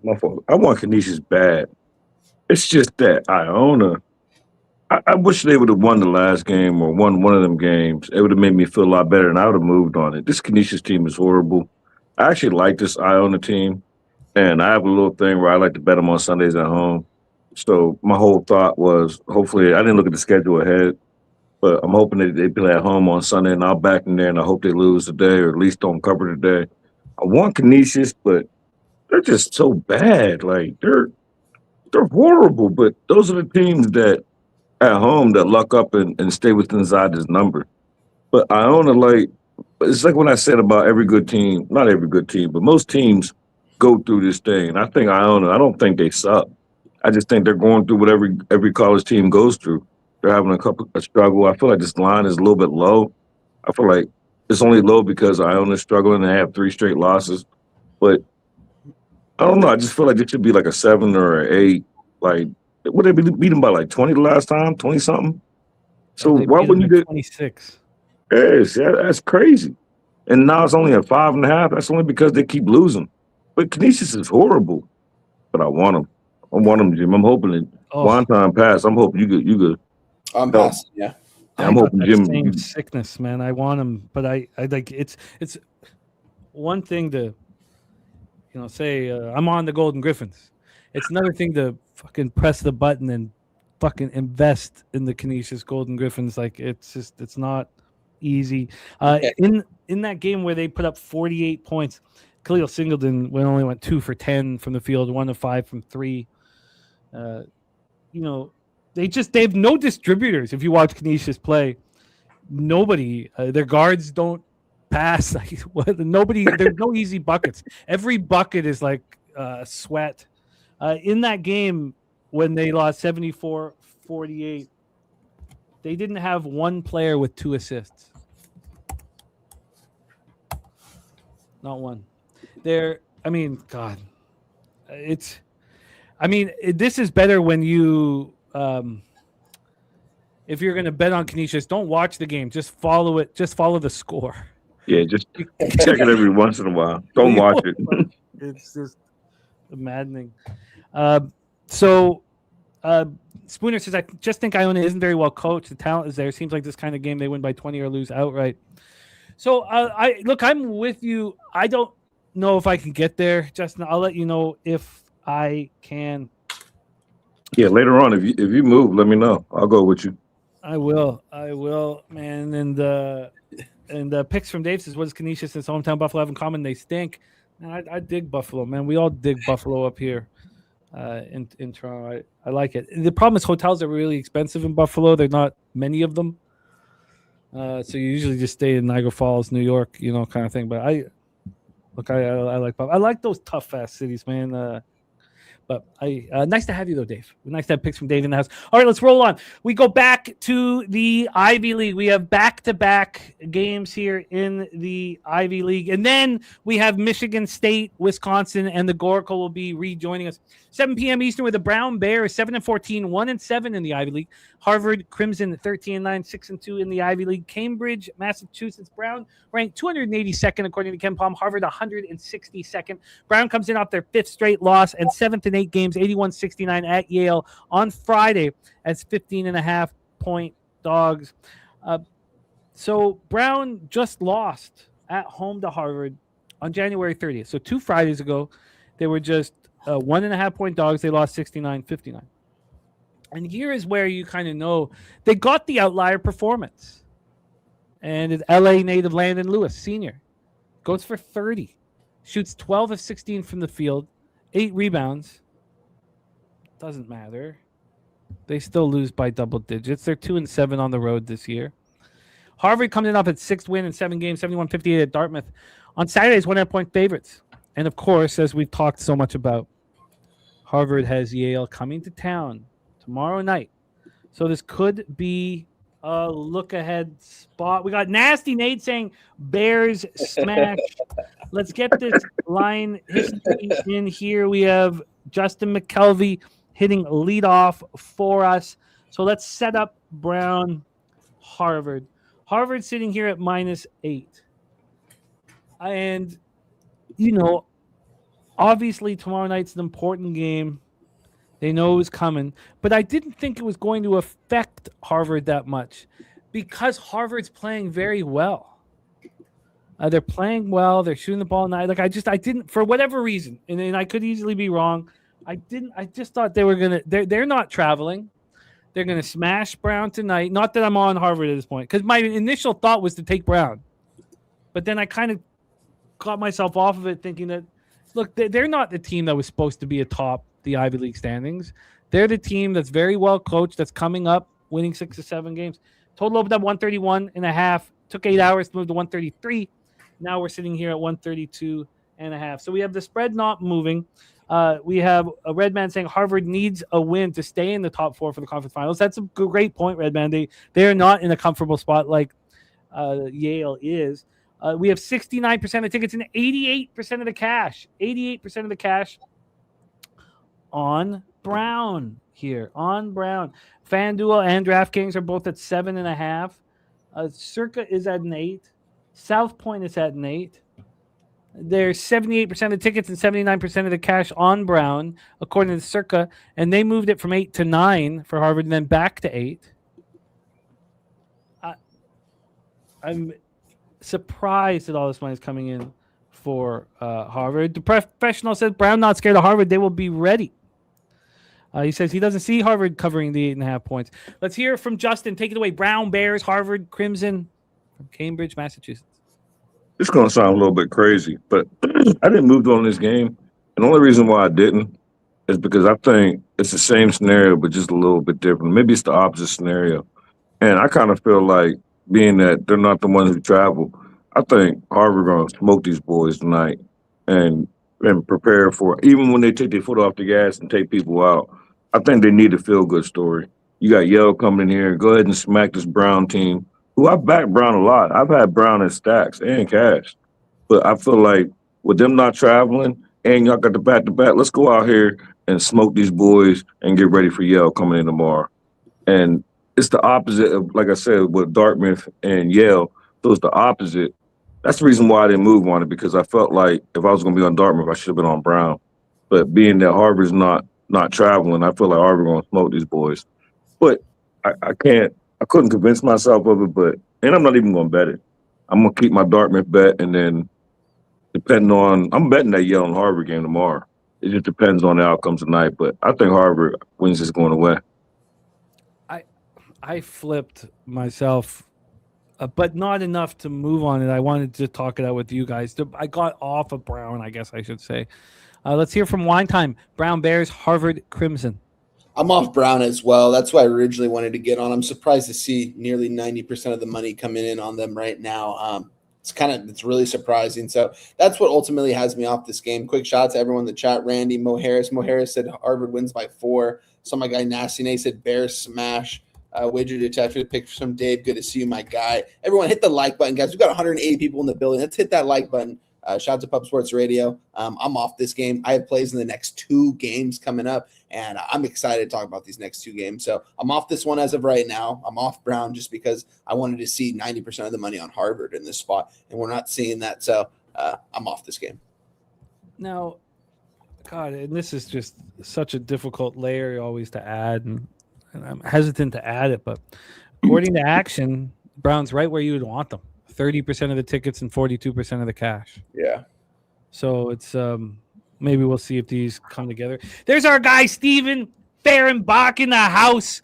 my fault. I want Kenishious bad. It's just that Iona. I wish they would have won the last game or won one of them games. It would have made me feel a lot better, and I would have moved on it. This Kenishious team is horrible. I actually like this Iona team, and I have a little thing where I like to bet them on Sundays at home. So my whole thought was, hopefully, I didn't look at the schedule ahead, but I'm hoping that they play at home on Sunday, and I'll back them there, and I hope they lose today or at least don't cover today. I want Kenishious, but they're just so bad. Like they're horrible. But those are the teams that at home that luck up and stay within inside this number. But Iona, like it's like when I said about every good team, not every good team, but most teams go through this thing. I think Iona, I don't think they suck. I just think they're going through what every college team goes through. They're having a struggle. I feel like this line is a little bit low. I feel like it's only low because Iona's struggling and they have 3 straight losses. But I don't know. I just feel like it should be like a 7 or an 8. Like, would they be beaten by like 20 the last time, 20-something? So why wouldn't you get 26? Yes, that's crazy. And now it's only at 5.5. That's only because they keep losing. But Kenishious is horrible. But I want them. I want them, Jim. I'm hoping that one time pass. I'm hoping you could. I'm passing, yeah. I'm hoping Jim. Same sickness, man. I want him, but I like it's one thing to say I'm on the Golden Griffins. It's another thing to fucking press the button and fucking invest in the Kenishious Golden Griffins. Like it's not easy. In that game where they put up 48 points, Khalil Singleton only went 2 for 10 from the field, 1 of 5 from 3. They have no distributors. If you watch Kenishious play, nobody, their guards don't pass. Nobody, there's no easy buckets. Every bucket is like sweat. In that game, when they lost 74-48, they didn't have one player with 2 assists. Not one. This is better when you, if you're going to bet on Kenishious, don't watch the game. Just follow it. Just follow the score. Yeah, just check it every once in a while. Don't watch it. It's just maddening. Spooner says, I just think Iona isn't very well coached. The talent is there. It seems like this kind of game they win by 20 or lose outright. So I'm with you. I don't know if I can get there, Justin. I'll let you know if I can. Yeah, later on, if you move, let me know. I'll go with you. I will, man. And picks from Dave says, what does Kenishious and his hometown Buffalo have in common? They stink. Man, I dig Buffalo, man. We all dig Buffalo up here in Toronto. I like it. The problem is hotels are really expensive in Buffalo. There are not many of them. So you usually just stay in Niagara Falls, New York, kind of thing. But I like Buffalo. I like those tough ass cities, man. But nice to have you, though, Dave. Nice to have picks from Dave in the house. All right, let's roll on. We go back to the Ivy League. We have back-to-back games here in the Ivy League. And then we have Michigan State, Wisconsin, and the Goracle will be rejoining us. 7 p.m. Eastern with the Brown Bears, 7-14, 1-7 in the Ivy League. Harvard Crimson, 13-9, 6-2 in the Ivy League. Cambridge, Massachusetts. Brown ranked 282nd according to Ken Palm. Harvard, 162nd. Brown comes in off their 5th straight loss and 7th in 8 games, 81-69 at Yale on Friday as 15.5-point dogs. So Brown just lost at home to Harvard on January 30th. So 2 Fridays ago, they were just 1.5-point dogs. They lost 69-59. And here is where you kind of know they got the outlier performance. And it's LA native Landon Lewis, senior. Goes for 30. Shoots 12 of 16 from the field. 8 rebounds. Doesn't matter. They still lose by double digits. They're 2-7 on the road this year. Harvard coming up at 6th win in 7 games, 71-58 at Dartmouth. On Saturdays, 1.5-point favorites. And of course, as we've talked so much about, Harvard has Yale coming to town tomorrow night. So this could be a look-ahead spot. We got Nasty Nate saying Bears smash. Let's get this line history in here. We have Justin McKelvey hitting leadoff for us. So let's set up Brown Harvard. Harvard sitting here at -8. And, obviously tomorrow night's an important game. They know it was coming. But I didn't think it was going to affect Harvard that much because Harvard's playing very well. They're playing well. They're shooting the ball night. I didn't, for whatever reason, and I could easily be wrong. I just thought they were going to, they're not traveling. They're going to smash Brown tonight. Not that I'm on Harvard at this point, because my initial thought was to take Brown. But then I kind of got myself off of it thinking that, look, they're not the team that was supposed to be atop the Ivy League standings. They're the team that's very well coached, that's coming up, winning 6 or 7 games. Total opened up 131.5. Took 8 hours to move to 133. Now we're sitting here at 132.5. So we have the spread not moving. We have a Redman saying Harvard needs a win to stay in the top 4 for the conference finals. That's a great point, Redman. They are not in a comfortable spot like Yale is. We have 69% of the tickets and 88% of the cash. 88% of the cash on Brown here. On Brown. FanDuel and DraftKings are both at 7.5. Circa is at an 8. South Point is at an 8. There's 78% of the tickets and 79% of the cash on Brown, according to Circa, and they moved it from 8 to 9 for Harvard and then back to 8. I'm surprised that all this money is coming in for Harvard. The professional says Brown not scared of Harvard. They will be ready. He says he doesn't see Harvard covering the 8.5 points. Let's hear from Justin. Take it away. Brown, Bears, Harvard, Crimson from Cambridge, Massachusetts. It's going to sound a little bit crazy, but I didn't move on this game. And the only reason why I didn't is because I think it's the same scenario, but just a little bit different. Maybe it's the opposite scenario. And I kind of feel like, being that they're not the ones who travel, I think Harvard going to smoke these boys tonight and prepare for it. Even when they take their foot off the gas and take people out, I think they need a feel-good story. You got Yale coming in here. Go ahead and smack this Brown team, who I've backed Brown a lot. I've had Brown in stacks and cash. But I feel like with them not traveling and y'all got the back-to-back, let's go out here and smoke these boys and get ready for Yale coming in tomorrow. And it's the opposite of, like I said, with Dartmouth and Yale. So it's the opposite. That's the reason why I didn't move on it, because I felt like if I was going to be on Dartmouth, I should have been on Brown. But being that Harvard's not traveling, I feel like Harvard going to smoke these boys. But I couldn't convince myself of it, and I'm not even going to bet it. I'm going to keep my Dartmouth bet, and then I'm betting that Yale and Harvard game tomorrow. It just depends on the outcome tonight, but I think Harvard wins this going away. I flipped myself, but not enough to move on it. I wanted to talk it out with you guys. I got off of Brown, I guess I should say. Let's hear from Wine Time. Brown Bears, Harvard Crimson. I'm off Brown as well. That's why I originally wanted to get on. I'm surprised to see nearly 90% of the money coming in on them right now. It's really surprising. So that's what ultimately has me off this game. Quick shout out to everyone in the chat. Randy, Mo Harris. Mo Harris said Harvard wins by 4. So my guy Nasty Nate said Bears smash. Wager Detective picture from Dave. Good to see you, my guy. Everyone hit the like button, guys. We've got 180 people in the building. Let's hit that like button. Shout out to Pub Sports Radio. I'm off this game. I have plays in the next 2 games coming up, and I'm excited to talk about these next 2 games. So I'm off this one as of right now. I'm off Brown just because I wanted to see 90% of the money on Harvard in this spot, and we're not seeing that. So I'm off this game. Now, God, and this is just such a difficult layer always to add, and I'm hesitant to add it, but according to Action, Brown's right where you would want them. 30% of the tickets and 42% of the cash. Yeah. So it's maybe we'll see if these come together. There's our guy, Steven Fehrenbach in the house.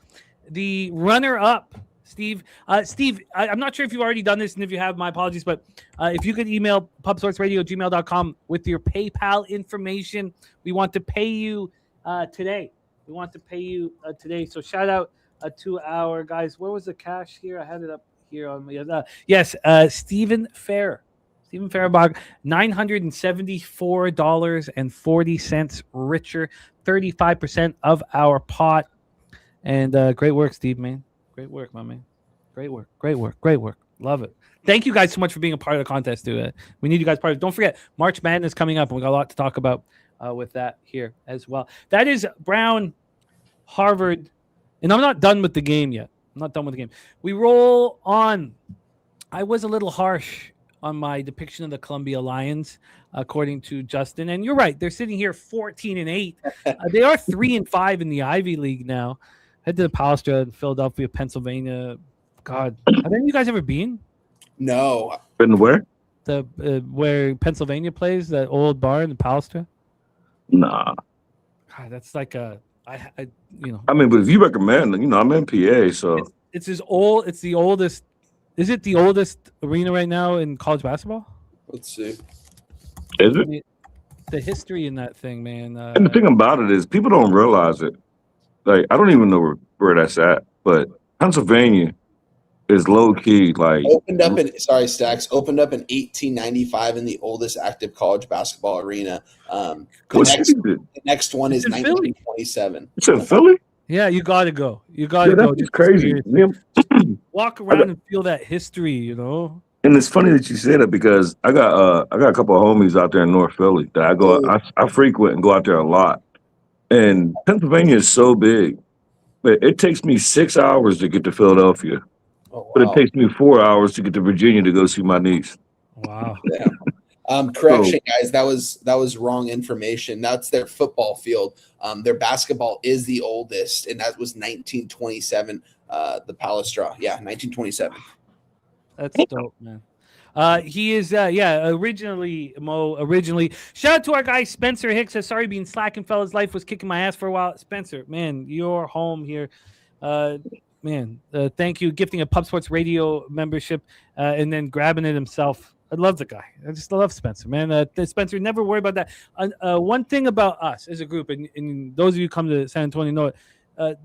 The runner-up, Steve. Steve, I'm not sure if you've already done this, and if you have, my apologies, but if you could email pubsportsradio@gmail.com with your PayPal information, we want to pay you today. We want to pay you today. So shout out to our guys. Where was the cash here? I had it up here on my yes, Stephen Fair. Stephen Fehrenbach, $974.40 richer, 35% of our pot. And great work, Steve, man. Great work, my man. Great work. Love it. Thank you guys so much for being a part of the contest, dude. We need you guys part of it. Don't forget, March Madness coming up, and we got a lot to talk about with that here as well. That is Brown, Harvard, and I'm not done with the game yet. We roll on. I was a little harsh on my depiction of the Columbia Lions, according to Justin. And you're right. They're sitting here 14-8. They are 3-5 in the Ivy League now. Head to the Palestra in Philadelphia, Pennsylvania. God, have any of you guys ever been? No. Been where? The where Pennsylvania plays, that old bar in the Palestra? Nah. God, that's like a I but if you recommend, I'm in PA, so it's as old. It's the oldest. Is it the oldest arena right now in college basketball? Let's see. Is it? The history in that thing, man. And the thing about it is, people don't realize it. Like, I don't even know where that's at, but Pennsylvania is low key. Like, opened up in 1895 in the oldest active college basketball arena. The next one is 1927. It's in Philly. Yeah, you got to go. That's just crazy. Walk around and feel that history, And it's funny that you say that, because I got a couple of homies out there in North Philly that I frequent and go out there a lot. And Pennsylvania is so big, but it takes me 6 hours to get to Philadelphia. Oh, wow. But it takes me 4 hours to get to Virginia to go see my niece. Wow. Yeah. Correction, guys. That was wrong information. That's their football field. Their basketball is the oldest, and that was 1927. The Palestra, 1927. That's dope, man. He is, originally. Shout out to our guy Spencer Hicks. Sorry, being slacking, fellas. Life was kicking my ass for a while. Spencer, man, you're home here. Thank you, gifting a Pub Sports Radio membership and then grabbing it himself. I love the guy. I just love Spencer, man. Spencer, never worry about that. One thing about us as a group, and those of you who come to San Antonio know it,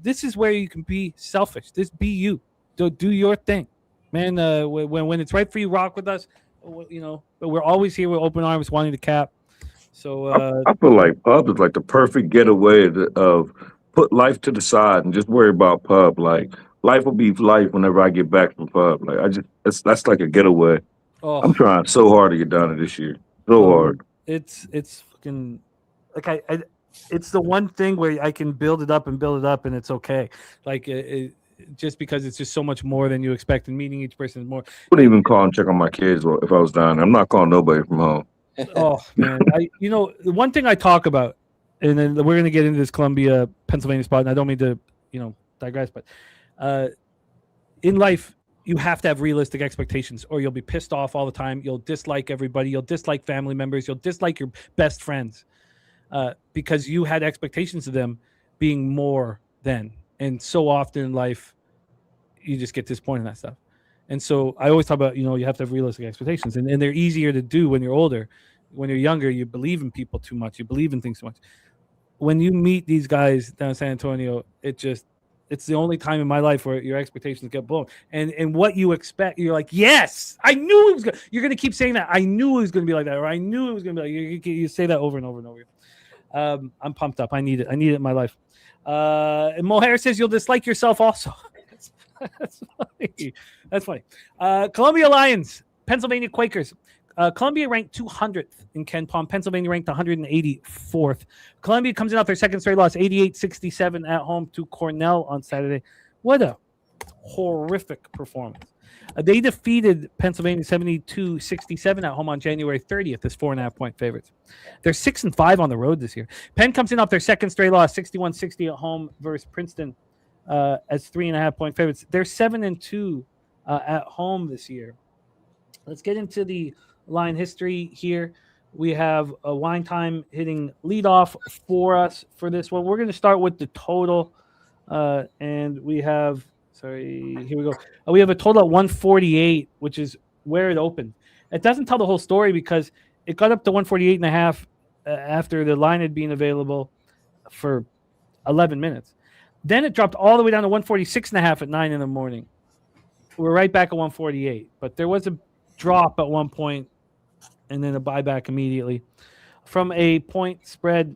this is where you can be selfish. Just be you. Do your thing, man. When it's right for you, rock with us. But we're always here with open arms, wanting to cap. So I feel like Pub is like the perfect getaway of put life to the side and just worry about Pub. Like, life will be life whenever I get back from Pub. Like, that's like a getaway. Oh. I'm trying so hard to get down to this year. So hard. It's fucking like it's the one thing where I can build it up, and it's okay. Like just because it's just so much more than you expect, and meeting each person is more. I wouldn't even call and check on my kids if I was down there. I'm not calling nobody from home. Oh man, the one thing I talk about, and then we're gonna get into this Columbia, Pennsylvania spot, and I don't mean to digress, but in life, you have to have realistic expectations, or you'll be pissed off all the time. You'll dislike everybody. You'll dislike family members. You'll dislike your best friends because you had expectations of them being more than. And so often in life, you just get disappointed in that stuff. And so I always talk about, you have to have realistic expectations. And they're easier to do when you're older. When you're younger, you believe in people too much. You believe in things too much. When you meet these guys down in San Antonio, it's the only time in my life where your expectations get blown. And what you expect, you're like, yes, I knew it was good. You're going to keep saying that. I knew it was going to be like that. Or I knew it was going to be like, you say that over and over and over. I'm pumped up. I need it. I need it in my life. And Mohair says you'll dislike yourself also. That's funny. That's funny. Columbia Lions, Pennsylvania Quakers. Columbia ranked 200th in Ken Palm. Pennsylvania ranked 184th. Columbia comes in off their second straight loss, 88-67 at home to Cornell on Saturday. What a horrific performance. They defeated Pennsylvania 72-67 at home on January 30th as 4.5-point favorites. They're 6-5 on the road this year. Penn comes in off their second straight loss, 61-60 at home versus Princeton as 3.5-point favorites. They're 7-2 at home this year. Let's get into the line history here. We have a Wine Time hitting leadoff for us for this one. We're going to start with the total. And we have, here we go. We have a total at 148, which is where it opened. It doesn't tell the whole story because it got up to 148.5 after the line had been available for 11 minutes. Then it dropped all the way down to 146.5 at 9 in the morning. We're right back at 148, but there was a drop at one point and then a buyback immediately. From a point spread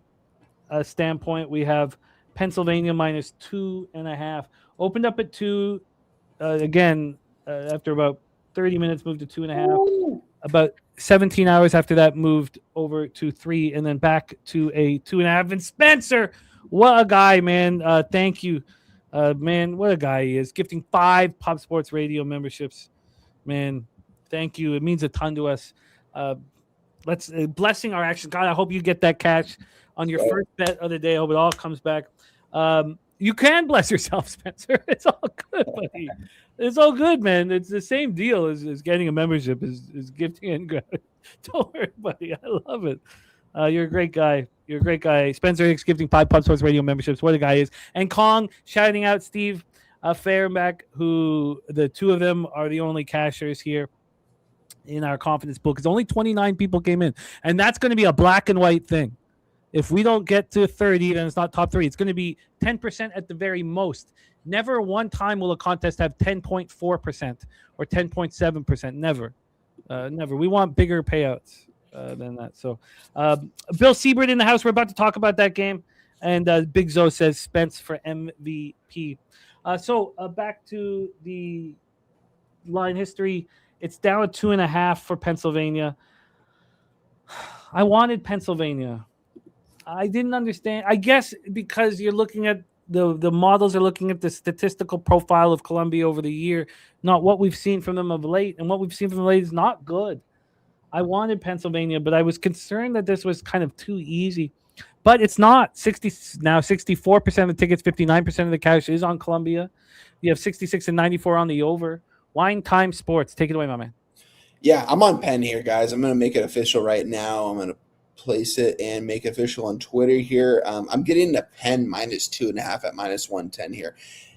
standpoint, we have Pennsylvania minus 2.5. Opened up at 2. Again, after about 30 minutes, moved to 2.5. About 17 hours after that, moved over to 3, and then back to a 2.5. And Spencer, what a guy, man. Thank you. Man, what a guy he is. Gifting 5 Pub Sports Radio memberships. Man, thank you. It means a ton to us. Let's blessing our action. God, I hope you get that cash on your first bet of the day. I hope it all comes back. You can bless yourself, Spencer. It's all good, buddy. It's all good, man. It's the same deal as getting a membership, is gifting and grabbing. Don't worry, buddy. I love it. You're a great guy. You're a great guy. Spencer Hicks gifting 5 Pub Sports Radio memberships. What a guy is. And Kong shouting out Steve Fairback, who the two of them are the only cashers here in our confidence pool because only 29 people came in. And that's going to be a black and white thing. If we don't get to 30, then it's not top 3. It's going to be 10% at the very most. Never one time will a contest have 10.4% or 10.7%. Never. Never. We want bigger payouts than that. So, Bill Siebert in the house. We're about to talk about that game. And Big Zo says Spence for MVP. So back to the line history. It's down at 2.5 for Pennsylvania. I wanted Pennsylvania. I didn't understand. I guess because you're looking at the models are looking at the statistical profile of Columbia over the year, not what we've seen from them of late. And what we've seen from them late is not good. I wanted Pennsylvania, but I was concerned that this was kind of too easy. But it's not. 64% of the tickets, 59% of the cash is on Columbia. You have 66 and 94 on the over. Wine Time Sports. Take it away, my man. Yeah, I'm on Penn here, guys. I'm going to make it official right now. I'm going to place it and make it official on Twitter here. I'm getting the Penn minus 2.5 at minus 110 here.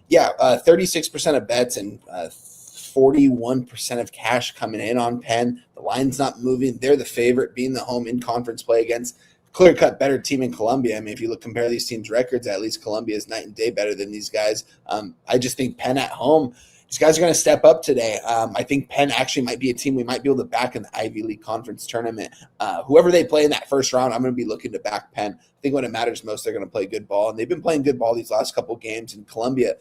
Yeah, 36% of bets and 41% of cash coming in on Penn. The line's not moving. They're the favorite, being the home in conference play against clear-cut better team in Columbia. I mean, if you compare these teams' records, at least Columbia is night and day better than these guys. I just think Penn at home, these guys are going to step up today. I think Penn actually might be a team we might be able to back in the Ivy League Conference tournament. Whoever they play in that first round, I'm going to be looking to back Penn. I think when it matters most, they're going to play good ball, and they've been playing good ball these last couple games. In Columbia,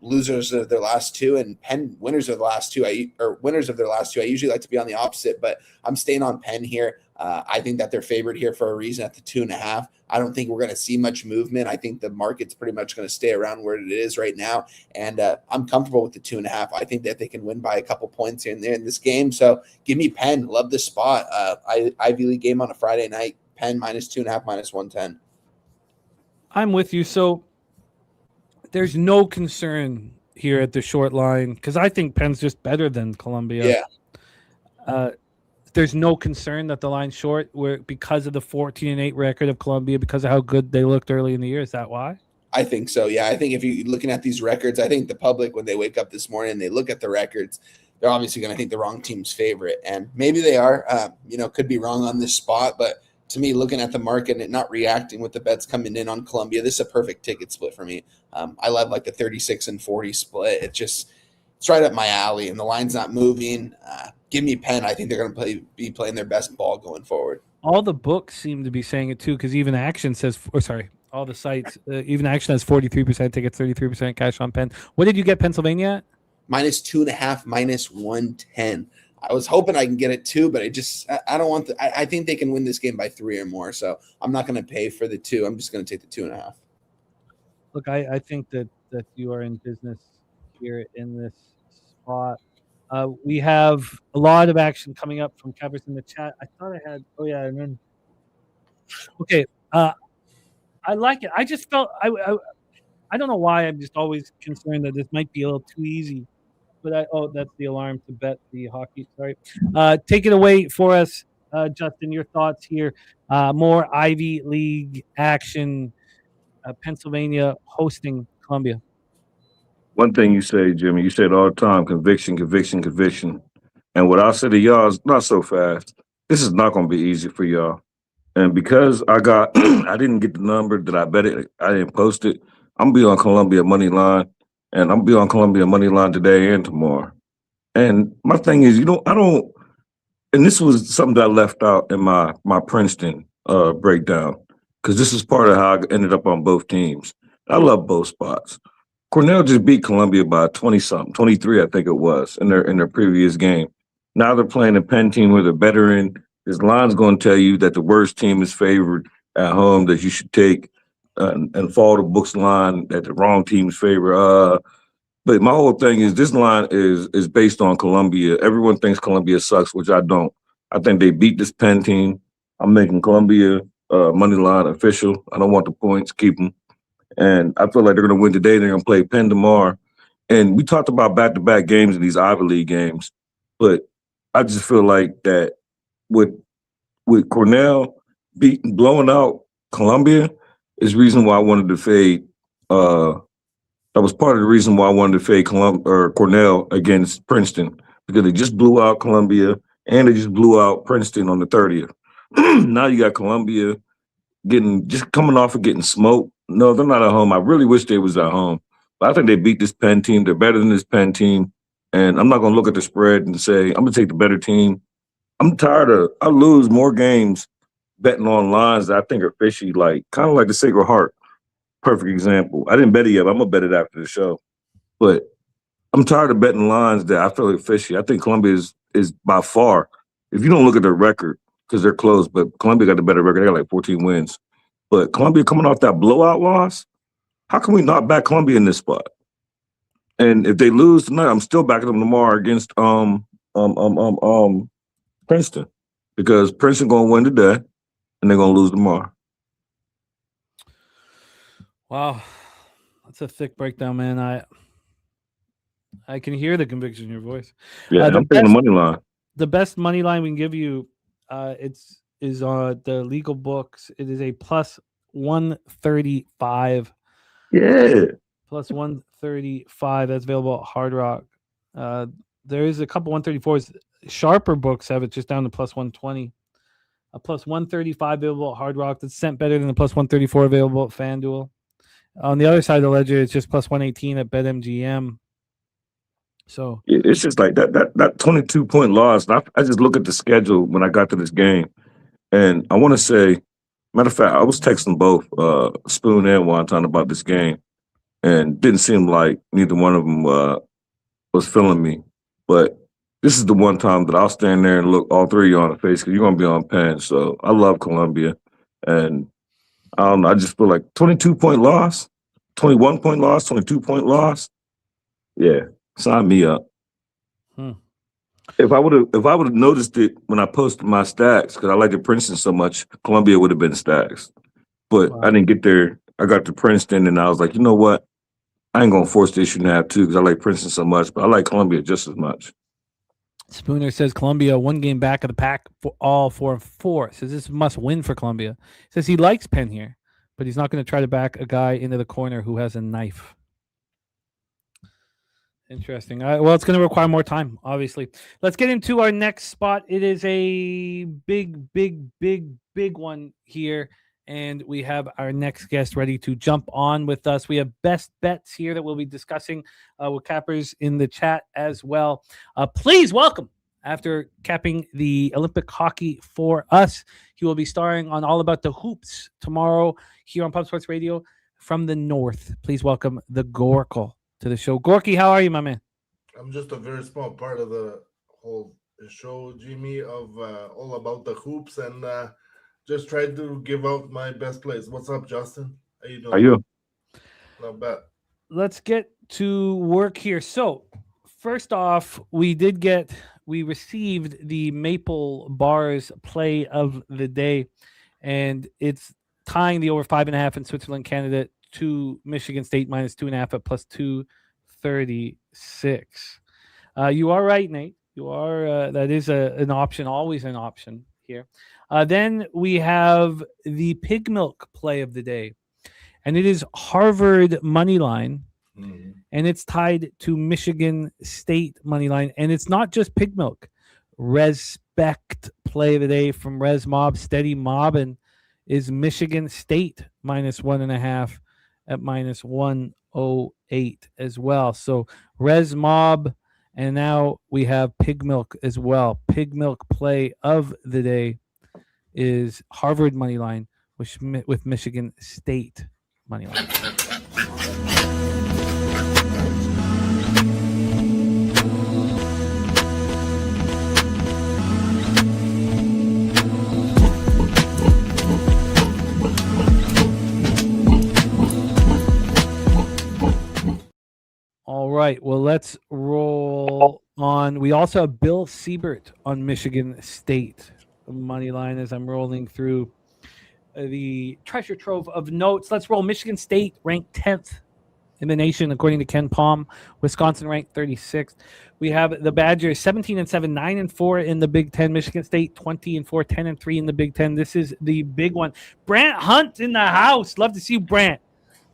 losers of their last 2, and Penn winners of the last 2. Winners of their last 2. I usually like to be on the opposite, but I'm staying on Penn here. I think that they're favored here for a reason at the 2.5. I don't think we're going to see much movement. I think the market's pretty much going to stay around where it is right now, and I'm comfortable with the 2.5. I think that they can win by a couple points here and there in this game. So give me Penn. Love this spot. Ivy League game on a Friday night. Penn minus 2.5, minus 110. I'm with you. So there's no concern here at the short line because I think Penn's just better than Columbia. Yeah. There's no concern that the line's short because of the 14-8 record of Columbia, because of how good they looked early in the year. Is that why? I think so. Yeah. I think if you're looking at these records, I think the public, when they wake up this morning and they look at the records, they're obviously going to think the wrong team's favorite. And maybe they are, could be wrong on this spot, but to me, looking at the market and it not reacting with the bets coming in on Columbia, this is a perfect ticket split for me. I love like the 36 and 40 split. It's right up my alley, and the line's not moving. Give me Penn. I think they're going to be playing their best ball going forward. All the books seem to be saying it too, because even Action says, all the sites, even Action has 43% tickets, 33% cash on Penn. What did you get Pennsylvania at? Minus 2.5, minus 110. I was hoping I can get it 2, but I don't want I think they can win this game by 3 or more. So I'm not going to pay for the 2. I'm just going to take the 2.5. Look, I think that you are in business here in this spot. We have a lot of action coming up from Cappers in the chat. I thought I had. Oh yeah, and then. Okay, I like it. I just felt I don't know why I'm just always concerned that this might be a little too easy. But that's the alarm to bet the hockey. Sorry. Take it away for us, Justin, your thoughts here. More Ivy League action. Pennsylvania hosting Columbia. One thing you say, Jimmy, you say it all the time: conviction, conviction, conviction. And what I say to y'all is not so fast. This is not going to be easy for y'all. And because I got, I didn't get the number that I bet it, I didn't post it. I'm gonna be on Columbia money line, and I'm gonna be on Columbia money line today and tomorrow. And my thing is, I don't. And this was something that I left out in my Princeton breakdown because this is part of how I ended up on both teams. I love both spots. Cornell just beat Columbia by 20-something, 23, I think it was, in their previous game. Now they're playing a Penn team with a veteran. This line's going to tell you that the worst team is favored at home, that you should take and follow the book's line, that the wrong team's favored. But my whole thing is this line is based on Columbia. Everyone thinks Columbia sucks, which I don't. I think they beat this Penn team. I'm making Columbia money line official. I don't want the points. Keep them. And I feel like they're going to win today. They're going to play Penn tomorrow. And we talked about back-to-back games in these Ivy League games. But I just feel like that with Cornell blowing out Columbia is the reason why I wanted to fade. That was part of the reason why I wanted to fade Cornell against Princeton, because they just blew out Columbia and they just blew out Princeton on the 30th. Now you got Columbia just coming off of getting smoked. No, they're not at home. I really wish they was at home. But I think they beat this Penn team. They're better than this Penn team. And I'm not going to look at the spread and say, I'm going to take the better team. I'm tired I lose more games betting on lines that I think are fishy, kind of like the Sacred Heart. Perfect example. I didn't bet it yet, but I'm going to bet it after the show. But I'm tired of betting lines that I feel like fishy. I think Columbia is by far, if you don't look at their record, because they're close, but Columbia got the better record. They got like 14 wins. But Columbia coming off that blowout loss, how can we not back Columbia in this spot? And if they lose tonight, I'm still backing them tomorrow against Princeton, because Princeton going to win today and they're going to lose tomorrow. Wow, that's a thick breakdown, man. I can hear the conviction in your voice. Yeah, I'm paying the money line. The best money line we can give you, is on the legal books. It is a plus 135. Yeah, plus 135. That's available at Hard Rock. There is a couple 134s. Sharper books have it just down to plus 120. A plus 135 available at Hard Rock. That's sent better than the plus 134 available at FanDuel. On the other side of the ledger, it's just plus 118 at BetMGM. So it's just like that 22-point loss. I just look at the schedule when I got to this game, and I want to say, matter of fact, I was texting both Spoon and Wonton about this game, and didn't seem like neither one of them was feeling me. But this is the one time that I'll stand there and look all three of you on the face, because you're going to be on Penn. So I love Columbia. And I don't know, I just feel like 22-point loss, 21-point loss, 22-point loss. Yeah, sign me up. If I would have noticed it when I posted my stacks, because I like the Princeton so much, Columbia would have been stacks. But I didn't get there. I got to Princeton, and I was like, you know what? I ain't going to force the issue now, too, because I like Princeton so much, but I like Columbia just as much. Spooner says Columbia one game back of the pack for all 4-4. Says this must win for Columbia. Says he likes Penn here, but he's not going to try to back a guy into the corner who has a knife. Interesting. Well, it's going to require more time, obviously. Let's get into our next spot. It is a big one here. And we have our next guest ready to jump on with us. We have best bets here that we'll be discussing with cappers in the chat as well. Please welcome, after capping the Olympic hockey for us, he will be starring on All About the Hoops tomorrow here on Pub Sports Radio from the North. Please welcome the Goracle to the show. Gorky, how are you, my man? I'm just a very small part of the whole show, Jimmy, of All About the Hoops, and just try to give out my best plays. What's up, Justin? How you doing? How you? Not bad. Let's get to work here. So, first off, we received the Maple Bars play of the day, and it's tying the over 5.5 in Switzerland, Canada to Michigan State minus 2.5 at plus 236. You are right, Nate. You are. That is an option, always an option here. Then we have the pig milk play of the day, and it is Harvard money line, and it's tied to Michigan State money line, and it's not just pig milk. Respect play of the day from Res Mob, Steady Mobbin, is Michigan State -1.5 at -108 as well. So Res Mob, and now we have pig milk as well. Pig milk play of the day is Harvard money line with Michigan State money line. All right, well, let's roll on. We also have Bill Siebert on Michigan State money line as I'm rolling through the treasure trove of notes. Let's roll. Michigan State ranked 10th in the nation, according to Ken Palm. Wisconsin ranked 36th. We have the Badgers 17-7, 9-4 in the Big Ten. Michigan State 20-4, 10-3 in the Big Ten. This is the big one. Brant Hunt in the house. Love to see you, Brant.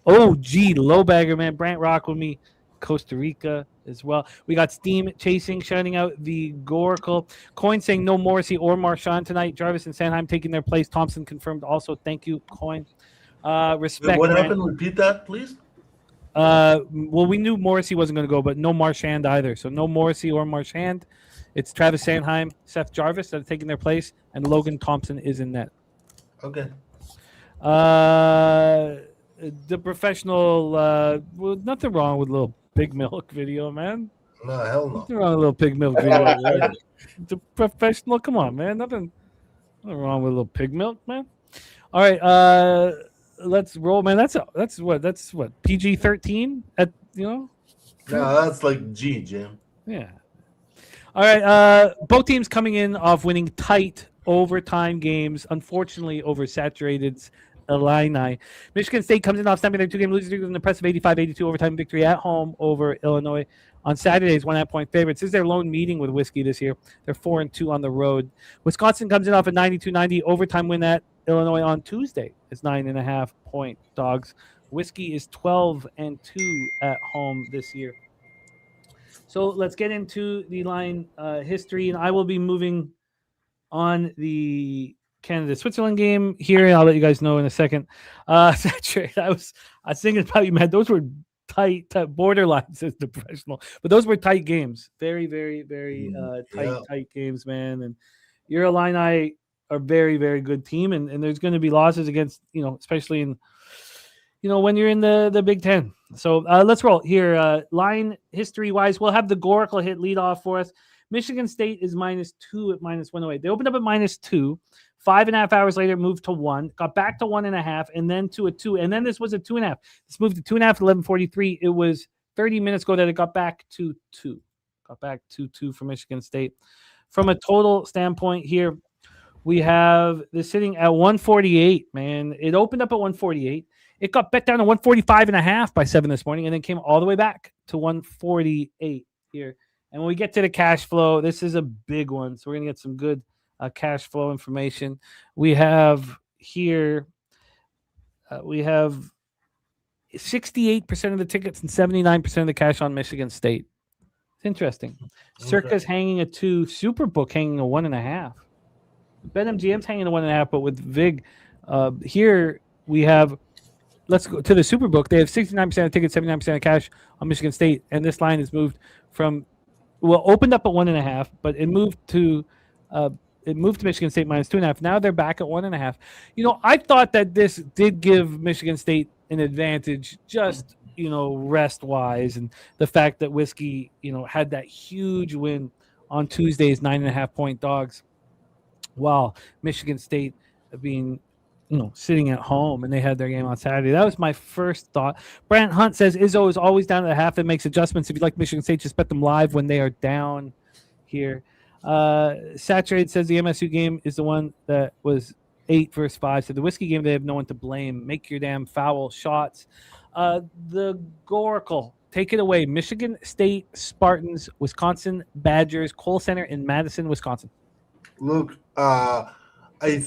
Oh, gee, low bagger, man. Brant rock with me. Costa Rica as well. We got Steam Chasing shouting out the Goracle. Coin saying no Morrissey or Marchand tonight. Jarvis and Sanheim taking their place. Thompson confirmed also. Thank you, Coin. Respect. What happened? Repeat that, please. Well, we knew Morrissey wasn't going to go, but no Marchand either. So no Morrissey or Marchand. It's Travis Sanheim, Seth Jarvis that are taking their place, and Logan Thompson is in net. Okay. The professional, well, nothing wrong with a little pig milk video, man. No, hell no. Nothing wrong with a little pig milk video. Right? The professional, come on, man. Nothing wrong with a little pig milk, man. All right, let's roll, man. That's what PG-13 at No, that's like G, Jim. Yeah. All right, both teams coming in off winning tight overtime games, unfortunately oversaturated Illini. Michigan State comes in off snapping their 2-game losing streak with an impressive 85-82 overtime victory at home over Illinois. On Saturday's 1.5-point favorites. This is their lone meeting with Whiskey this year. They're 4-2 on the road. Wisconsin comes in off a 92-90 overtime win at Illinois on Tuesday. It's 9.5-point dogs. Whiskey is 12-2 at home this year. So let's get into the line history, and I will be moving on the Canada-Switzerland game here, and I'll let you guys know in a second. I was thinking about you, man. Those were tight borderline, says the professional, but those were tight games. Very, very, very tight games, man. And your Illini are very, very good team, and there's going to be losses against, especially in, when you're in the Big Ten. So let's roll here. Line history-wise, we'll have the Goracle hit lead off for us. Michigan State is -2 at -108. They opened up at -2. 5.5 hours later, moved to 1, got back to 1.5, and then to a 2. And then this was a 2.5. This moved to 2.5 at 11:43. It was 30 minutes ago that it got back to 2. Got back to 2 for Michigan State. From a total standpoint here, we have this sitting at 148, man. It opened up at 148. It got bet down to 145.5 by 7 this morning, and then came all the way back to 148 here. And when we get to the cash flow, this is a big one. So we're going to get some good cash flow information. We have here, we have 68% of the tickets and 79% of the cash on Michigan State. It's interesting. Circa's hanging a 2, Superbook hanging a 1.5. BetMGM's hanging a 1.5, but with Vig, here we have, let's go to the Superbook. They have 69% of tickets, 79% of cash on Michigan State, and this line has moved from, opened up at 1.5, but it moved to Michigan State -2.5. Now they're back at 1.5. I thought that this did give Michigan State an advantage, just rest wise, and the fact that Whiskey had that huge win on Tuesday's 9.5-point dogs, while Michigan State being sitting at home, and they had their game on Saturday. That was my first thought. Brant Hunt says Izzo is always down at the half and makes adjustments. If you'd like Michigan State, just bet them live when they are down here. Saturated says the MSU game is the one that was 8 versus 5. So the Whiskey game, they have no one to blame. Make your damn foul shots. The Goracle, take it away. Michigan State Spartans, Wisconsin Badgers, Kohl Center in Madison, Wisconsin. Look, I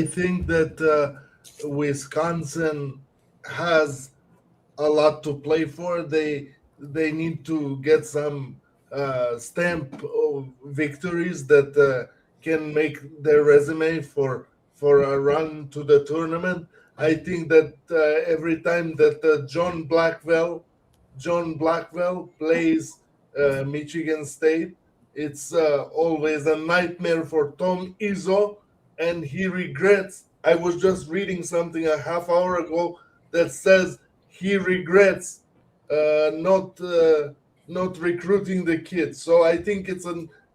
think that Wisconsin has a lot to play for. They need to get some stamp victories that can make their resume for a run to the tournament. I think that every time that John Blackwell plays Michigan State, it's always a nightmare for Tom Izzo, and he regrets. I was just reading something a half hour ago that says he regrets not recruiting the kids. So I think it's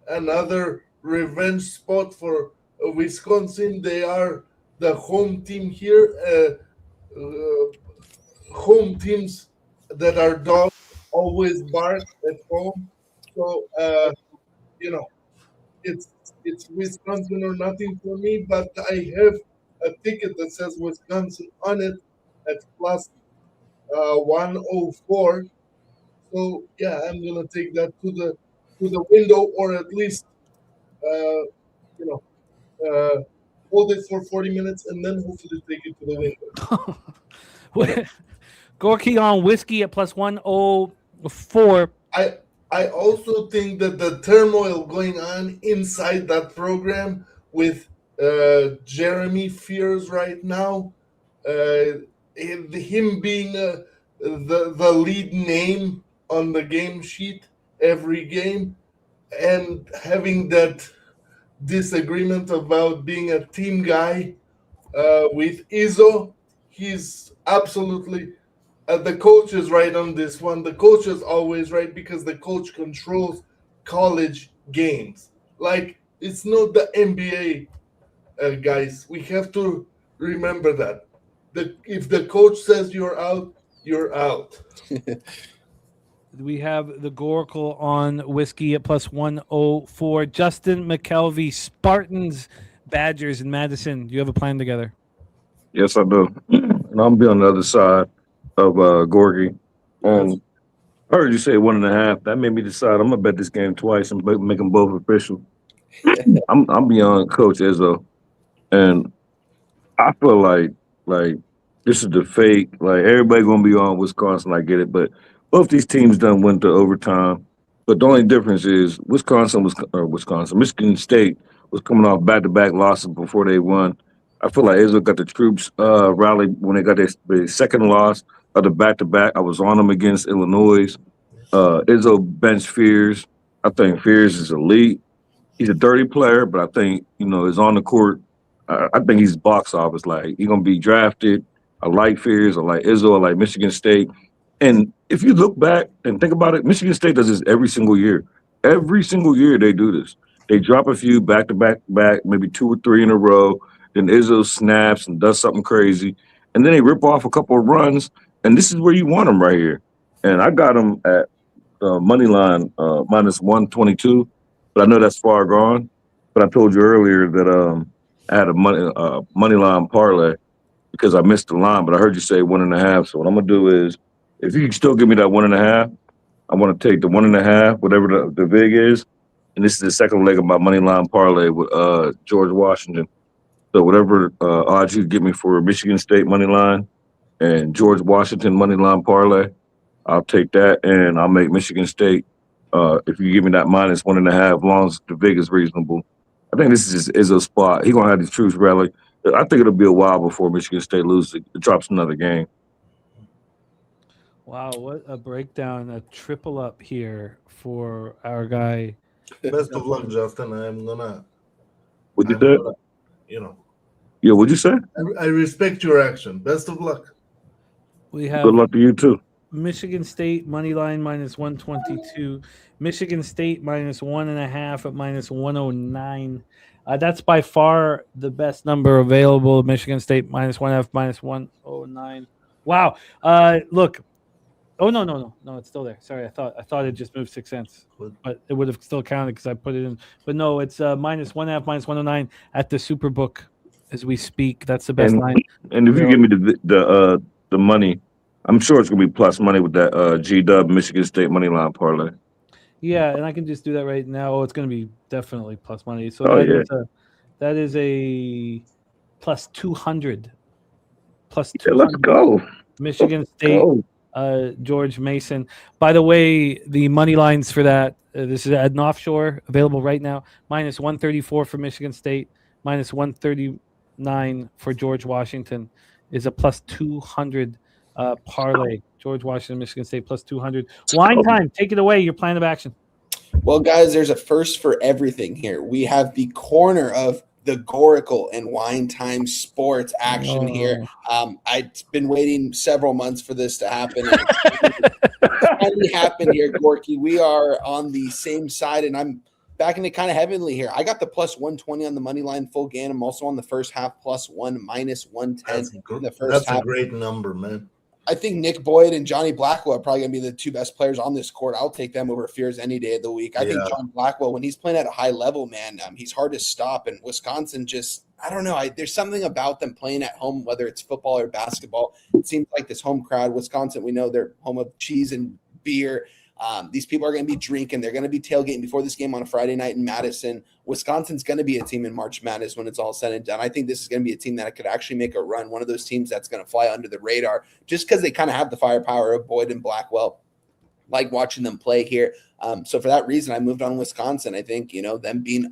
another revenge spot for Wisconsin. They are the home team here. Home teams that are dogs always bark at home. So you know, it's Wisconsin or nothing for me. But I have a ticket that says Wisconsin on it at plus 104. So yeah, I'm gonna take that to the window, or at least you know hold it for 40 minutes and then hopefully take it to the window. Gorky on whiskey at plus 104. I also think that the turmoil going on inside that program with Jeremy Fears right now, him being the lead name on the game sheet every game, and having that disagreement about being a team guy with Izzo. He's absolutely the coach is right on this one. The coach is always right because the coach controls college games. Like, it's not the NBA, guys. We have to remember that. If the coach says you're out, you're out. We have the Goracle on whiskey at plus 104. Justin McKelvey, Spartans, Badgers in Madison. Do you have a plan together? Yes, I do. And I'm be on the other side of Gorgie. I heard you say 1.5. That made me decide I'm gonna bet this game twice and make them both official. I'm beyond Coach Izzo, and I feel like this is the fake. Like, everybody gonna be on Wisconsin. I get it, but both these teams done went to overtime. But the only difference is Michigan State was coming off back-to-back losses before they won. I feel like Izzo got the troops rallied when they got their second loss of the back-to-back. I was on them against Illinois. Izzo bench Fears. I think Fears is elite. He's a dirty player, but I think, is on the court. I think he's box office. Like, he's going to be drafted. I like Fears. I like Izzo. I like Michigan State. And if you look back and think about it, Michigan State does this every single year. Every single year they do this. They drop a few back-to-back, maybe 2 or 3 in a row. Then Izzo snaps and does something crazy. And then they rip off a couple of runs. And this is where you want them right here. And I got them at money line minus 122. But I know that's far gone. But I told you earlier that I had a money line parlay because I missed the line. But I heard you say 1.5. So what I'm going to do is, if you can still give me that 1.5, I want to take the 1.5, whatever the vig is. And this is the second leg of my money line parlay with George Washington. So whatever odds you get me for Michigan State money line and George Washington money line parlay, I'll take that, and I'll make Michigan State. If you give me that minus 1.5, as long as the vig is reasonable. I think this is a spot. He's gonna have the troops rally. I think it'll be a while before Michigan State loses. It drops another game. Wow, what a breakdown, a triple up here for our guy. Best of luck, Justin. I'm gonna. What'd you say? Yeah, what'd you say? I respect your action. Best of luck. We have good luck to you too. Michigan State money line minus 122. Michigan State minus 1.5 at minus 109. That's by far the best number available. Michigan State minus 1.5 minus 109. Wow. Look. Oh no, it's still there. Sorry, I thought it just moved 6 cents, but it would have still counted because I put it in. But no, it's minus 1.5 minus 109 at the Superbook as we speak. That's the best line. And if you give me the money, I'm sure it's gonna be plus money with that G-Dub Michigan State money line parlay. Yeah, and I can just do that right now. Oh, it's gonna be definitely plus money. So That is a plus 200. Plus Yeah, 200. let's go. Michigan State, George Mason. By the way, the money lines for that, this is at an offshore, available right now. Minus 134 for Michigan State, minus 139 for George Washington is a plus 200 parlay. George Washington, Michigan State, plus 200. Wine time, take it away. Your plan of action. Well, guys, there's a first for everything here. We have the corner of the Goracle and Wine Time Sports action here. I've been waiting several months for this to happen. It's finally happened here, Gorky. We are on the same side, and I'm backing it kind of heavenly here. I got the plus 120 on the money line full game. I'm also on the first half plus one, minus 110 in the first half. That's a great number, man. I think Nick Boyd and Johnny Blackwell are probably going to be the two best players on this court. I'll take them over Fears any day of the week. I think John Blackwell, when he's playing at a high level, man, he's hard to stop. And Wisconsin just, I don't know. There's something about them playing at home, whether it's football or basketball. It seems like this home crowd, Wisconsin, we know they're home of cheese and beer. These people are going to be drinking. They're going to be tailgating before this game on a Friday night in Madison. Wisconsin's going to be a team in March Madness when it's all said and done. I think this is going to be a team that could actually make a run, one of those teams that's going to fly under the radar just because they kind of have the firepower of Boyd and Blackwell. Like watching them play here. So for that reason, I moved on Wisconsin. I think, them being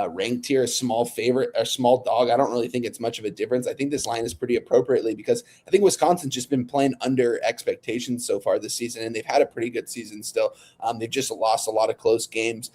ranked here, a small favorite, a small dog. I don't really think it's much of a difference. I think this line is pretty appropriately because I think Wisconsin's just been playing under expectations so far this season, and they've had a pretty good season still. They've just lost a lot of close games.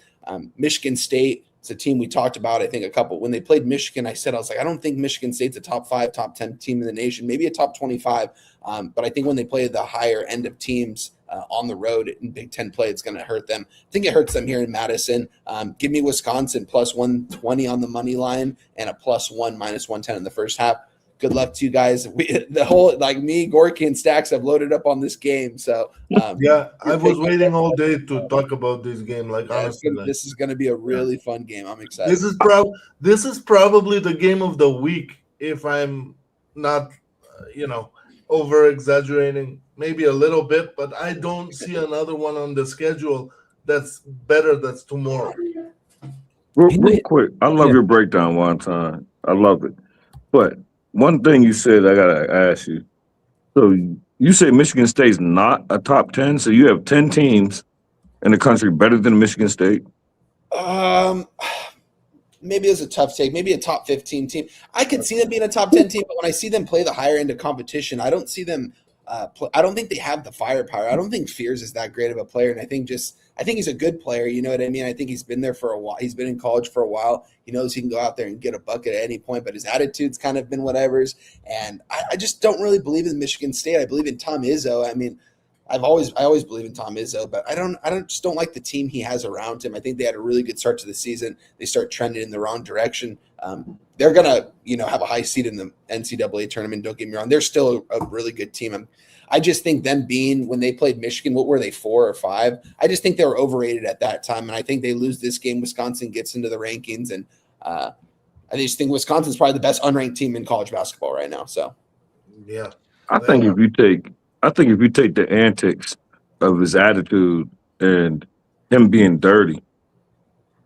Michigan State, it's a team we talked about, I think when they played Michigan, I was like, I don't think Michigan State's a top 5, top 10 team in the nation, maybe a top 25. But I think when they play the higher end of teams on the road in Big Ten play, it's going to hurt them. I think it hurts them here in Madison. Give me Wisconsin plus 120 on the money line and a plus 1 minus 110 in the first half. Good luck to you guys. Me, Gorky, and Stacks have loaded up on this game. So I was waiting all day to talk about this game. Honestly, this is going to be a really fun game. I'm excited. This is probably the game of the week if I'm not, over exaggerating, maybe a little bit, but I don't see another one on the schedule that's better. That's tomorrow. Real quick, I love your breakdown one time. I love it. But one thing you said, I gotta ask you. So you say Michigan State's not a top 10, so you have 10 teams in the country better than Michigan State? Maybe it's a tough take. Maybe a top 15 team. I could see them being a top 10 team, but when I see them play the higher end of competition, I don't see them I don't think they have the firepower. I don't think Fears is that great of a player, and I think he's a good player. You know what I mean? I think he's been there for a while. He's been in college for a while. He knows he can go out there and get a bucket at any point, but his attitude's kind of been whatever's. And I just don't really believe in Michigan State. I believe in Tom Izzo. I mean, I always believe in Tom Izzo, but I just don't like the team he has around him. I think they had a really good start to the season. They start trending in the wrong direction. They're gonna, have a high seed in the NCAA tournament. Don't get me wrong; they're still a really good team. I just think them being when they played Michigan, what were they 4 or 5? I just think they were overrated at that time, and I think they lose this game. Wisconsin gets into the rankings, and I just think Wisconsin's probably the best unranked team in college basketball right now. So, yeah, I think if you take the antics of his attitude and him being dirty,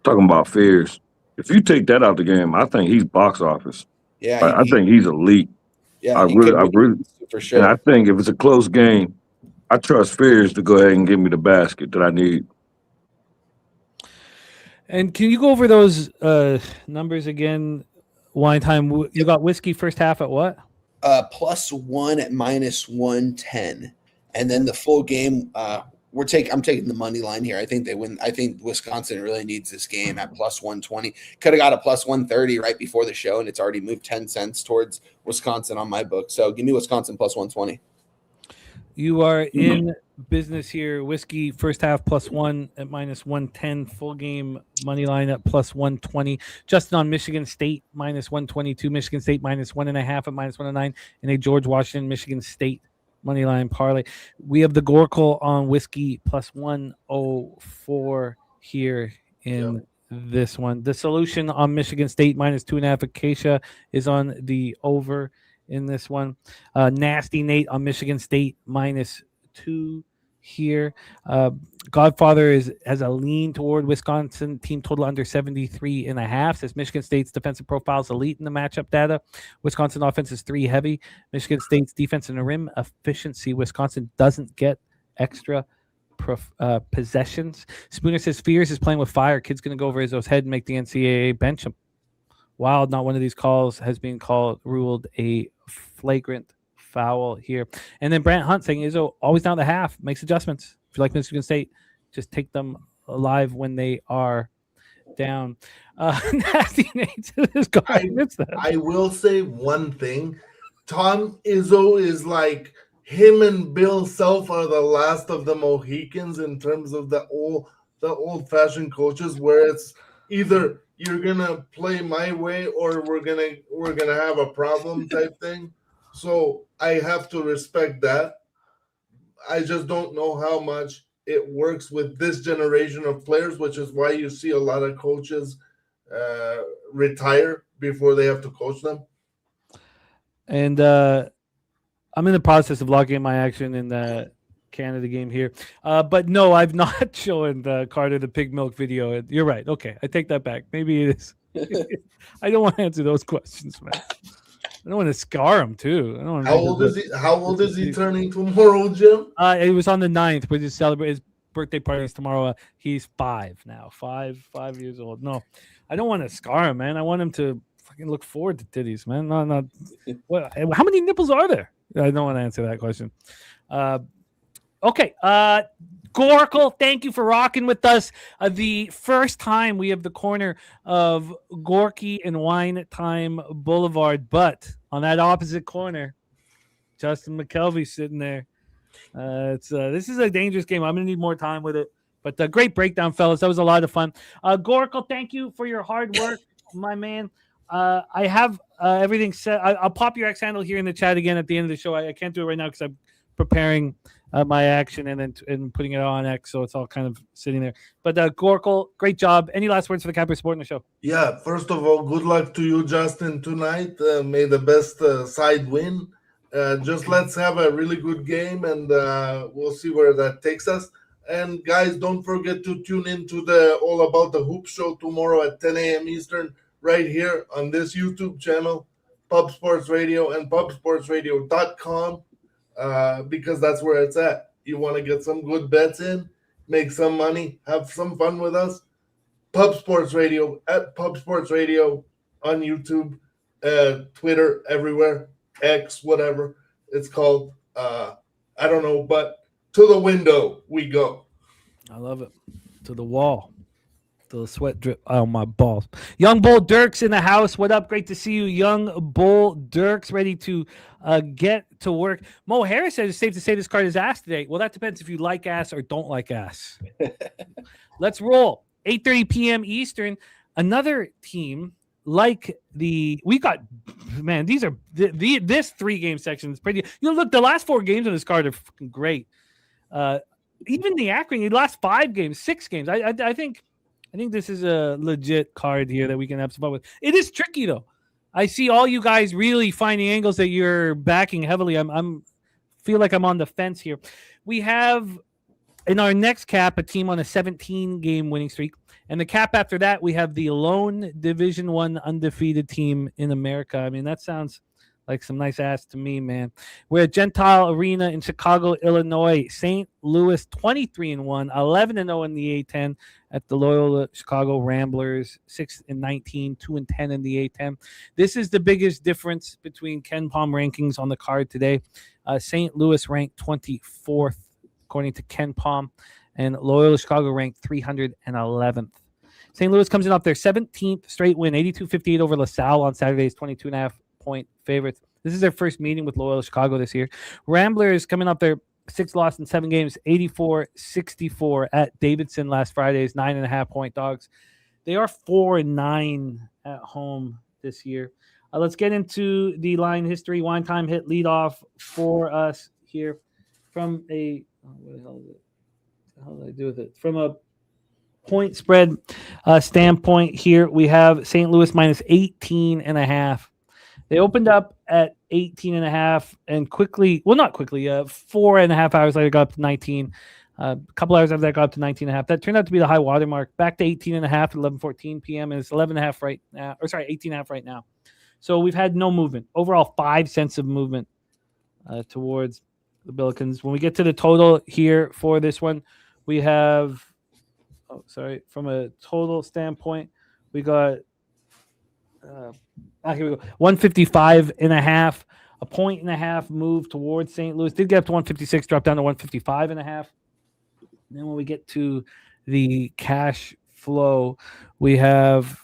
talking about Fears, if you take that out the game, I think he's box office. Yeah, I think he's elite. Yeah, I really, for sure. And I think if it's a close game, I trust Fears to go ahead and give me the basket that I need. And can you go over those numbers again? Wine time. You got whiskey first half at what? +1 at -110, and then the full game. I'm taking the money line here. I think they win. I think Wisconsin really needs this game at +120. Could have got a +130 right before the show, and it's already moved 10 cents towards Wisconsin on my book. So give me Wisconsin +120. You are in business here. Whiskey first half +1 at -110. Full game money line at +120. Justin on Michigan State -122. Michigan State -1.5 at -109, and a George Washington Michigan State money line parlay. We have the Goracle on whiskey +104 here in this one. The solution on Michigan State -2.5. Acacia is on the over in this one. Nasty Nate on Michigan State -2. here. Godfather has a lean toward Wisconsin. Team total under 73.5. Says Michigan State's defensive profile is elite in the matchup data. Wisconsin offense is 3 heavy. Michigan State's defense and the rim efficiency. Wisconsin doesn't get extra possessions. Spooner says Fears is playing with fire. Kid's going to go over Izzo's head and make the NCAA bench him. Wild, not one of these calls has been ruled a flagrant foul here. And then Brant Hunt saying Izzo always down the half, makes adjustments. If you like Michigan State, just take them alive when they are down. Nasty Nate I will say one thing. Tom Izzo is like him and Bill Self are the last of the Mohicans in terms of the old-fashioned coaches, where it's either you're gonna play my way or we're gonna have a problem type thing. So I have to respect that. I just don't know how much it works with this generation of players, which is why you see a lot of coaches retire before they have to coach them. And I'm in the process of logging in my action in the Canada game here. But no, I've not shown Carter the pig milk video. You're right. Okay, I take that back. Maybe it is. I don't want to answer those questions, man. I don't want to scar him too. I don't How old is he turning tomorrow, Jim? It was on the 9th. We just celebrate his birthday party is tomorrow. He's 5 now. 5 years old. No, I don't want to scar him, man. I want him to fucking look forward to titties, man. Not what? How many nipples are there? I don't want to answer that question. Okay. Goracle, thank you for rocking with us. The first time we have the corner of Gorky and Wine Time Boulevard, but on that opposite corner, Justin McKelvey sitting there. This is a dangerous game. I'm going to need more time with it. But great breakdown, fellas. That was a lot of fun. Goracle, thank you for your hard work, my man. I have everything set. I'll pop your X handle here in the chat again at the end of the show. I can't do it right now because I'm preparing my action and putting it on X, so it's all kind of sitting there. But Goracle, great job. Any last words for the Capper supporting the show? Yeah, first of all, good luck to you, Justin, tonight. May the best side win. Just let's have a really good game, and we'll see where that takes us. And guys, don't forget to tune into the All About the Hoop show tomorrow at 10 a.m. Eastern, right here on this YouTube channel, Pub Sports Radio and pubsportsradio.com. Because that's where it's at. You want to get some good bets in, make some money, have some fun with us. Pub Sports Radio at Pub Sports Radio on YouTube, Twitter, everywhere, X, whatever it's called. I don't know, but to the window we go. I love it. To the wall. The sweat drip on my balls. Young Bull Dirks in the house. What up? Great to see you. Young Bull Dirks ready to get to work. Mo Harris says it's safe to say this card is ass today. Well, that depends if you like ass or don't like ass. Let's roll. 8:30 p.m. Eastern. Another team like we got, man, these are this 3-game section is pretty. Look, the last 4 games on this card are fucking great. Even the Akron, the last 5 games, 6 games. I think this is a legit card here that we can have some fun with. It is tricky though. I see all you guys really finding angles that you're backing heavily. I'm feel like I'm on the fence here. We have in our next cap a team on a 17-game winning streak, and the cap after that we have the lone Division I undefeated team in America. I mean, that sounds like some nice ass to me, man. We're at Gentile Arena in Chicago, Illinois. St. Louis 23-1, 11-0 in the A10 at the Loyola Chicago Ramblers, 6-19, 2-10 in the A10. This is the biggest difference between Ken Palm rankings on the card today. St. Louis ranked 24th according to Ken Palm, and Loyola Chicago ranked 311th. St. Louis comes in off their 17th straight win, 82-58 over LaSalle on Saturday's 22.5-point favorites. This is their first meeting with Loyola Chicago this year. Ramblers coming up their 6 loss in 7 games, 84-64 at Davidson last Friday's 9.5-point dogs. They are 4-9 at home this year. Let's get into the line history. Wine Time hit lead off for us here from a what the hell is it? How did I do with it? From a point spread standpoint here, we have St. Louis minus 18.5. They opened up at 18.5, and quickly, well, not quickly, 4.5 hours later, got up to 19. A couple hours after that, got up to 19.5. That turned out to be the high water mark. Back to 18.5 at 11:14 p.m. and it's 11.5 right now, or sorry, 18.5 right now. So we've had no movement. Overall, 5 cents of movement towards the Billikens. When we get to the total here for this one, we have, from a total standpoint, we got, here we go, 155.5, a 1.5 move towards St. Louis. Did get up to 156, dropped down to 155.5. And then when we get to the cash flow, we have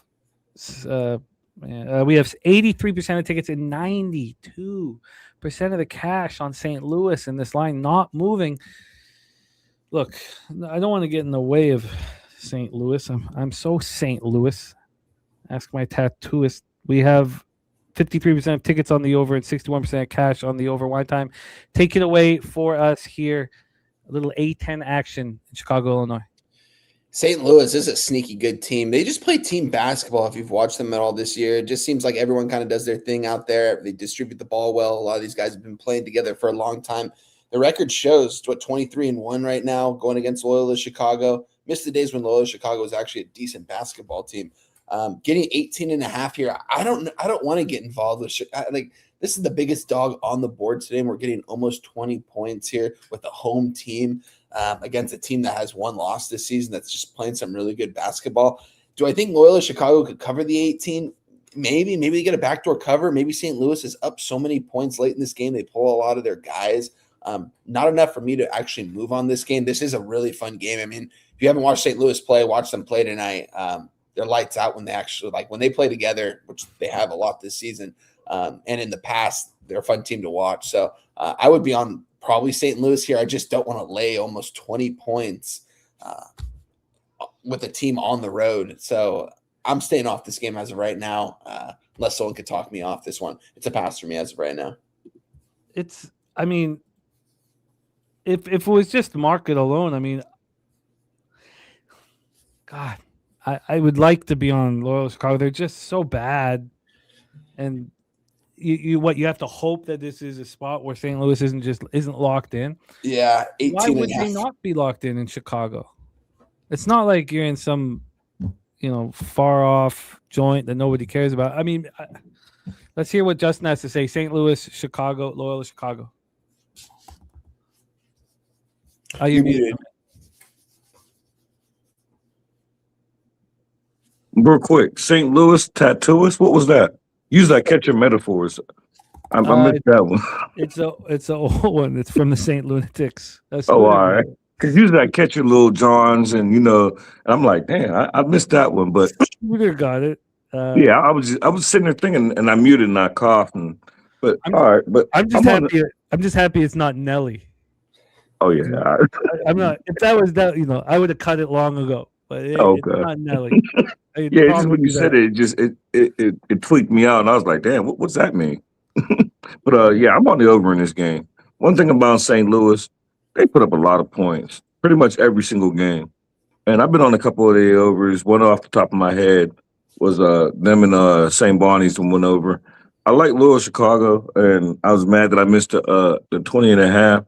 83% of tickets and 92% of the cash on St. Louis in this line not moving. Look, I don't want to get in the way of St. Louis. I'm so St. Louis. Ask my tattooist. We have 53% of tickets on the over and 61% of cash on the over. Wine time. Take it away for us here. A little A10 action in Chicago, Illinois. St. Louis is a sneaky good team. They just play team basketball. If you've watched them at all this year, it just seems like everyone kind of does their thing out there. They distribute the ball well. A lot of these guys have been playing together for a long time. The record shows 23-1 right now, going against Loyola Chicago. Missed the days when Loyola Chicago was actually a decent basketball team. Getting 18.5 here, I don't want to get involved with this is the biggest dog on the board today, and we're getting almost 20 points here with the home team against a team that has one loss this season that's just playing some really good basketball. Do I think Loyola Chicago could cover the 18? Maybe they get a backdoor cover. Maybe St. Louis is up so many points late in this game, they pull a lot of their guys. Not enough for me to actually move on this game. This is a really fun game. I mean, if you haven't watched St. Louis play, watch them play tonight. They're lights out when they actually, when they play together, which they have a lot this season. And in the past, they're a fun team to watch. So I would be on probably St. Louis here. I just don't want to lay almost 20 points with a team on the road. So I'm staying off this game as of right now, unless someone could talk me off this one. It's a pass for me as of right now. If it was just market alone, God, I would like to be on Loyola Chicago. They're just so bad. And you have to hope that this is a spot where St. Louis isn't locked in. Yeah, 18. Why would they not be locked in Chicago? It's not like you're in some, far off joint that nobody cares about. Let's hear what Justin has to say. St. Louis, Chicago, Loyola Chicago. Are you muted? Real quick, St. Louis tattooist. What was that? Use that catcher metaphors. I missed that one. It's a old one. It's from the St. Lunatics. All right. Because use that catcher, Little Johns, and and I'm like, damn, I missed that one. But you got it. Yeah, I was sitting there thinking, and I muted and I coughed. But all right, but I'm just happy. I'm just happy it's not Nelly. Oh yeah, I'm not. If that was that, I would have cut it long ago. But it's not Nelly. Yeah, just when you said it tweaked me out, and I was like, damn, what's that mean? But yeah, I'm on the over in this game. One thing about St. Louis, they put up a lot of points, pretty much every single game. And I've been on a couple of the overs. One off the top of my head was them and St. Bonnie's and went over. I like Loyola Chicago, and I was mad that I missed the 20.5.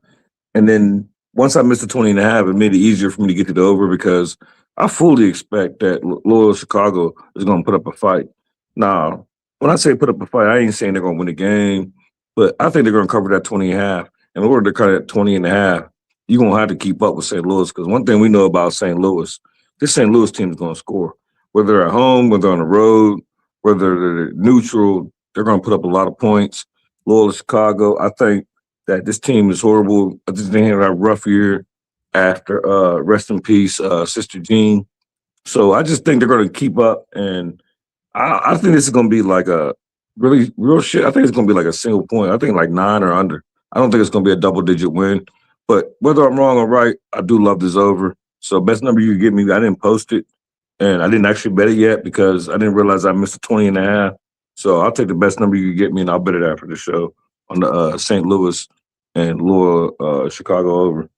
And then once I missed the 20.5, it made it easier for me to get to the over because I fully expect that Loyola Chicago is going to put up a fight. Now, when I say put up a fight, I ain't saying they're going to win the game, but I think they're going to cover that 20.5. In order to cut it 20.5, you're going to have to keep up with St. Louis because one thing we know about St. Louis, this St. Louis team is going to score. Whether they're at home, whether they're on the road, whether they're neutral, they're going to put up a lot of points. Loyola Chicago, I think that this team is horrible. I just think they had a rough year after rest in peace, Sister Jean. So I just think they're going to keep up, and I think this is going to be like a really real shit. I think it's going to be like a single point. I think like 9 or under. I don't think it's going to be a double-digit win. But whether I'm wrong or right, I do love this over. So best number you can give me, I didn't post it, and I didn't actually bet it yet because I didn't realize I missed a 20.5. So I'll take the best number you can get me, and I'll bet it after the show on the St. Louis and Loyola Chicago over.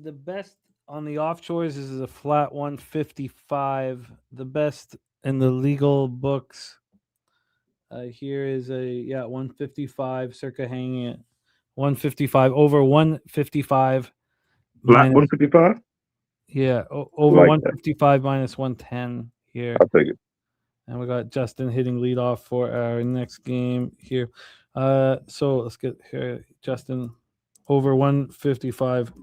The best on the offshores is a flat 155. The best in the legal books Here is 155 circa hanging at 155 over 155 Flat minus 155. over Like that. 155 minus 110 here. I'll take it. And we got Justin hitting lead off for our next game here. So let's get here, Justin, over 155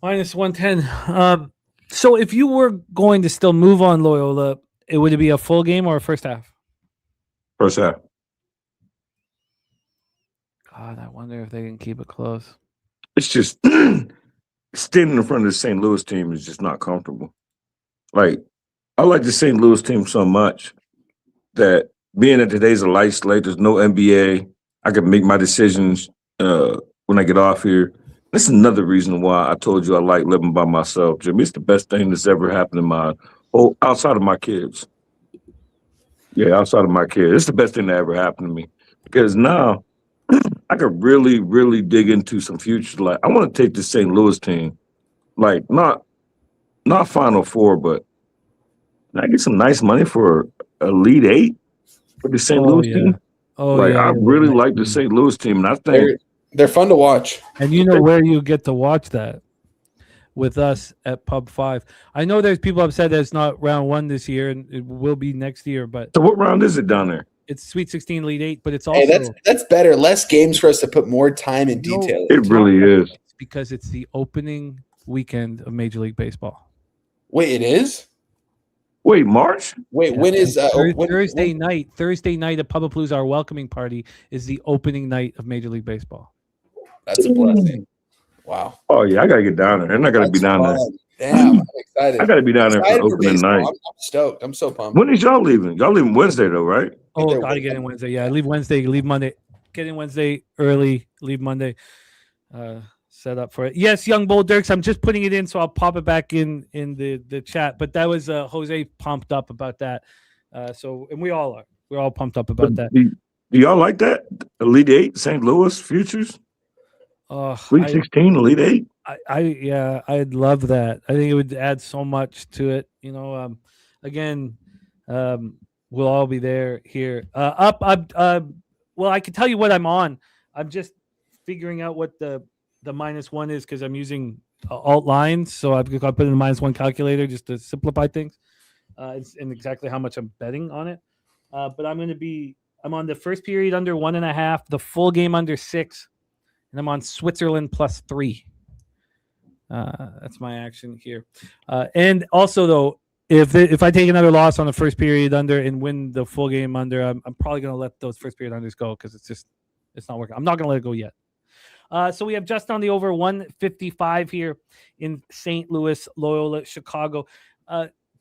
minus 110. So if you were going to still move on Loyola, would it be a full game or a first half? First half. God, I wonder if they can keep it close. It's just standing in front of the St. Louis team is just not comfortable. Like, I like the St. Louis team so much that being that today's a light slate, there's no NBA, I can make my decisions when I get off here. This is another reason why I told you I like living by myself, Jimmy. It's the best thing that's ever happened in my outside of my kids. Yeah, outside of my kids. It's the best thing that ever happened to me. Because now I could really, really dig into some future. Like, I want to take the St. Louis team, like not Final Four, but I get some nice money for Elite Eight for the St. Louis team. I really like the St. Louis team, and I think they're fun to watch. And you know where you get to watch that? With us at Pub 5. I know there's people upset that it's not round 1 this year, and it will be next year. But so what round is it down there? It's Sweet 16, Elite 8, but it's also that's better. Less games for us to put more time and detail. It really is. It's because it's the opening weekend of Major League Baseball. Wait, it is? Wait, March? Wait, when is Thursday night? Thursday night at Pubapalooza, our welcoming party is the opening night of Major League Baseball. That's a blessing. Wow. Oh yeah, I gotta get down there. And I gotta be down there. Damn, I'm excited. I gotta be down there for opening night. I'm stoked. I'm so pumped. When is y'all leaving? Y'all leaving Wednesday though, right? Oh, gotta get in Wednesday. Yeah, I leave Wednesday, leave Monday. Get in Wednesday early, leave Monday. Set up for it. Yes, Young Bull Dirks. I'm just putting it in, so I'll pop it back in the chat. But that was Jose pumped up about that. And we all are. We're all pumped up about that. Do y'all like that? Elite 8, St. Louis Futures? Sweet 16, Elite 8? I'd love that. I think it would add so much to it. Again, we'll all be there here. Well, I can tell you what I'm on. I'm just figuring out what the -1 is because I'm using alt lines. So I've got to put in the -1 calculator just to simplify things and exactly how much I'm betting on it. But I'm on the first period under 1.5, the full game under 6, and I'm on Switzerland +3. That's my action here. And also, though, if I take another loss on the first period under and win the full game under, I'm probably going to let those first period unders go because it's not working. I'm not going to let it go yet. So we have just on the over 155 here in St. Louis, Loyola, Chicago.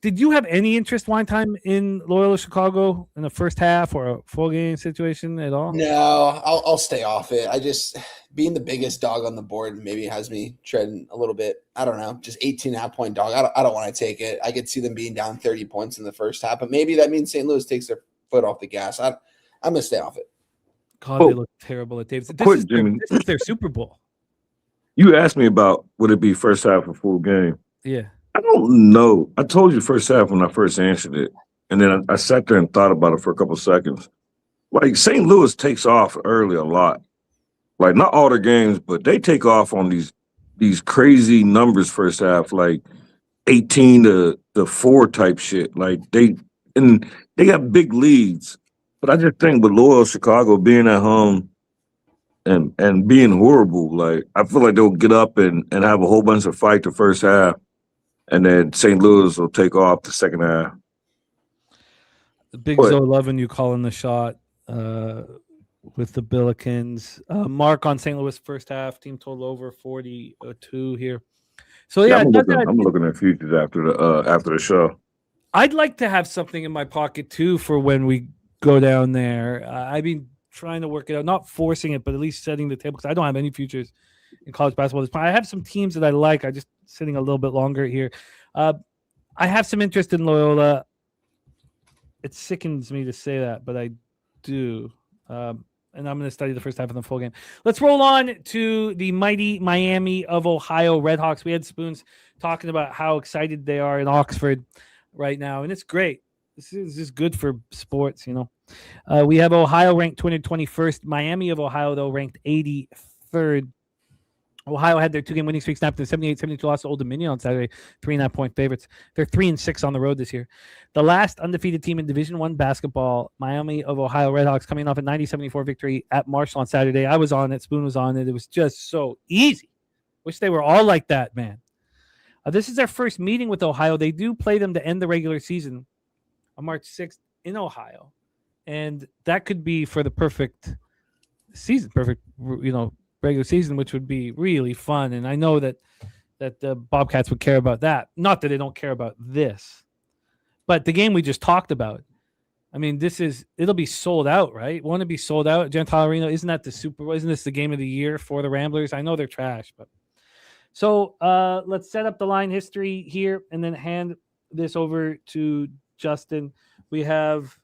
Did you have any interest one time in Loyola, Chicago in the first half or a full game situation at all? No, I'll stay off it. I just being the biggest dog on the board maybe has me treading a little bit. I don't know, just 18.5 point dog. I don't want to take it. I could see them being down 30 points in the first half, but maybe that means St. Louis takes their foot off the gas. I'm going to stay off it. God, they look terrible at Davis. This is their Super Bowl. You asked me about would it be first half or full game? Yeah. I don't know. I told you first half when I first answered it. And then I sat there and thought about it for a couple seconds. Like, St. Louis takes off early a lot. Like, not all their games, but they take off on these crazy numbers first half, like 18 to 4 type shit. Like, they got big leads. But I just think with Loyola Chicago being at home and being horrible, like, I feel like they'll get up and have a whole bunch of fight the first half. And then St. Louis will take off the second half. The Big Zo loving you calling the shot with the Billikens. Mark on St. Louis first half, team total over 42 here. So yeah, I'm looking at futures after the show. I'd like to have something in my pocket too for when we go down there. I've been trying to work it out, not forcing it, but at least setting the table because I don't have any futures in college basketball. I have some teams that I like. I just sitting a little bit longer here. I have some interest in Loyola. It sickens me to say that, but I do. And I'm going to study the first half of the full game. Let's roll on to the mighty Miami of Ohio Redhawks. We had Spoons talking about how excited they are in Oxford right now, and it's great. This is just good for sports, you know. We have Ohio ranked 221st. Miami of Ohio, though, ranked 83rd. Ohio had their 2-game winning streak snapped in 78-72 loss to Old Dominion on Saturday, 3.5-point favorites. They're 3-6 on the road this year. The last undefeated team in Division I basketball, Miami of Ohio Redhawks, coming off a 90-74 victory at Marshall on Saturday. I was on it. Spoon was on it. It was just so easy. Wish they were all like that, man. This is their first meeting with Ohio. They do play them to end the regular season on March 6th in Ohio. And that could be for the perfect season, regular season, which would be really fun. And I know that the Bobcats would care about that. Not that they don't care about this, but the game we just talked about. I mean, it'll be sold out, right? Won't it be sold out at Gentile Arena? Isn't this the game of the year for the Ramblers? I know they're trash, but so let's set up the line history here and then hand this over to Justin. We have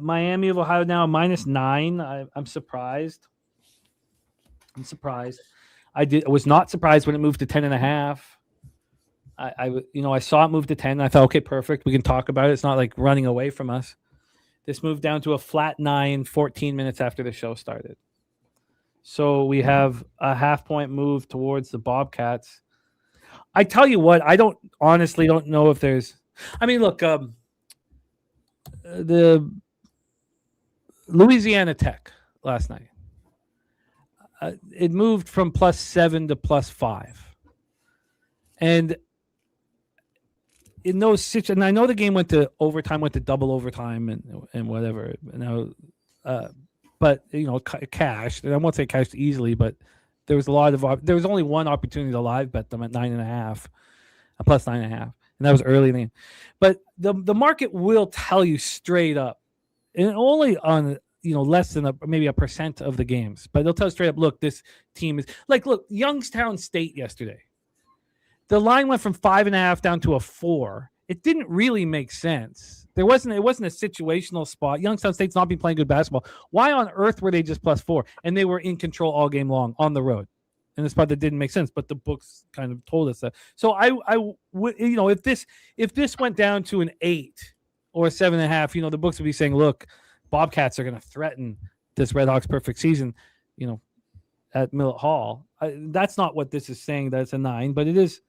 Miami of Ohio now -9. I'm surprised. I was not surprised when it moved to 10.5. I saw it move to 10. I thought, okay, perfect. We can talk about it. It's not like running away from us. This moved down to a flat 9, 14 minutes after the show started. So we have a half-point move towards the Bobcats. I tell you what, I honestly don't know if there's. I mean, look, the Louisiana Tech last night. It moved from +7 to +5. And in those situations, and I know the game went to overtime, went to double overtime and whatever. But cashed. And I won't say cashed easily, but there was only one opportunity to live bet them at 9.5, a +9.5, and that was early in the game. But the market will tell you straight up, and only on less than maybe a % of the games, but they'll tell you straight up, look, this team is look, Youngstown State yesterday. The line went from 5.5 down to a 4. It didn't really make sense. It wasn't a situational spot. Youngstown State's not been playing good basketball. Why on earth were they just +4? And they were in control all game long on the road in a spot that didn't make sense, but the books kind of told us that. So if this went down to an 8 or a 7.5, the books would be saying, look, Bobcats are going to threaten this Redhawks perfect season, at Millett Hall. That's not what this is saying, that it's a 9, but it is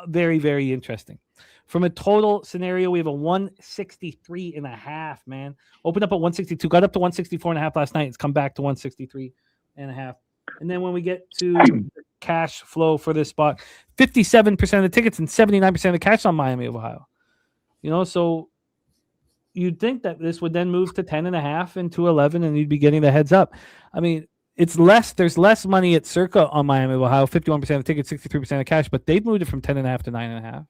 very, very interesting. From a total scenario, we have a 163.5, man. Opened up at 162, got up to 164.5 last night. It's come back to 163.5. And then when we get to cash flow for this spot, 57% of the tickets and 79% of the cash on Miami of Ohio. So you'd think that this would then move to 10.5 and to 11, and you'd be getting the heads up. I mean, it's less. There's less money at Circa on Miami of Ohio. 51% of the tickets, 63% of cash, but they've moved it from 10.5 to 9.5.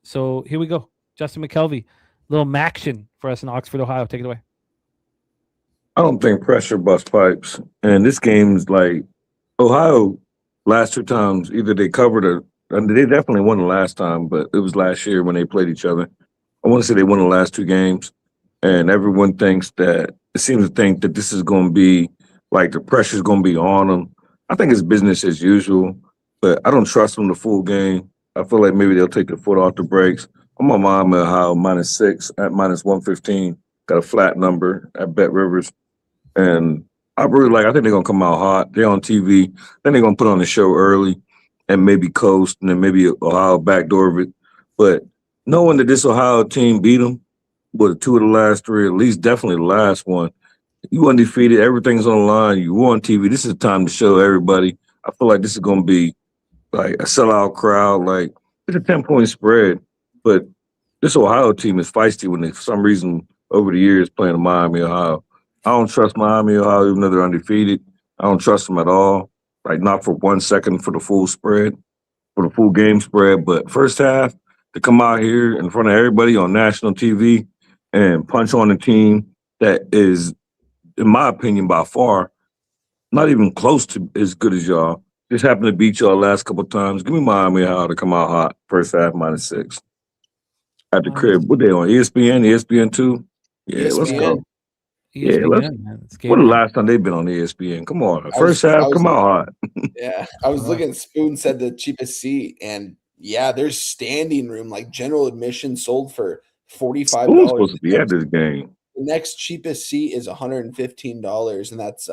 So here we go. Justin McKelvey, little Maction for us in Oxford, Ohio. Take it away. I don't think pressure busts pipes. And this game's like Ohio last 2 times, either they covered or they definitely won the last time, but it was last year when they played each other. I want to say they won the last 2 games. And everyone seems to think that this is going to be like the pressure's going to be on them. I think it's business as usual, but I don't trust them the full game. I feel like maybe they'll take the foot off the brakes. I'm on Miami Ohio -6 at -115. Got a flat number at Bet Rivers. And I think they're going to come out hot. They're on TV. Then they're going to put on the show early and maybe coast, and then maybe Ohio backdoor it. But knowing that this Ohio team beat them with 2 of the last 3, at least definitely the last one, you undefeated, everything's on the line, you on TV. This is the time to show everybody. I feel like this is going to be like a sellout crowd. Like, it's a 10-point spread, but this Ohio team is feisty when they, for some reason, over the years, playing the Miami, Ohio. I don't trust Miami, Ohio, even though they're undefeated. I don't trust them at all. Like, not for 1 second for the full spread, for the full game spread. But first half, to come out here in front of everybody on national TV and punch on a team that is, in my opinion, by far, not even close to as good as y'all. Just happened to beat y'all last couple of times. Give me Miami Ohio to come out hot. First half -6. At the crib. What they on? ESPN, ESPN2? Yeah, ESPN. Let's go. ESPN, when the last time they've been on ESPN? Come on. First half, come out hot. Yeah. I was looking, Spoon said the cheapest seat, and yeah, there's standing room, like general admission sold for $45. Who's supposed to be at this game? The next cheapest seat is $115, and that's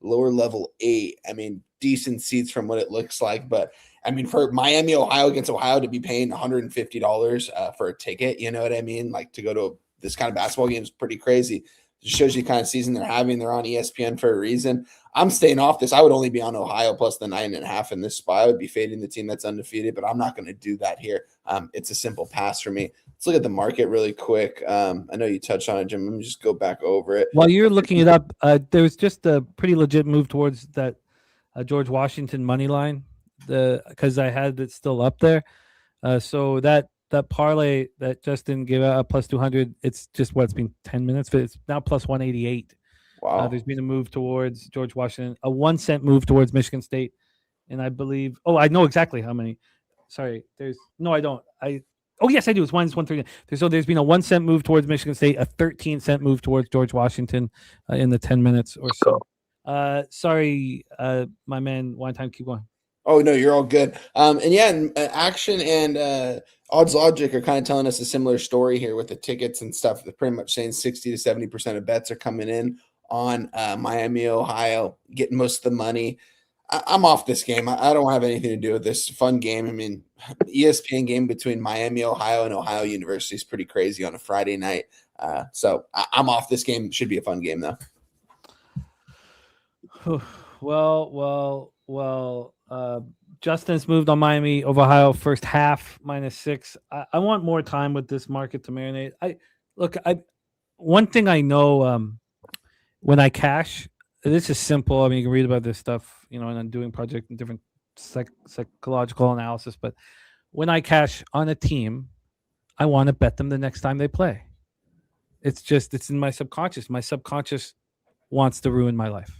lower level 8. I mean, decent seats from what it looks like, but I mean, for Miami, Ohio against Ohio to be paying $150 for a ticket, you know what I mean? Like to go to this kind of basketball game is pretty crazy. It shows you kind of season they're having. They're on ESPN for a reason. I'm staying off this. I would only be on Ohio plus the 9.5 in this spot. I would be fading the team that's undefeated, but I'm not going to do that here. It's a simple pass for me. Let's look at the market really quick. I know you touched on it, Jim. Let me just go back over it. While you're looking it up, there was just a pretty legit move towards that George Washington money line, because I had it still up there. So that parlay that Justin gave out plus 200, it's just it's been 10 minutes, but it's now plus 188. Wow. There's been a move towards George Washington, a 1 cent move towards Michigan State, and I believe. Oh, I know exactly how many. Sorry, I don't. Oh yes, I do. It's 130. There's been a 1 cent move towards Michigan State, a 13 cent move towards George Washington in the 10 minutes or so. Sorry, my man. One time, keep going. Oh no, you're all good. And Action and Odds Logic are kind of telling us a similar story here with the tickets and stuff. They're pretty much saying 60 to 70% of bets are coming in on Miami, Ohio, getting most of the money. I'm off this game. I don't have anything to do with this fun game. I mean, ESPN game between Miami, Ohio, and Ohio University is pretty crazy on a Friday night. So I'm off this game. It should be a fun game though. Well. Justin's moved on Miami of Ohio first half -6. I want more time with this market to marinate. One thing I know when I cash, this is simple. I mean, you can read about this stuff, and I'm doing project and different psychological analysis. But when I cash on a team, I want to bet them the next time they play. It's in my subconscious. My subconscious wants to ruin my life.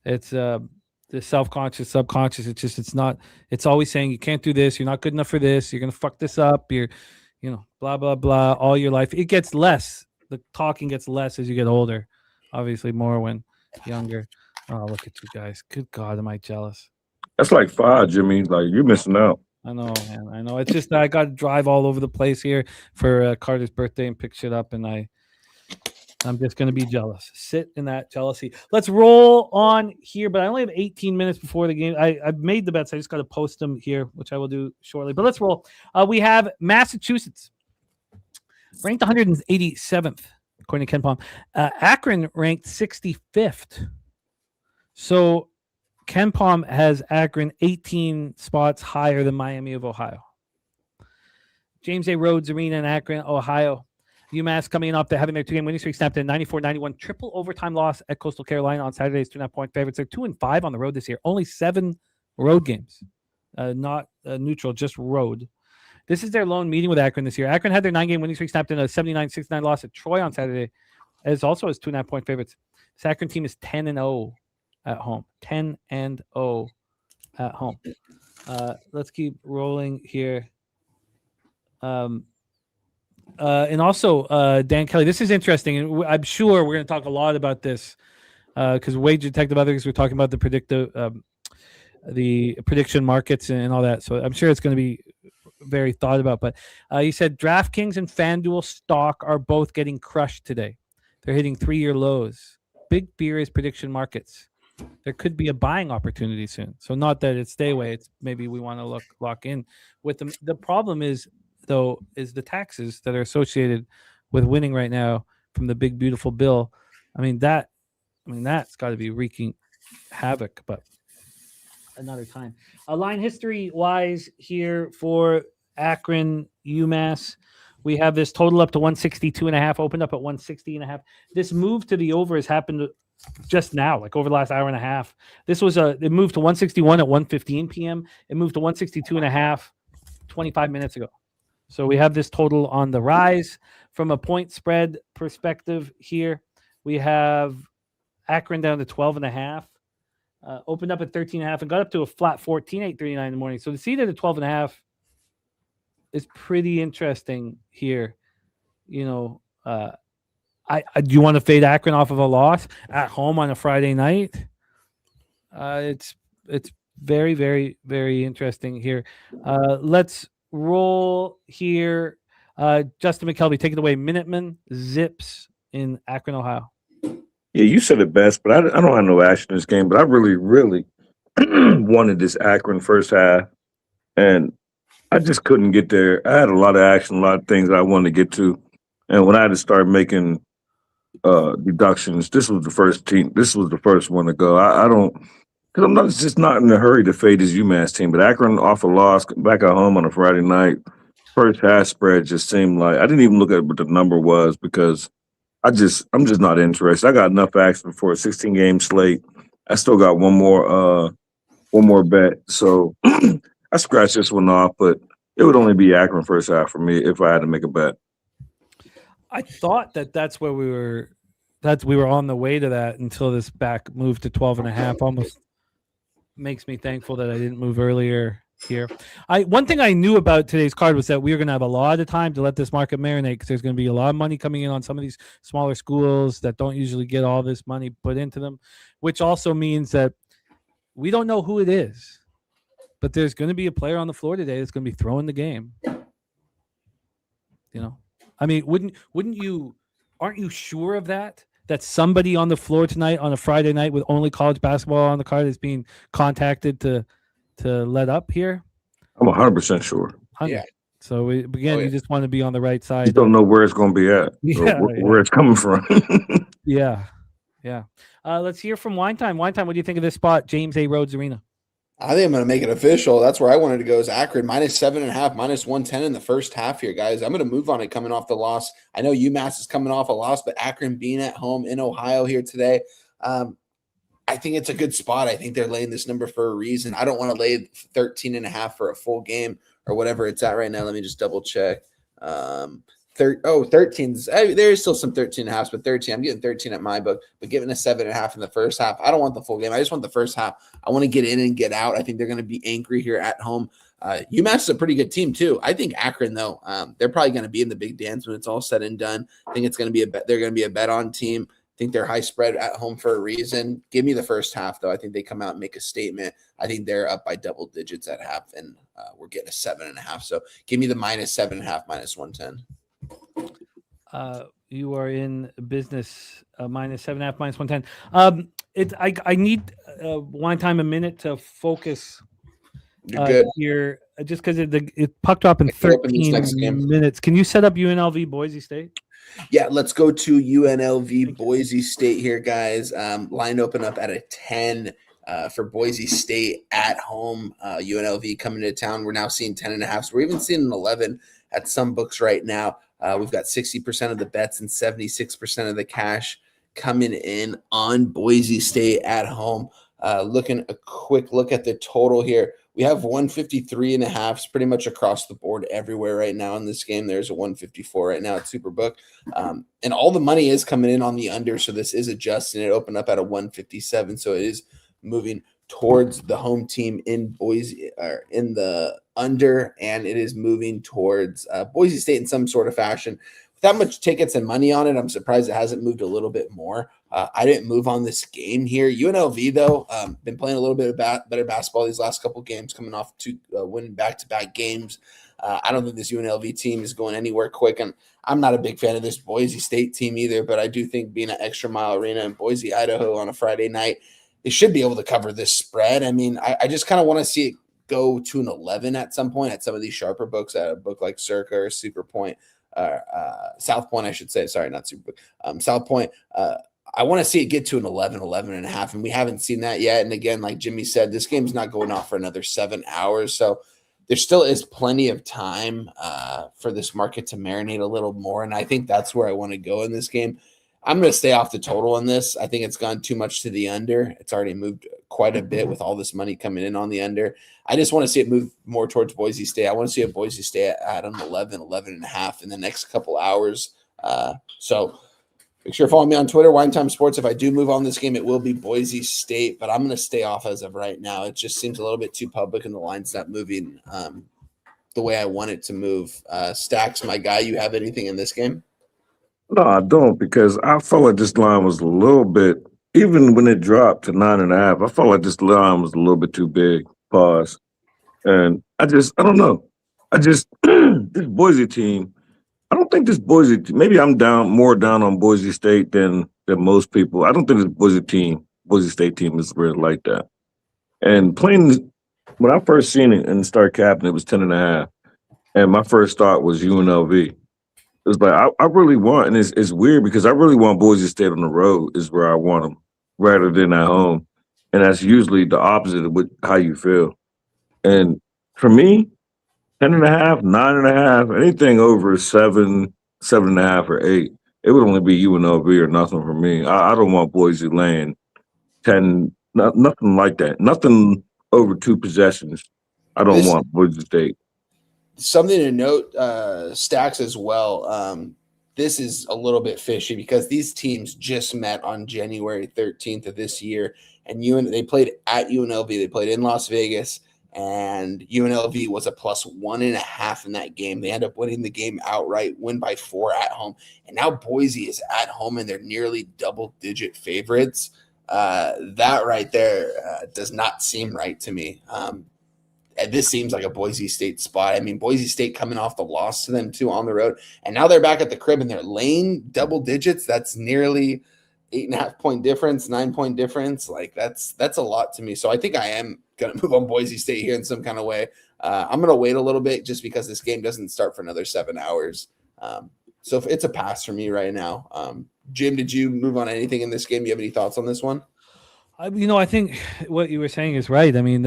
It's the self-conscious, subconscious. It's always saying you can't do this. You're not good enough for this. You're going to fuck this up. You're, blah, blah, blah, all your life. It gets less. The talking gets less as you get older, obviously more when younger. Oh, look at you guys. Good God, am I jealous? That's like 5, Jimmy. Like, you're missing out. I know, man. I know. It's just that I got to drive all over the place here for Carter's birthday and pick shit up, and I'm just going to be jealous. Sit in that jealousy. Let's roll on here, but I only have 18 minutes before the game. I've made the bets. I just got to post them here, which I will do shortly. But let's roll. We have Massachusetts, ranked 187th, according to Ken Palm. Akron ranked 65th. So Ken Palm has Akron 18 spots higher than Miami of Ohio. James A. Rhodes Arena in Akron, Ohio. UMass coming off having their 2-game winning streak snapped in 94-91 triple overtime loss at Coastal Carolina on Saturday's 2.5-point favorites. They're 2-5 on the road this year. Only 7 road games, not neutral, just road. This is their lone meeting with Akron this year. Akron had their 9-game winning streak snapped in a 79-69 loss at Troy on Saturday, as also as 2.5-point favorites. This Akron team is 10-0 at home. 10-0 at home. Let's keep rolling here. And also, Dan Kelly, this is interesting, and I'm sure we're going to talk a lot about this because Wage Detective, others were talking about the prediction markets and all that. So I'm sure it's going to be very thought about. But he said DraftKings and FanDuel stock are both getting crushed today. They're hitting 3-year lows. Big fear is prediction markets. There could be a buying opportunity soon. So not that it's stay away. It's maybe we want to lock in with them. The problem is the taxes that are associated with winning right now from the big beautiful bill. That's got to be wreaking havoc, but another time. Line history wise here for Akron, UMass, we have this total up to 162.5, opened up at 160.5. This move to the over has happened just now, like over the last hour and a half. This was it moved to 161 at 1:15 p.m. It moved to 162.5 25 minutes ago. So we have this total on the rise. From a point spread perspective here, we have Akron down to 12.5, opened up at 13.5 and got up to a flat 14, 8:39 in the morning. So the seed at 12.5 is pretty interesting here. Do you want to fade Akron off of a loss at home on a Friday night? It's very, very, very interesting here. Let's roll here. Justin McKelvey, take it away. Minutemen, Zips in Akron, Ohio. Yeah, you said it best, but I don't have no action in this game. But I really, really wanted this Akron first half, and I just couldn't get there. I had a lot of action, a lot of things I wanted to get to, and when I had to start making deductions, this was the first team. This was the first one to go. I don't, because I'm not just not in a hurry to fade this UMass team. But Akron off a loss, back at home on a Friday night, first half spread just seemed like I didn't even look at what the number was because I'm just not interested. I got enough action for a 16-game slate. I still got one more bet. So I scratched this one off, but it would only be Akron first half for me if I had to make a bet. I thought that's where we were. We were on the way to that until this back moved to 12.5. Almost makes me thankful that I didn't move earlier here. One thing I knew about today's card was that we were going to have a lot of time to let this market marinate because there's going to be a lot of money coming in on some of these smaller schools that don't usually get all this money put into them, which also means that we don't know who it is, but there's going to be a player on the floor today that's going to be throwing the game. You know, I mean, wouldn't you? Aren't you sure of that? That somebody on the floor tonight on a Friday night with only college basketball on the card is being contacted to let up here? I'm 100% sure. 100. Yeah. So you just want to be on the right side. You don't know where it's going to be at, where it's coming from. Yeah. Let's hear from Wine Time. Wine Time, what do you think of this spot, James A. Rhodes Arena? I think I'm going to make it official. That's where I wanted to go is Akron, -7.5, -110 in the first half here, guys. I'm going to move on it coming off the loss. I know UMass is coming off a loss, but Akron being at home in Ohio here today, I think it's a good spot. I think they're laying this number for a reason. I don't want to lay 13.5 for a full game or whatever it's at right now. Let me just double check. 13. There is still some 13.5s, but 13. I'm getting 13 at my book, but giving a 7.5 in the first half. I don't want the full game. I just want the first half. I want to get in and get out. I think they're going to be angry here at home. UMass is a pretty good team too. I think Akron though, they're probably going to be in the big dance when it's all said and done. I think it's going to be they're going to be a bet on team. I think they're high spread at home for a reason. Give me the first half though. I think they come out and make a statement. I think they're up by double digits at half, and we're getting a 7.5. So give me the -7.5, -110. You are in business, -7.5, -110. I need Wine Time a minute to focus here, just because it puck drop in 13 minutes. Can you set up UNLV Boise State? Yeah, let's go to UNLV Boise State here, guys. Line open up at a 10 for Boise State at home. UNLV coming to town. We're now seeing 10.5. So we're even seeing an 11 at some books right now. We've got 60% of the bets and 76% of the cash coming in on Boise State at home. Looking a quick look at the total here. We have 153.5 pretty much across the board everywhere right now in this game. There's a 154 right now at Superbook. And all the money is coming in on the under, so this is adjusting. It opened up at a 157, so it is moving towards the home team in Boise, or in the under, and it is moving towards Boise State in some sort of fashion. With that much tickets and money on it, I'm surprised it hasn't moved a little bit more. I didn't move on this game here. UNLV, though, been playing a little bit of better basketball these last couple games, coming off winning back-to-back games. I don't think this UNLV team is going anywhere quick, and I'm not a big fan of this Boise State team either, but I do think being an Extra Mile Arena in Boise, Idaho on a Friday night, they should be able to cover this spread. I mean, I just kind of want to see it go to an 11 at some point at some of these sharper books, at a book like Circa or Super Point, South Point, I should say. Sorry, not Super Book. South Point. I want to see it get to an 11.5, and we haven't seen that yet. And again, like Jimmy said, this game's not going off for another 7 hours. So there still is plenty of time for this market to marinate a little more. And I think that's where I want to go in this game. I'm going to stay off the total on this. I think it's gone too much to the under. It's already moved quite a bit with all this money coming in on the under. I just want to see it move more towards Boise State. I want to see a Boise State at an 11.5 in the next couple hours. So make sure to follow me on Twitter, Wine Time Sports. If I do move on this game, it will be Boise State, but I'm going to stay off as of right now. It just seems a little bit too public, and the line's not moving the way I want it to move. Stacks, my guy, you have anything in this game? No, I don't, because I felt like this line was a little bit, even when it dropped to 9.5, I felt like this line was a little bit too big. Pause. And I don't know. This Boise team I don't think this Boise. Maybe I'm more down on Boise State than most people. I don't think this Boise State team is really like that. And playing when I first seen it and started capping, it was 10.5, and my first thought was UNLV. It was like I really want, and it's weird because I really want Boise State on the road is where I want them rather than at home, and that's usually the opposite of how you feel. And for me, 10.5, 9.5, anything over 7, 7.5, or 8, it would only be UNLV or nothing for me. I don't want Boise laying 10, nothing like that. Nothing over 2 possessions. I don't want Boise State. Something to note, Stacks as well. This is a little bit fishy because these teams just met on January 13th of this year, and they played at UNLV. They played in Las Vegas. And UNLV was a +1.5 in that game. They end up winning the game outright, win by 4 at home. And now Boise is at home, and they're nearly double-digit favorites. That right there does not seem right to me. And this seems like a Boise State spot. I mean, Boise State coming off the loss to them, too, on the road. And now they're back at the crib, and they're laying double digits. That's nearly 8.5-point difference, 9-point difference. Like, that's a lot to me. So I think I am going to move on Boise State here in some kind of way. I'm going to wait a little bit just because this game doesn't start for another 7 hours. So it's a pass for me right now. Jim, did you move on anything in this game? Do you have any thoughts on this one? I think what you were saying is right. I mean,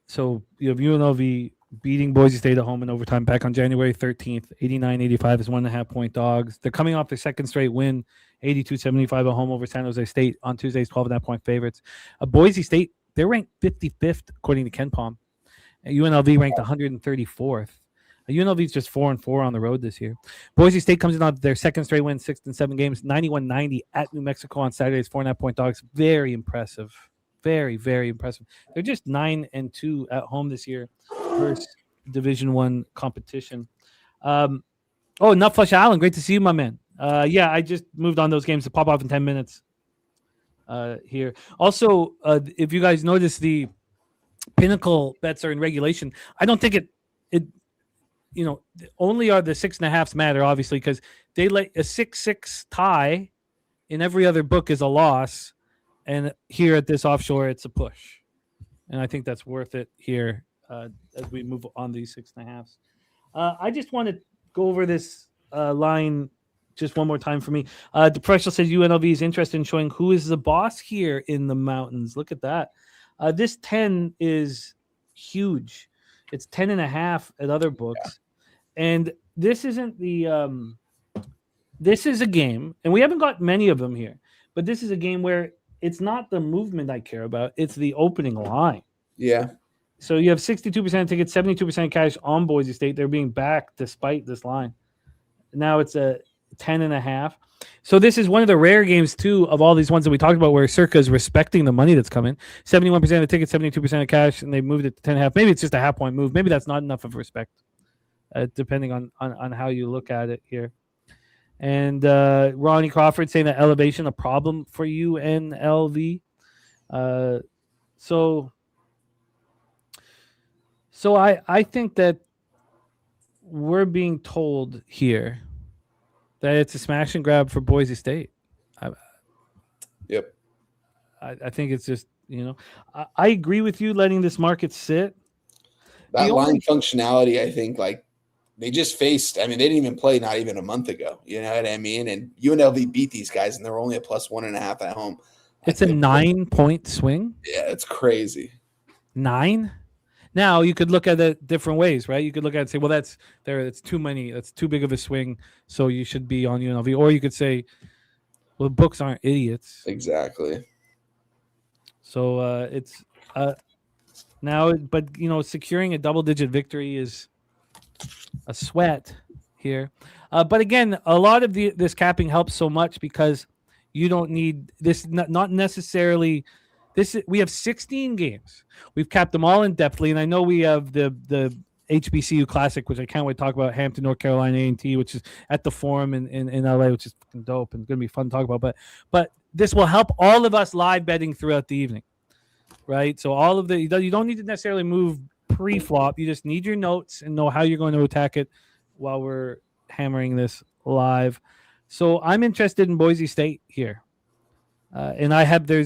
so you have UNLV beating Boise State at home in overtime back on January 13th, 89-85 is 1.5-point dogs. They're coming off their second straight win, 82-75 at home over San Jose State on Tuesday's 12.5-point favorites. Boise State, they're ranked 55th according to Ken Palm. UNLV ranked 134th. UNLV is just 4-4 on the road this year. Boise State comes in on their second straight win, 6 in 7 games, 91-90 at New Mexico on Saturday's 4.5-point dogs. Very impressive. Very, very impressive. They're just 9-2 at home this year. First Division I competition. Nutflush Allen, great to see you, my man. I just moved on those games to pop off in 10 minutes here. Also, if you guys notice, the pinnacle bets are in regulation. I don't think it only are the 6.5s matter, obviously, because they let a 6-6 tie in every other book is a loss. And here at this offshore, it's a push. And I think that's worth it here as we move on these 6.5s. I just want to go over this line just one more time for me. The professional says UNLV is interested in showing who is the boss here in the mountains. Look at that. This 10 is huge. It's 10.5 at other books. Yeah. And this isn't the this is a game, and we haven't got many of them here, but this is a game where it's not the movement I care about. It's the opening line. Yeah. So you have 62% tickets, 72% cash on Boise State. They're being backed despite this line. Now it's a 10.5. So this is one of the rare games, too, of all these ones that we talked about where Circa is respecting the money that's coming. 71% of the tickets, 72% of cash, and they moved it to 10.5. Maybe it's just a half-point move. Maybe that's not enough of respect, depending on how you look at it here. And Ronnie Crawford saying that elevation a problem for UNLV. So I think that we're being told here that it's a smash and grab for Boise State. Yep. I think it's just, I agree with you letting this market sit. That line functionality, I think, like, they just faced, they didn't even play not even a month ago. You know what I mean? And UNLV beat these guys, and they're only a +1.5 at home. It's a 9-point swing? Yeah, it's crazy. 9? Now, you could look at it different ways, right? You could look at it and say, well, it's too many. That's too big of a swing, so you should be on UNLV. Or you could say, well, the books aren't idiots. Exactly. So it's now, but, securing a double-digit victory is a sweat here. But again, a lot of this capping helps so much because you don't need this, not necessarily this. We have 16 games. We've capped them all in depthly. And I know we have the HBCU Classic, which I can't wait to talk about, Hampton, North Carolina A&T, which is at the Forum in LA, which is fucking dope and going to be fun to talk about. But this will help all of us live betting throughout the evening, right? So all of you don't need to necessarily move pre-flop. You just need your notes and know how you're going to attack it while we're hammering this live. So I'm interested in Boise State here. And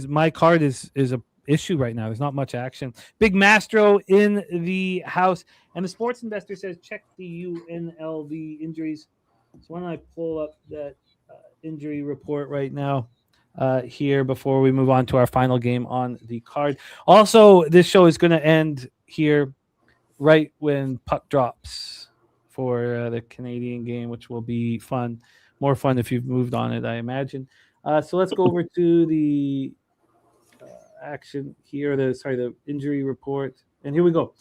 my card is a issue right now. There's not much action. Big Mastro in the house. And the sports investor says, check the UNLV injuries. So why don't I pull up that injury report right now here before we move on to our final game on the card. Also, this show is going to end here right when puck drops for the Canadian game, which will be fun. More fun if you've moved on it, I imagine. So let's go over to the action here. The injury report. And here we go.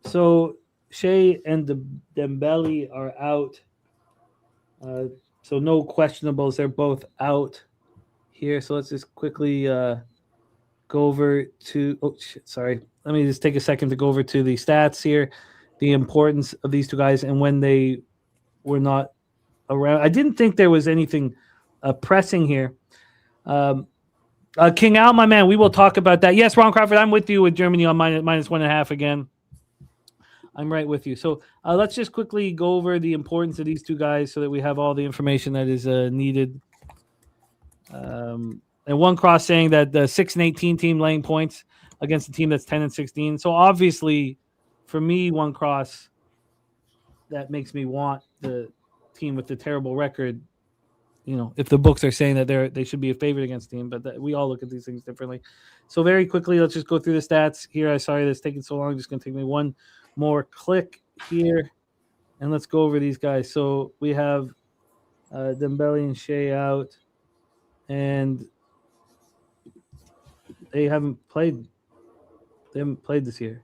So Shea and Dembele are out. So no questionables. They're both out here. So let's just quickly go over to sorry. Let me just take a second to go over to the stats here, the importance of these two guys and when they were not around. I didn't think there was anything pressing here. King Al, my man, we will talk about that. Yes, Ron Crawford, I'm with you with Germany on minus 1.5 again. I'm right with you. So let's just quickly go over the importance of these two guys so that we have all the information that is needed. And one cross saying that the 6-18 team laying points against a team that's 10-16. So obviously, for me, one cross that makes me want the team with the terrible record. You know, if the books are saying that they should be a favorite against the team, but we all look at these things differently. So very quickly, let's just go through the stats here. I'm sorry that's taking so long. Just going to take me one more click here, and let's go over these guys. So we have Dembele and Shea out, and they haven't played. They haven't played this year.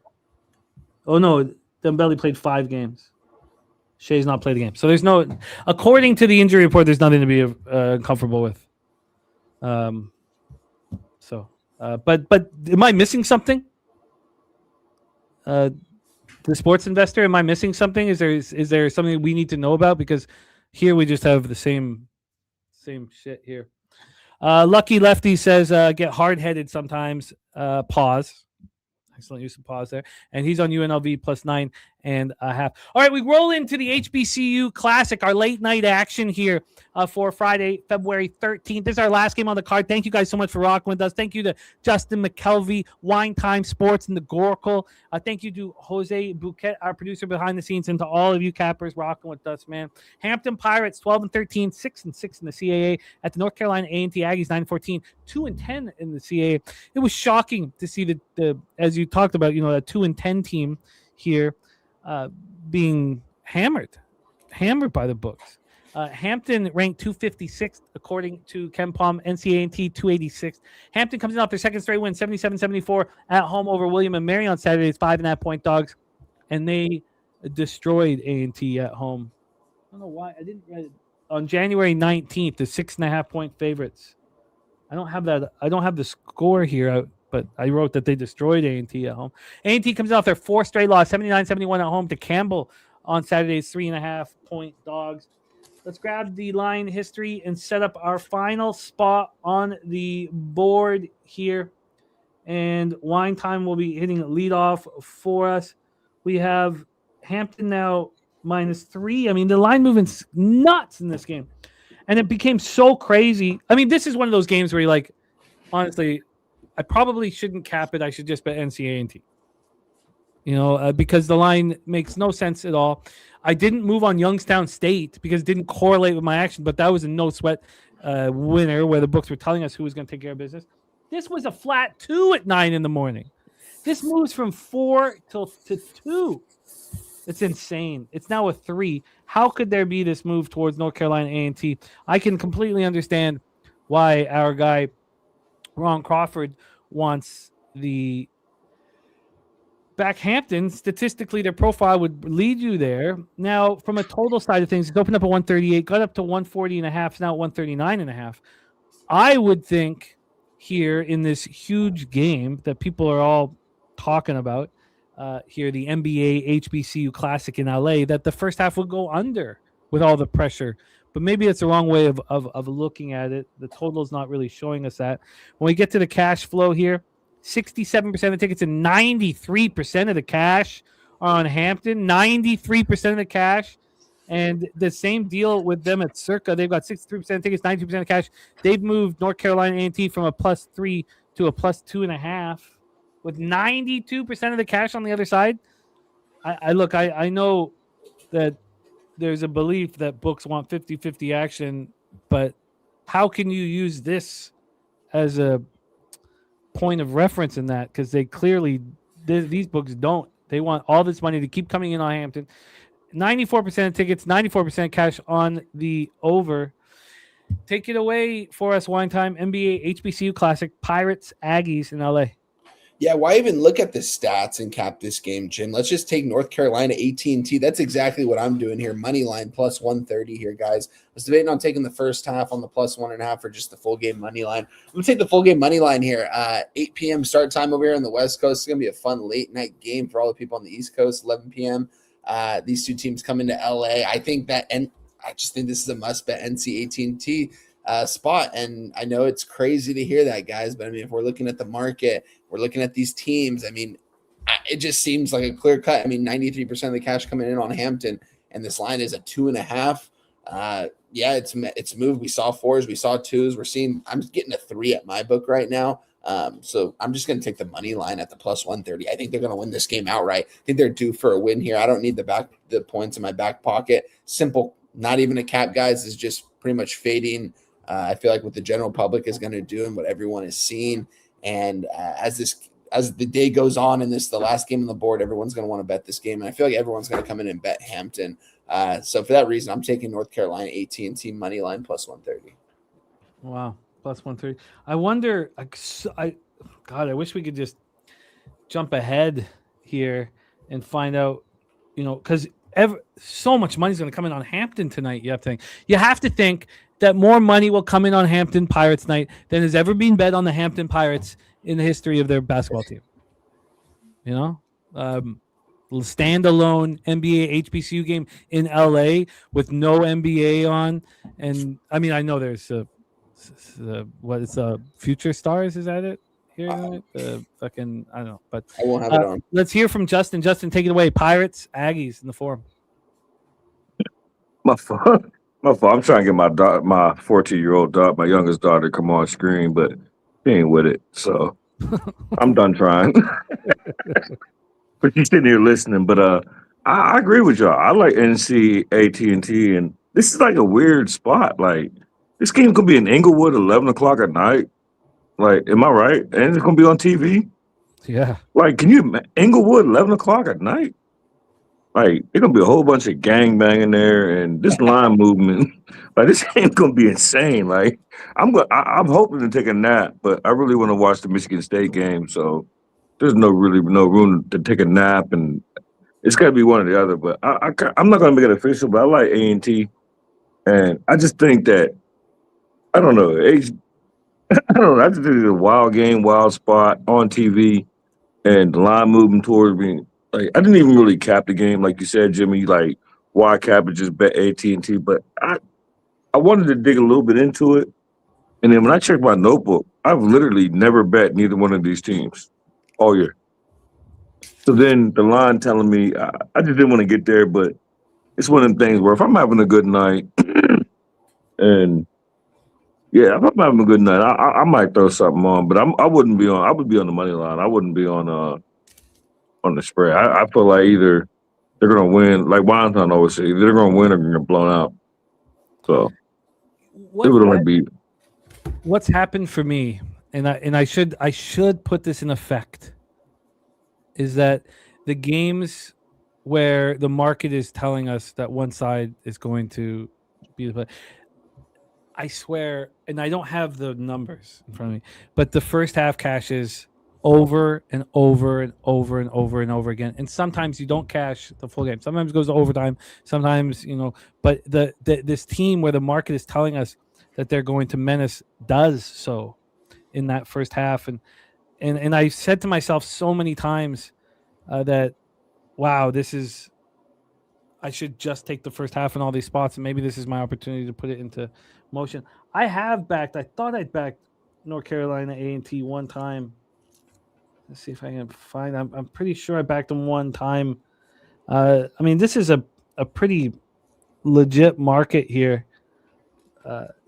Oh no, Dembele played 5 games. Shea's not played the game. So there's no, according to the injury report, there's nothing to be comfortable with. But am I missing something? The sports investor, am I missing something? Is there something we need to know about? Because here we just have the same shit here. Lucky Lefty says, get hard-headed sometimes. Pause. Excellent use of pause there. And he's on UNLV plus 9.5. All right, we roll into the HBCU Classic, our late night action here for Friday, February 13th. This is our last game on the card. Thank you guys so much for rocking with us. Thank you to Justin McKelvey, Time Sports, and the Goracle. Thank you to Jose Bouquet, our producer behind the scenes, and to all of you cappers rocking with us, man. Hampton Pirates 12-13, 6-6 in the CAA. At the North Carolina A&T Aggies 9-14, 2-10 in the CAA. It was shocking to see the as you talked about, a 2-10 team here being hammered by the books. Hampton ranked 256th according to KenPom. NC A&T 286th. Hampton comes in off their second straight win, 77-74 at home over William and Mary on Saturday's 5.5-point dogs, and they destroyed A&T at home. I don't know why I didn't read it. On January 19th, the 6.5-point favorites. I don't have that. I don't have the score here, but I wrote that they destroyed A&T at home. A&T comes off their 4th straight loss, 79-71 at home to Campbell on Saturday's 3.5-point dogs. Let's grab the line history and set up our final spot on the board here. And Wine Time will be hitting leadoff for us. We have Hampton now -3. I mean, the line movement's nuts in this game. And it became so crazy. I mean, this is one of those games where you're like, honestly, I probably shouldn't cap it. I should just bet NC A&T. Because the line makes no sense at all. I didn't move on Youngstown State because it didn't correlate with my action, but that was a no sweat winner where the books were telling us who was going to take care of business. This was a flat 2 at 9 in the morning. This moves from 4 to 2. It's insane. It's now a 3. How could there be this move towards North Carolina A&T? I can completely understand why our guy Ron Crawford wants the back Hampton. Statistically, their profile would lead you there. Now, from a total side of things, it's opened up at 138, got up to 140.5, it's now at 139.5. I would think here in this huge game that people are all talking about here, the NBA HBCU Classic in LA, that the first half would go under with all the pressure. But maybe it's the wrong way of looking at it. The total's not really showing us that. When we get to the cash flow here, 67% of the tickets and 93% of the cash are on Hampton. 93% of the cash And the same deal with them at Circa. They've got 63% tickets, 92% of cash. They've moved North Carolina A&T from a +3 to a +2.5 with 92% of the cash on the other side. I know that there's a belief that books want 50-50 action, but how can you use this as a point of reference in that? Because they clearly, these books don't. They want all this money to keep coming in on Hampton. 94% of tickets, 94% cash on the over. Take it away for us, Wine Time. NBA HBCU Classic, Pirates, Aggies in LA. Yeah, why even look at the stats and cap this game, Jim? Let's just take North Carolina AT&T. That's exactly what I'm doing here. Money line plus 130 here, guys. I was debating on taking the first half on the plus 1.5 or just the full game money line. I'm going to take the full game money line here. 8 p.m. start time over here on the West Coast. It's going to be a fun late night game for all the people on the East Coast, 11 p.m. These two teams come into LA. I just think this is a must bet NC AT&T spot. And I know it's crazy to hear that, guys, but I mean, if we're looking at the market, we're looking at these teams. I mean, it just seems like a clear cut. I mean, 93% of the cash coming in on Hampton, and this line is a 2.5. Yeah, it's moved. We saw 4s, we saw 2s. I'm getting a 3 at my book right now. So I'm just going to take the money line at the plus 130. I think they're going to win this game outright. I think they're due for a win here. I don't need the points in my back pocket. Simple, not even a cap, guys, is just pretty much fading. I feel like what the general public is going to do and what everyone is seeing. And as the day goes on and the last game on the board, everyone's going to want to bet this game. And I feel like everyone's going to come in and bet Hampton. So for that reason, I'm taking North Carolina AT&T money line plus 130. Wow. Plus 130. I wonder, I wish we could just jump ahead here and find out, because so much money is going to come in on Hampton tonight. You have to think that more money will come in on Hampton Pirates night than has ever been bet on the Hampton Pirates in the history of their basketball team. Standalone NBA HBCU game in LA with no NBA on. And I mean, I know there's Future Stars, is that it? Here, I don't know, but I won't have it on. Let's hear from Justin. Justin, take it away. Pirates, Aggies in the forum. My fault. I'm trying to get my 14-year-old daughter, my youngest daughter, come on screen, but she ain't with it. So I'm done trying. But she's sitting here listening. But I agree with y'all. I like NC AT&T, and this is like a weird spot. Like, this game could be in Inglewood 11 o'clock at night. Like, am I right? And it's going to be on TV? Yeah. Like, can you Inglewood 11 o'clock at night? Like, it's going to be a whole bunch of gang banging there and this line movement. Like, this ain't going to be insane. Like, I'm hoping to take a nap, but I really want to watch the Michigan State game. So there's no room to take a nap, and it's got to be one or the other. But I'm not going to make it official, but I like A&T. And I just think that, I don't know. I just think it's a wild game, wild spot on TV, and the line moving towards me. Like, I didn't even really cap the game, like you said, Jimmy. Like, why cap it? Just bet AT&T. But I wanted to dig a little bit into it, and then when I checked my notebook, I've literally never bet neither one of these teams all year. So then the line telling me I just didn't want to get there, but it's one of them things where if I'm having a good night, and yeah, if I'm having a good night, I might throw something on, but I wouldn't be on. I would be on the money line. I wouldn't be on the spread. I feel like either they're gonna win, like Weinstein always says, either they're gonna win or they're gonna get blown out. So it would only be. What's happened for me, and I should put this in effect, is that the games where the market is telling us that one side is going to be the play, I swear, and I don't have the numbers in front of me, but the first half cashes over and over and over and over and over again. And sometimes you don't cash the full game. Sometimes it goes to overtime. Sometimes, but this team where the market is telling us that they're going to menace does so in that first half. And I said to myself so many times that, wow, I should just take the first half in all these spots, and maybe this is my opportunity to put it into motion. I thought I'd backed North Carolina A&T one time. Let's see if I can find. I'm pretty sure I backed them one time. I mean, this is a pretty legit market here.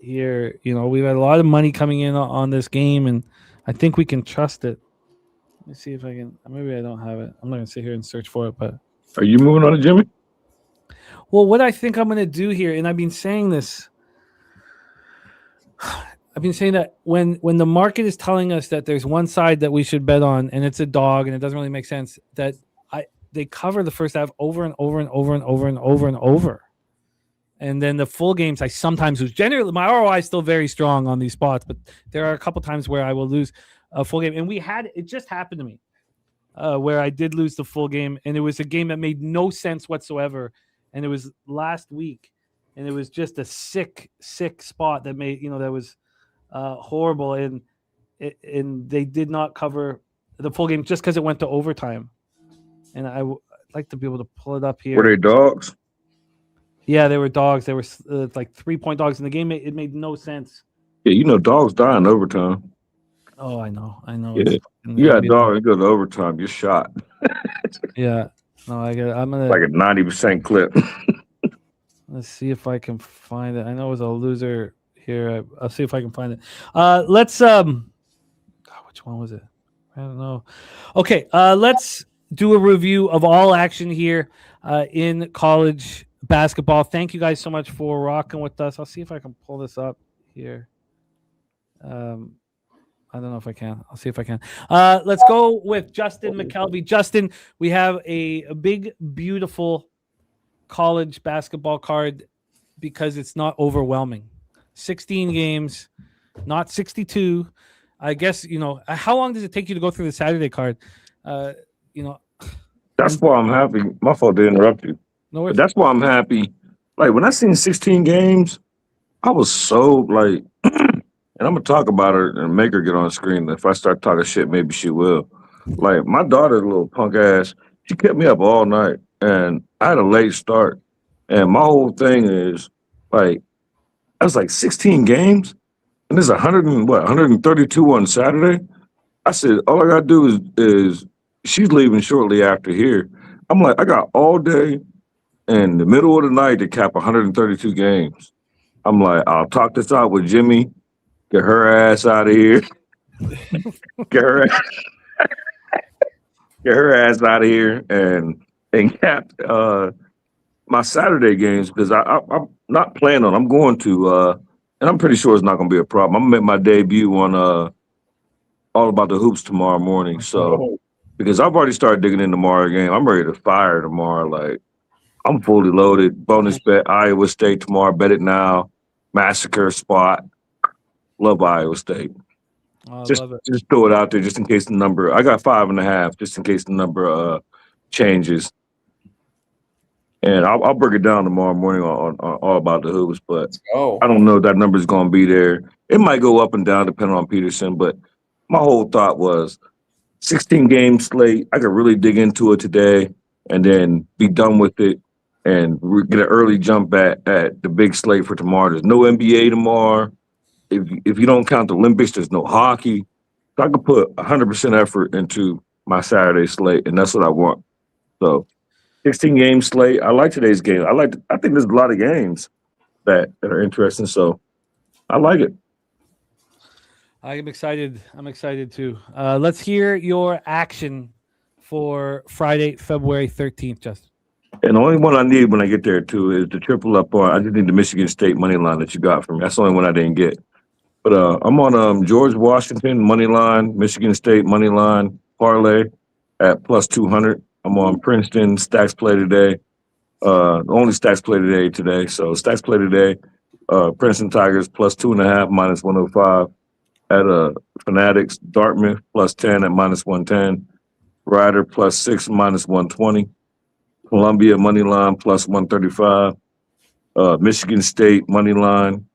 We've had a lot of money coming in on this game, and I think we can trust it. Let me see if I can. Maybe I don't have it. I'm not gonna sit here and search for it. But are you moving on to Jimmy? Well, what I think I'm gonna do here, and I've been saying this. I've been saying that when the market is telling us that there's one side that we should bet on, and it's a dog, and it doesn't really make sense, that they cover the first half over and over and over and over and over and over. And then the full games, I sometimes lose. Generally, my ROI is still very strong on these spots, but there are a couple times where I will lose a full game. And it just happened to me where I did lose the full game, and it was a game that made no sense whatsoever. And it was last week, and it was just a sick spot that made, that was horrible. And they did not cover the full game just because it went to overtime. And I'd like to be able to pull it up here. Were they dogs? Yeah, they were dogs. They were like 3-point dogs in the game. It made no sense. Yeah, dogs die in overtime. Oh, I know. Yeah, you got a dog. You go to overtime, you're shot. Yeah, no, I'm gonna like a 90% clip. Let's see if I can find it. I know it was a loser here. I'll see if I can find it. Let's God, which one was it? I don't know. Okay, let's do a review of all action here in college basketball. Thank you guys so much for rocking with us. I'll see if I can pull this up here. I don't know if I can. I'll see if I can. Let's go with Justin Mcelvy. Justin, we have a big, beautiful college basketball card because it's not overwhelming. 16 games, not 62. I guess, how long does it take you to go through the Saturday card? That's why I'm happy. My fault to interrupt you. No worries. But that's why I'm happy. Like, when I seen 16 games, I was so, like, and I'm going to talk about her and make her get on screen. If I start talking shit, maybe she will. Like, my daughter's a little punk ass. She kept me up all night, and I had a late start. And my whole thing is, like, I was like 16 games, and there's 132 on Saturday. I said, all I got to do is she's leaving shortly after here. I'm like, I got all day and the middle of the night to cap 132 games. I'm like, I'll talk this out with Jimmy, get her ass out of here. get her ass out of here and cap my Saturday games because I'm not planning on. I'm going to, and I'm pretty sure it's not going to be a problem. I'm going to make my debut on All About the Hoops tomorrow morning. So, because I've already started digging in tomorrow game. I'm ready to fire tomorrow. Like, I'm fully loaded. Bonus bet Iowa State tomorrow. Bet it now. Massacre spot. Love Iowa State. Just throw it out there just in case the number. I got 5.5 just in case the number changes. And I'll break it down tomorrow morning on All About the Hoops. But I don't know if that number is going to be there. It might go up and down depending on Peterson. But my whole thought was 16-game slate. I could really dig into it today and then be done with it and get an early jump at the big slate for tomorrow. There's no NBA tomorrow. If you don't count the Olympics, there's no hockey. So I could put 100% effort into my Saturday slate, and that's what I want. So 16-game slate. I like today's game. I think there's a lot of games that are interesting, so I like it. I'm excited. I'm excited too. Let's hear your action for Friday, February 13th, Justin. And the only one I need when I get there too is the triple up on. I just need the Michigan State money line that you got for me. That's the only one I didn't get. But I'm on George Washington money line, Michigan State money line parlay at plus 200. I'm on Princeton stacks play today. Only stacks play today. So stacks play today. Princeton Tigers plus 2.5 minus 105 at Fanatics. Dartmouth plus 10 at minus 110. Ryder plus 6 minus 120. Columbia money line plus 135. Michigan State money line.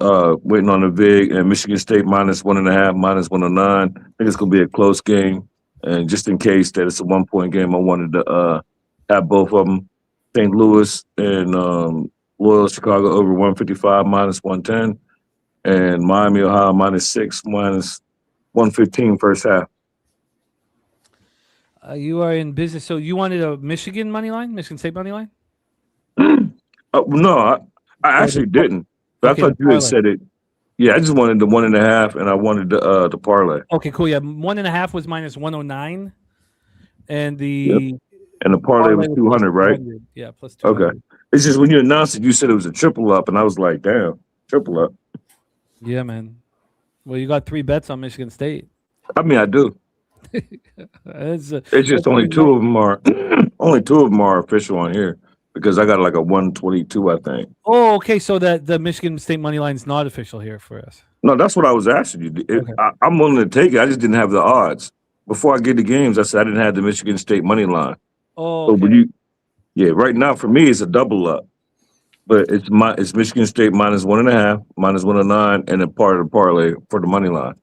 Waiting on the VIG, and Michigan State minus 1.5, minus 109. I think it's going to be a close game. And just in case that it's a 1-point game, I wanted to have both of them. St. Louis and Loyola Chicago over 155, minus 110. And Miami, Ohio, minus 6, minus 115 first half. You are in business. So you wanted a Michigan money line, Michigan State money line? No, I actually didn't. But Okay, I thought you had said it. Yeah, I just wanted the 1.5, and I wanted the parlay. Okay, cool. Yeah, 1.5 was minus 109, and the and the parlay was 200, right? Yeah, plus 200. Okay. It's just when you announced it, you said it was a triple up, and I was like, damn, triple up. Yeah, man. Well, you got 3 bets on Michigan State. I mean, I do. It's just only two of them are official on here because I got like a 122, I think. Oh, okay. So the Michigan State money line is not official here for us. No, that's what I was asking you. I'm willing to take it. I just didn't have the odds. Before I get the games, I said I didn't have the Michigan State money line. Oh, okay. So right now for me it's a double up, but it's Michigan State minus 1.5, minus 109, and then part of the parlay for the money line.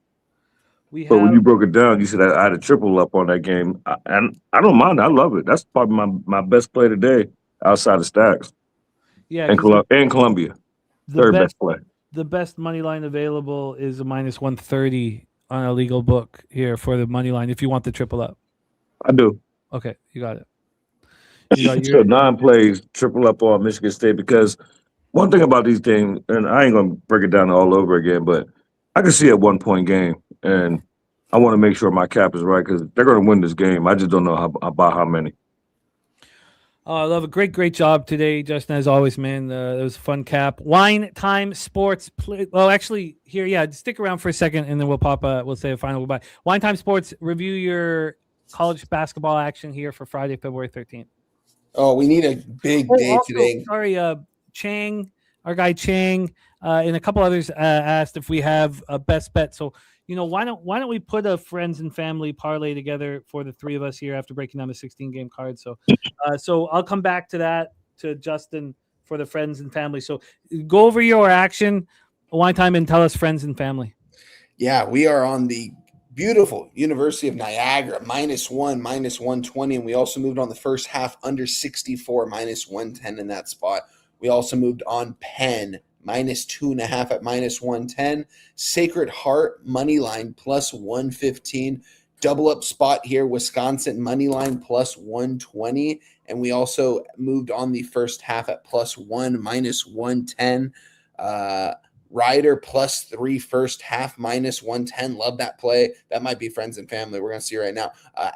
But when you broke it down, you said I had a triple up on that game, and I don't mind. I love it. That's probably my best play today outside of Stacks. Yeah, and Columbia, third best play. The best money line available is a minus 130 on a legal book here for the money line. If you want the triple up, I do. Okay, you got it. So 9 plays, triple up on Michigan State, because one thing about these things, and I ain't gonna break it down all over again, but I can see a 1-point game, and I want to make sure my cap is right because they're going to win this game. I just don't know about how many. I love it. Great job today, Justin, as always, man. It was a fun cap. Wine Time Sports. Well, actually, here, stick around for a second, and then we'll say a final goodbye. Wine Time Sports, review your college basketball action here for Friday, February 13th. Oh, we need a big day today. Sorry, Chang, our guy Chang, and a couple others asked if we have a best bet. So, why don't we put a friends and family parlay together for the 3 of us here after breaking down the 16-game card? So, I'll come back to that, to Justin, for the friends and family. So go over your action, Wine Time, and tell us friends and family. Yeah, we are on the beautiful University of Niagara, -1, -120. And we also moved on the first half under 64, -110 in that spot. We also moved on Penn, -2.5 at -110. Sacred Heart, money line, +115. Double up spot here, Wisconsin, money line, +120. And we also moved on the first half at +1, -110. Ryder +3 first half, -110. Love that play. That might be friends and family. We're going to see right now.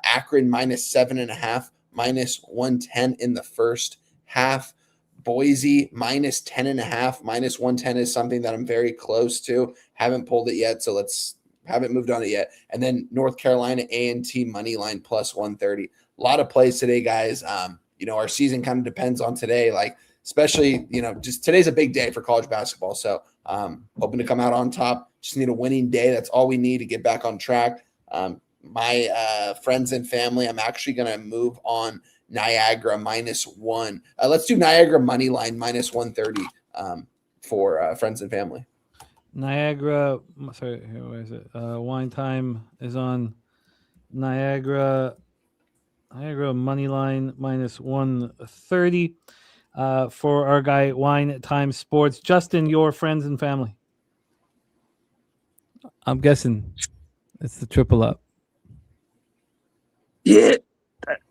Akron -7.5, -110 in the first half. Boise -10.5, -110 is something that I'm very close to. Haven't pulled it yet, so haven't moved on it yet. And then North Carolina A&T money line +130. A lot of plays today, guys. Our season kind of depends on today. Like, especially, just today's a big day for college basketball. So hoping to come out on top. Just need a winning day. That's all we need to get back on track. My friends and family, I'm actually going to move on Niagara -1. Let's do Niagara money line -130 for friends and family. Niagara, sorry, where is it? Wine Time is on Niagara money line -130 for our guy Wine Time Sports. Justin, your friends and family. I'm guessing it's the triple up. Yeah,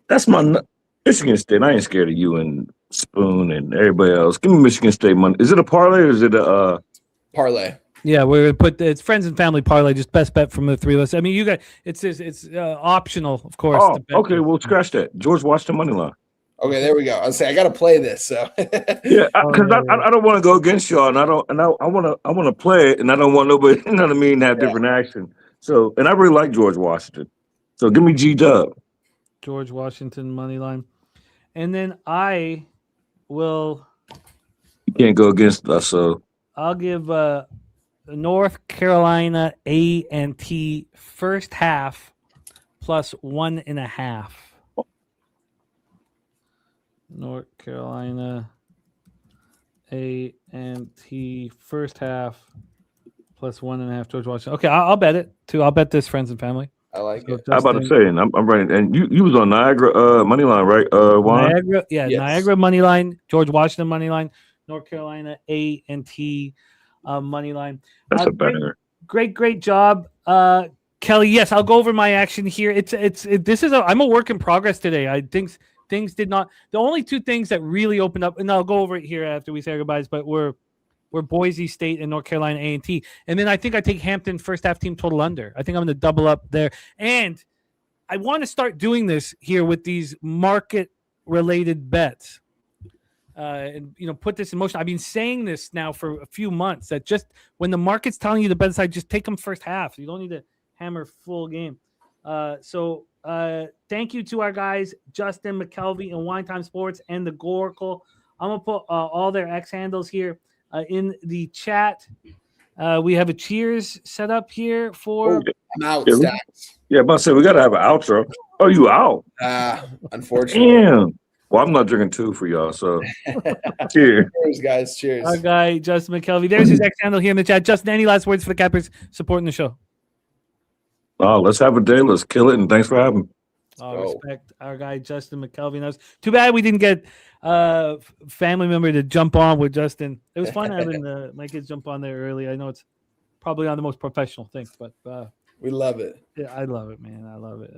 that's my Michigan State. I ain't scared of you and Spoon and everybody else. Give me Michigan State money. Is it a parlay or is it a parlay? Yeah, we're gonna put it's friends and family parlay. Just best bet from the 3 of us. I mean, you guys, it's optional, of course. Oh, okay. We'll scratch that. George Washington money line. Okay, there we go. I say I got to play this. So yeah, because I don't want to go against y'all, and I want to play it, and I don't want nobody, you know what I mean, to have different action. So, and I really like George Washington. So give me G-Dub. George Washington money line, and then I will. You can't go against us, so I'll give North Carolina A&T first half +1.5. North Carolina A&T first half +1.5. George Washington. Okay, I'll bet it too. I'll bet this, friends and family. I like it. I'm about to say, and I'm right. And you was on Niagara money line, right? Juan? Niagara, yeah, yes. Niagara money line, George Washington money line, North Carolina A&T money line. That's a banger. Great job, Kelly. Yes, I'll go over my action here. I'm a work in progress today. I think things did not. The only two things that really opened up, and I'll go over it here after we say our goodbyes, but were Boise State and North Carolina A&T. And then I think I take Hampton first half team total under. I think I'm going to double up there. And I want to start doing this here with these market-related bets. And put this in motion. I've been saying this now for a few months that just when the market's telling you the bet side, just take them first half. You don't need to hammer full game. So thank you to our guys, Justin McKelvey and Wine Time Sports and the Goracle. I'm going to put all their X handles here in the chat. We have a cheers set up here for. I'm out, yeah, Stacks. Yeah, but I said we got to have an outro. Oh, you out? Unfortunately. Damn. Well, I'm not drinking two for y'all, so cheers. Cheers, guys. Cheers. Our guy, Justin McKelvey. There's his X handle here in the chat. Justin, any last words for the Cappers supporting the show? Oh, let's have a day. Let's kill it, and thanks for having me. Respect our guy, Justin McKelvey. That was too bad we didn't get family member to jump on with Justin. It was fun having my kids jump on there early. I know it's probably not the most professional thing, but we love it. Yeah, I love it, man. I love it.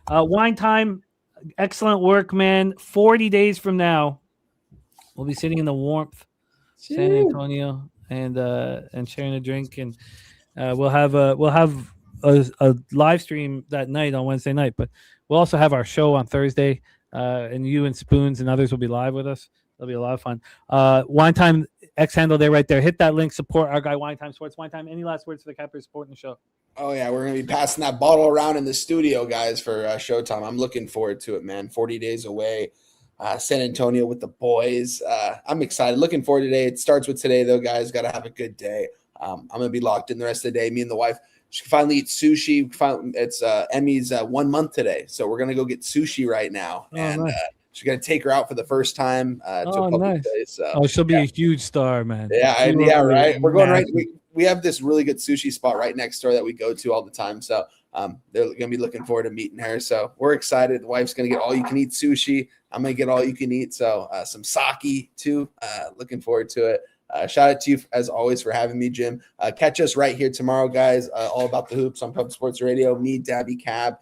Wine Time. Excellent work, man. 40 days from now, we'll be sitting in the warmth, San Antonio, and sharing a drink, and we'll have a live stream that night on Wednesday night. But we'll also have our show on Thursday, and you and Spoons and others will be live with us. It'll be a lot of fun. Wine Time X handle there, right there. Hit that link. Support our guy Wine Time Sports. Wine Time. Any last words for the Cappers supporting the show? Oh, yeah, we're going to be passing that bottle around in the studio, guys, for Showtime. I'm looking forward to it, man. 40 days away, San Antonio with the boys. I'm excited. Looking forward to today. It starts with today, though, guys. Got to have a good day. I'm going to be locked in the rest of the day. Me and the wife, she can finally eat sushi. It's Emmy's 1 month today, so we're going to go get sushi right now. Nice. She's going to take her out for the first time to a public place. So, she'll be a huge star, man. Yeah, right. We're going right. We have this really good sushi spot right next door that we go to all the time. So they're going to be looking forward to meeting her. So we're excited. The wife's going to get all you can eat sushi. I'm going to get all you can eat. So some sake too. Looking forward to it. Shout out to you as always for having me, Jim. Catch us right here tomorrow, guys. All about the hoops on Pub Sports Radio. Me, Dabby Cab,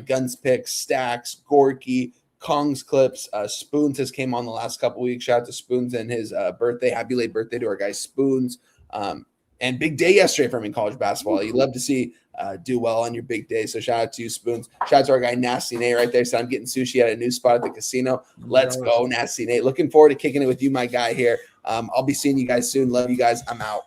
Guns Picks, Stacks, Gorky, Kong's Clips. Spoons has came on the last couple weeks. Shout out to Spoons and his birthday. Happy late birthday to our guy Spoons. And big day yesterday for him in college basketball. You love to see do well on your big day. So shout out to you, Spoons. Shout out to our guy Nasty Nate right there. So I'm getting sushi at a new spot at the casino. Let's go, Nasty Nate. Looking forward to kicking it with you, my guy here. I'll be seeing you guys soon. Love you guys. I'm out.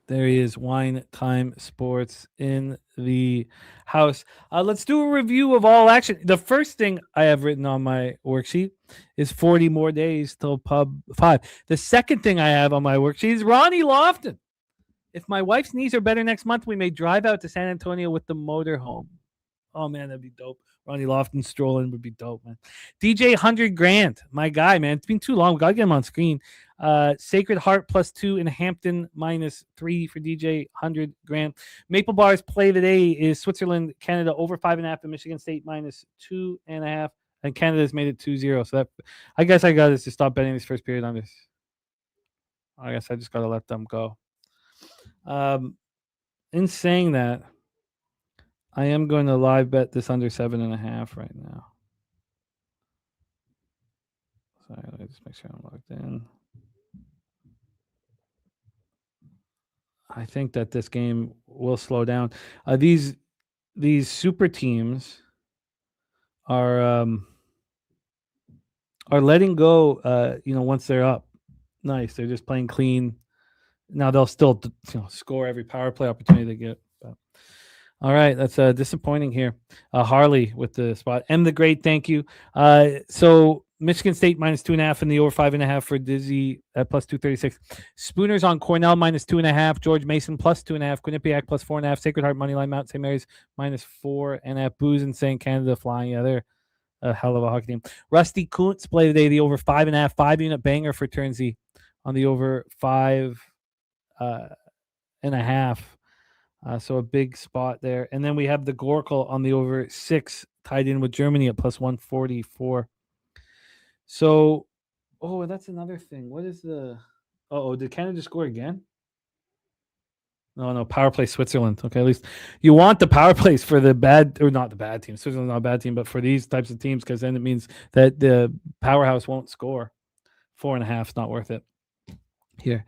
There he is, Wine Time Sports in the house. Let's do a review of all action. The first thing I have written on my worksheet is 40 more days till Pub 5. The second thing I have on my worksheet is Ronnie Lofton. If my wife's knees are better next month, we may drive out to San Antonio with the motorhome. Oh, man, that'd be dope. Ronnie Lofton strolling would be dope, man. DJ 100 grand, my guy, man. It's been too long. We got to get him on screen. Sacred Heart +2 and Hampton -3 for DJ 100 grand. Maple Bar's play today is Switzerland, Canada over 5.5 and Michigan State -2.5. And Canada's made it 2-0. So that, I guess I got to stop betting this first period on this. I guess I just got to let them go. In saying that, I am going to live bet this under 7.5 right now. Sorry, let me just make sure I'm logged in. I think that this game will slow down. These super teams are letting go. Once they're up, nice. They're just playing clean. Now they'll still score every power play opportunity they get. But. All right, that's disappointing here. Harley with the spot. M the Great, thank you. So Michigan State -2.5 and the over 5.5 for Dizzy at +236. Spooners on Cornell -2.5. George Mason +2.5. Quinnipiac +4.5. Sacred Heart Moneyline Mount St. Mary's -4.5. Booze and St. Canada flying. Yeah, they're a hell of a hockey team. Rusty Kuntz play today. The over 5.5. 5-unit banger for Turnsey on the over 5.5. So a big spot there. And then we have the Goracle on the over 6 tied in with Germany at +144. So, that's another thing. What is the... did Canada score again? No, power play Switzerland. Okay, at least you want the power plays for the bad, or not the bad team. Switzerland's not a bad team, but for these types of teams, because then it means that the powerhouse won't score. 4.5 is not worth it here.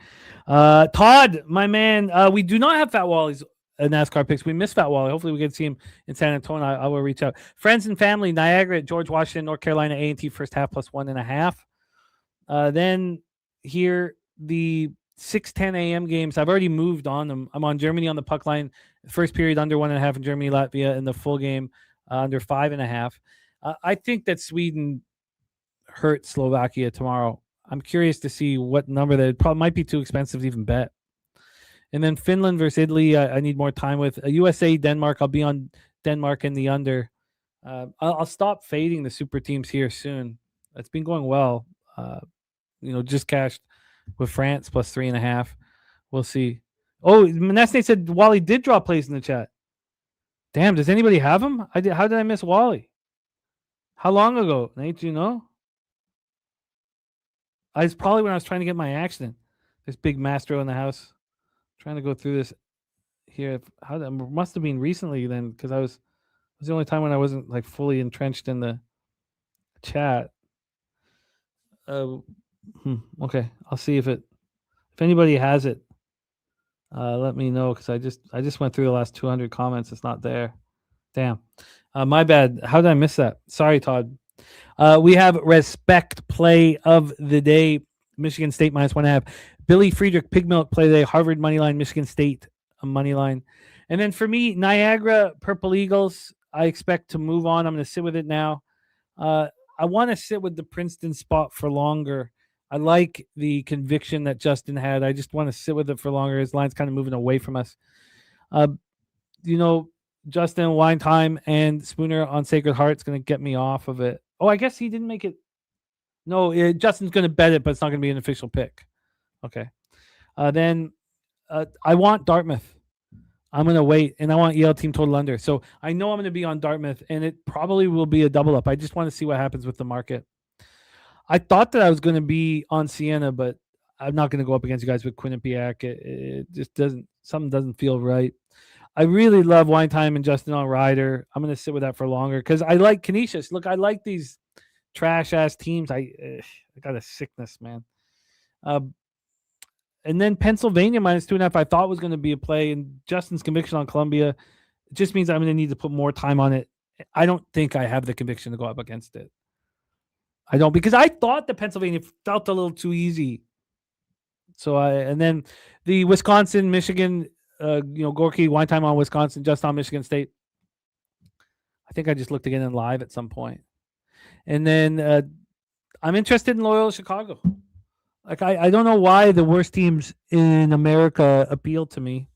Todd, my man, we do not have Fat Wally's NASCAR picks. We missed Fat Wally. Hopefully we can see him in San Antonio. I will reach out. Friends and family, Niagara, George Washington, North Carolina, A&T first half plus 1.5. Then here, the 6:10 a.m. games. I've already moved on them. I'm on Germany on the puck line. First period under 1.5 in Germany, Latvia, and the full game under 5.5. I think that Sweden hurt Slovakia tomorrow. I'm curious to see what number that probably might be too expensive to even bet. And then Finland versus Italy, I need more time with. USA, Denmark, I'll be on Denmark in the under. I'll stop fading the super teams here soon. It's been going well. Just cashed with France plus 3.5. We'll see. Oh, Manesne said Wally did drop plays in the chat. Damn, does anybody have him? How did I miss Wally? How long ago? Nate, do you know? It's probably when I was trying to get my accident. This big Mastro in the house. Trying to go through this here. It must have been recently then, because it was the only time when I wasn't like fully entrenched in the chat. Okay, I'll see if anybody has it. Let me know, because I just went through the last 200 comments. It's not there. Damn. My bad. How did I miss that? Sorry, Todd. We have respect play of the day. Michigan State minus 1.5. Billy Friedrich pig milk play of the day. Harvard money line. Michigan State money line. And then for me, Niagara Purple Eagles. I expect to move on. I'm going to sit with it now. I want to sit with the Princeton spot for longer. I like the conviction that Justin had. I just want to sit with it for longer. His line's kind of moving away from us. Justin, Wine Time, and Spooner on Sacred Heart's going to get me off of it. Oh, I guess he didn't make it. No, Justin's going to bet it, but it's not going to be an official pick. Okay. Then I want Dartmouth. I'm going to wait, and I want Yale team total under. So I know I'm going to be on Dartmouth, and it probably will be a double up. I just want to see what happens with the market. I thought that I was going to be on Sienna, but I'm not going to go up against you guys with Quinnipiac. It just something doesn't feel right. I really love Wine Time and Justin on Ryder. I'm going to sit with that for longer because I like Kenishious. Look, I like these trash-ass teams. I got a sickness, man. And then Pennsylvania minus 2.5 I thought was going to be a play, and Justin's conviction on Columbia just means I'm going to need to put more time on it. I don't think I have the conviction to go up against it. I don't, because I thought the Pennsylvania felt a little too easy. So and then the Wisconsin, Michigan, Gorky, Wine Time on Wisconsin, just on Michigan State. I think I just looked again in live at some point. And then I'm interested in Loyola Chicago. Like, I don't know why the worst teams in America appeal to me.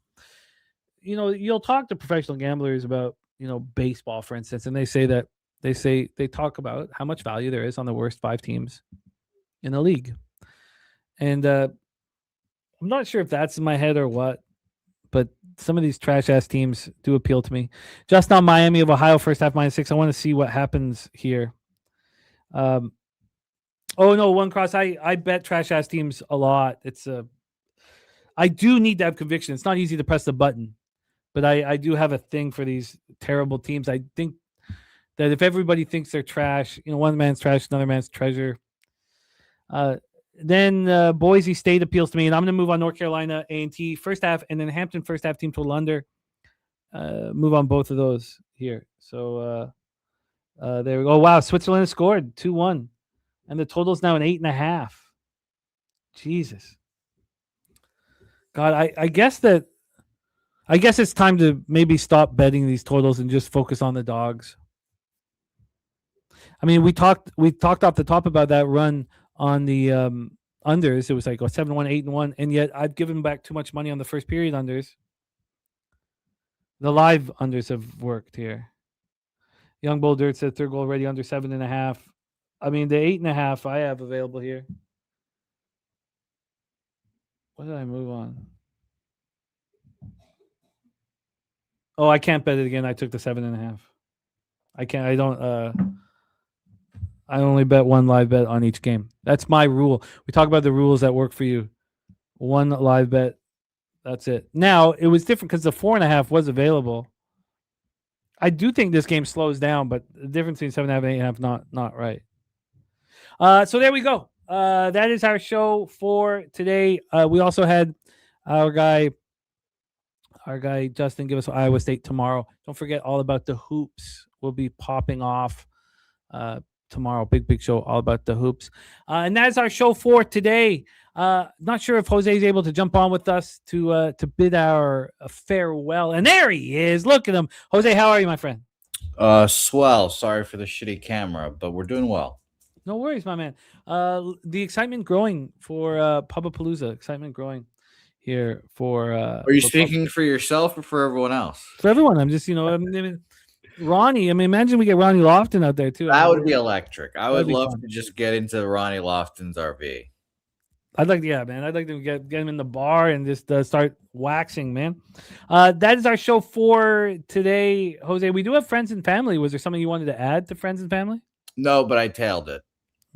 You'll talk to professional gamblers about, baseball, for instance, and they talk about how much value there is on the worst 5 teams in the league. And I'm not sure if that's in my head or what, but some of these trash-ass teams do appeal to me. Just on Miami of Ohio, first half minus 6. I want to see what happens here. Oh, no, One Cross. I bet trash-ass teams a lot. I do need to have conviction. It's not easy to press the button, but I do have a thing for these terrible teams. I think that if everybody thinks they're trash, one man's trash, another man's treasure. Then Boise State appeals to me, and I'm going to move on North Carolina, A&T first half, and then Hampton first half team total under. Move on both of those here. So there we go. Oh, wow, Switzerland has scored 2-1, and the total is now an 8.5. Jesus. God, I guess it's time to maybe stop betting these totals and just focus on the dogs. I mean, we talked off the top about that run on the unders. It was like 7-1, 8-1, and yet I've given back too much money on the first period unders. The live unders have worked here. Young Bull Dirt said third goal already under 7.5. I mean, the 8.5 I have available here. What did I move on? Oh, I can't bet it again. I took the 7.5. I can't. I don't. I only bet one live bet on each game. That's my rule. We talk about the rules that work for you. One live bet That's it. Now, it was different because the 4.5 was available. I do think this game slows down, but the difference between 7.5 and 8.5 not right. So there we go. That is our show for today. We also had our guy Justin give us Iowa State tomorrow. Don't forget all about the hoops. Will be popping off tomorrow. Big show all about the hoops. And that's our show for today. Not sure if Jose is able to jump on with us to bid our farewell. And there he is. Look at him. Jose, how are you, my friend? Swell. Sorry for the shitty camera, but we're doing well. No worries, my man. The excitement growing for Pubapalooza. Excitement growing here for. Are you speaking for yourself or for everyone else? For everyone. I'm just, Ronnie. I mean, imagine we get Ronnie Lofton out there too. That would be electric. I would love to just get into Ronnie Lofton's RV. I'd like to get him in the bar and just start waxing, man. That is our show for today, Jose. We do have friends and family. Was there something you wanted to add to friends and family? No, but I tailed it.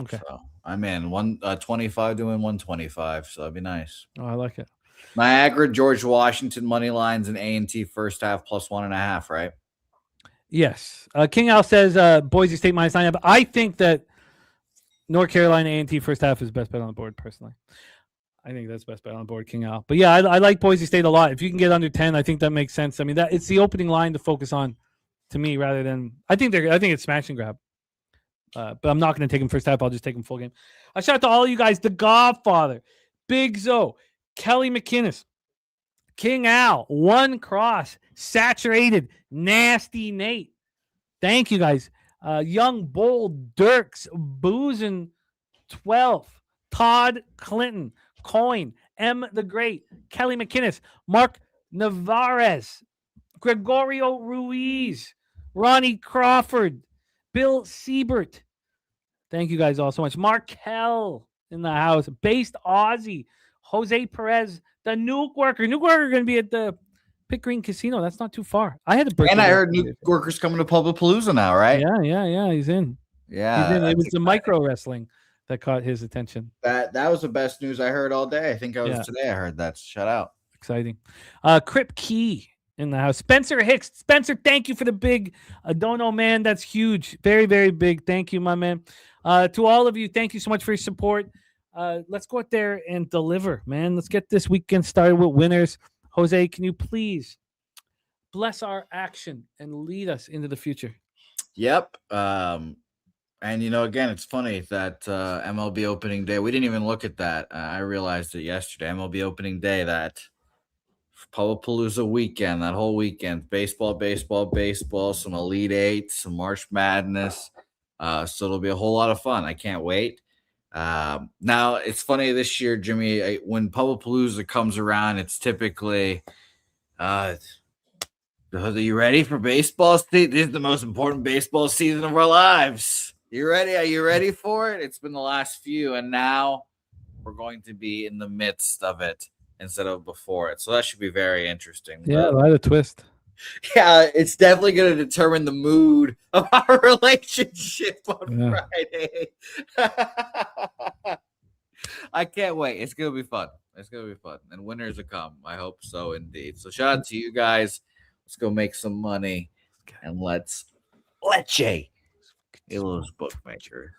Okay. So I'm in 125 doing 125, so that'd be nice. Oh, I like it. Niagara, George Washington money lines and A&T first half plus 1.5, right? Yes. King Al says Boise State -9. I think that North Carolina A&T first half is best bet on the board, personally. I think that's best bet on the board, King Al. But yeah, I like Boise State a lot. If you can get under 10, I think that makes sense. I mean, that it's the opening line to focus on, to me, rather than I think it's smash and grab. But I'm not going to take him first half. I'll just take him full game. A shout out to all you guys: The Godfather, Big Zo, Kelly McInnes, King Al, One Cross, Saturated, Nasty Nate. Thank you guys. Young Bold, Dirks, Boozin 12, Todd Clinton, Coin, M the Great, Kelly McInnes, Mark Navarez, Gregorio Ruiz, Ronnie Crawford, Bill Siebert. Thank you guys all so much. Markel in the house, Based Aussie, Jose Perez, the Nuke Worker. Nuke Worker going to be at the Pit Green Casino. That's not too far. I had to. And I heard Nuke Worker's coming to Pubapalooza now, right? Yeah. He's in. Yeah, he's in. It was the micro wrestling that caught his attention. That was the best news I heard all day. I think today I heard that. Shout out. Exciting. Crip Key in the house. Spencer Hicks. Spencer, thank you for the big dono, man. That's huge. Very, very big. Thank you, my man. To all of you, thank you so much for your support. Let's go out there and deliver, man. Let's get this weekend started with winners. Jose, can you please bless our action and lead us into the future? Yep. And, again, it's funny that MLB opening day, we didn't even look at that. I realized it yesterday. MLB opening day, that Pubapalooza weekend, that whole weekend, baseball, some Elite Eight, some March Madness. So it'll be a whole lot of fun. I can't wait. Now, it's funny this year, Jimmy, when Pubapalooza comes around, it's typically, are you ready for baseball? This is the most important baseball season of our lives. You ready? Are you ready for it? It's been the last few, and now we're going to be in the midst of it instead of before it. So that should be very interesting. Yeah, a lot of twist. Yeah, it's definitely going to determine the mood of our relationship on Friday. I can't wait. It's going to be fun. And winners will come. I hope so, indeed. So shout out to you guys. Let's go make some money. And let's Jay. Those bookmakers.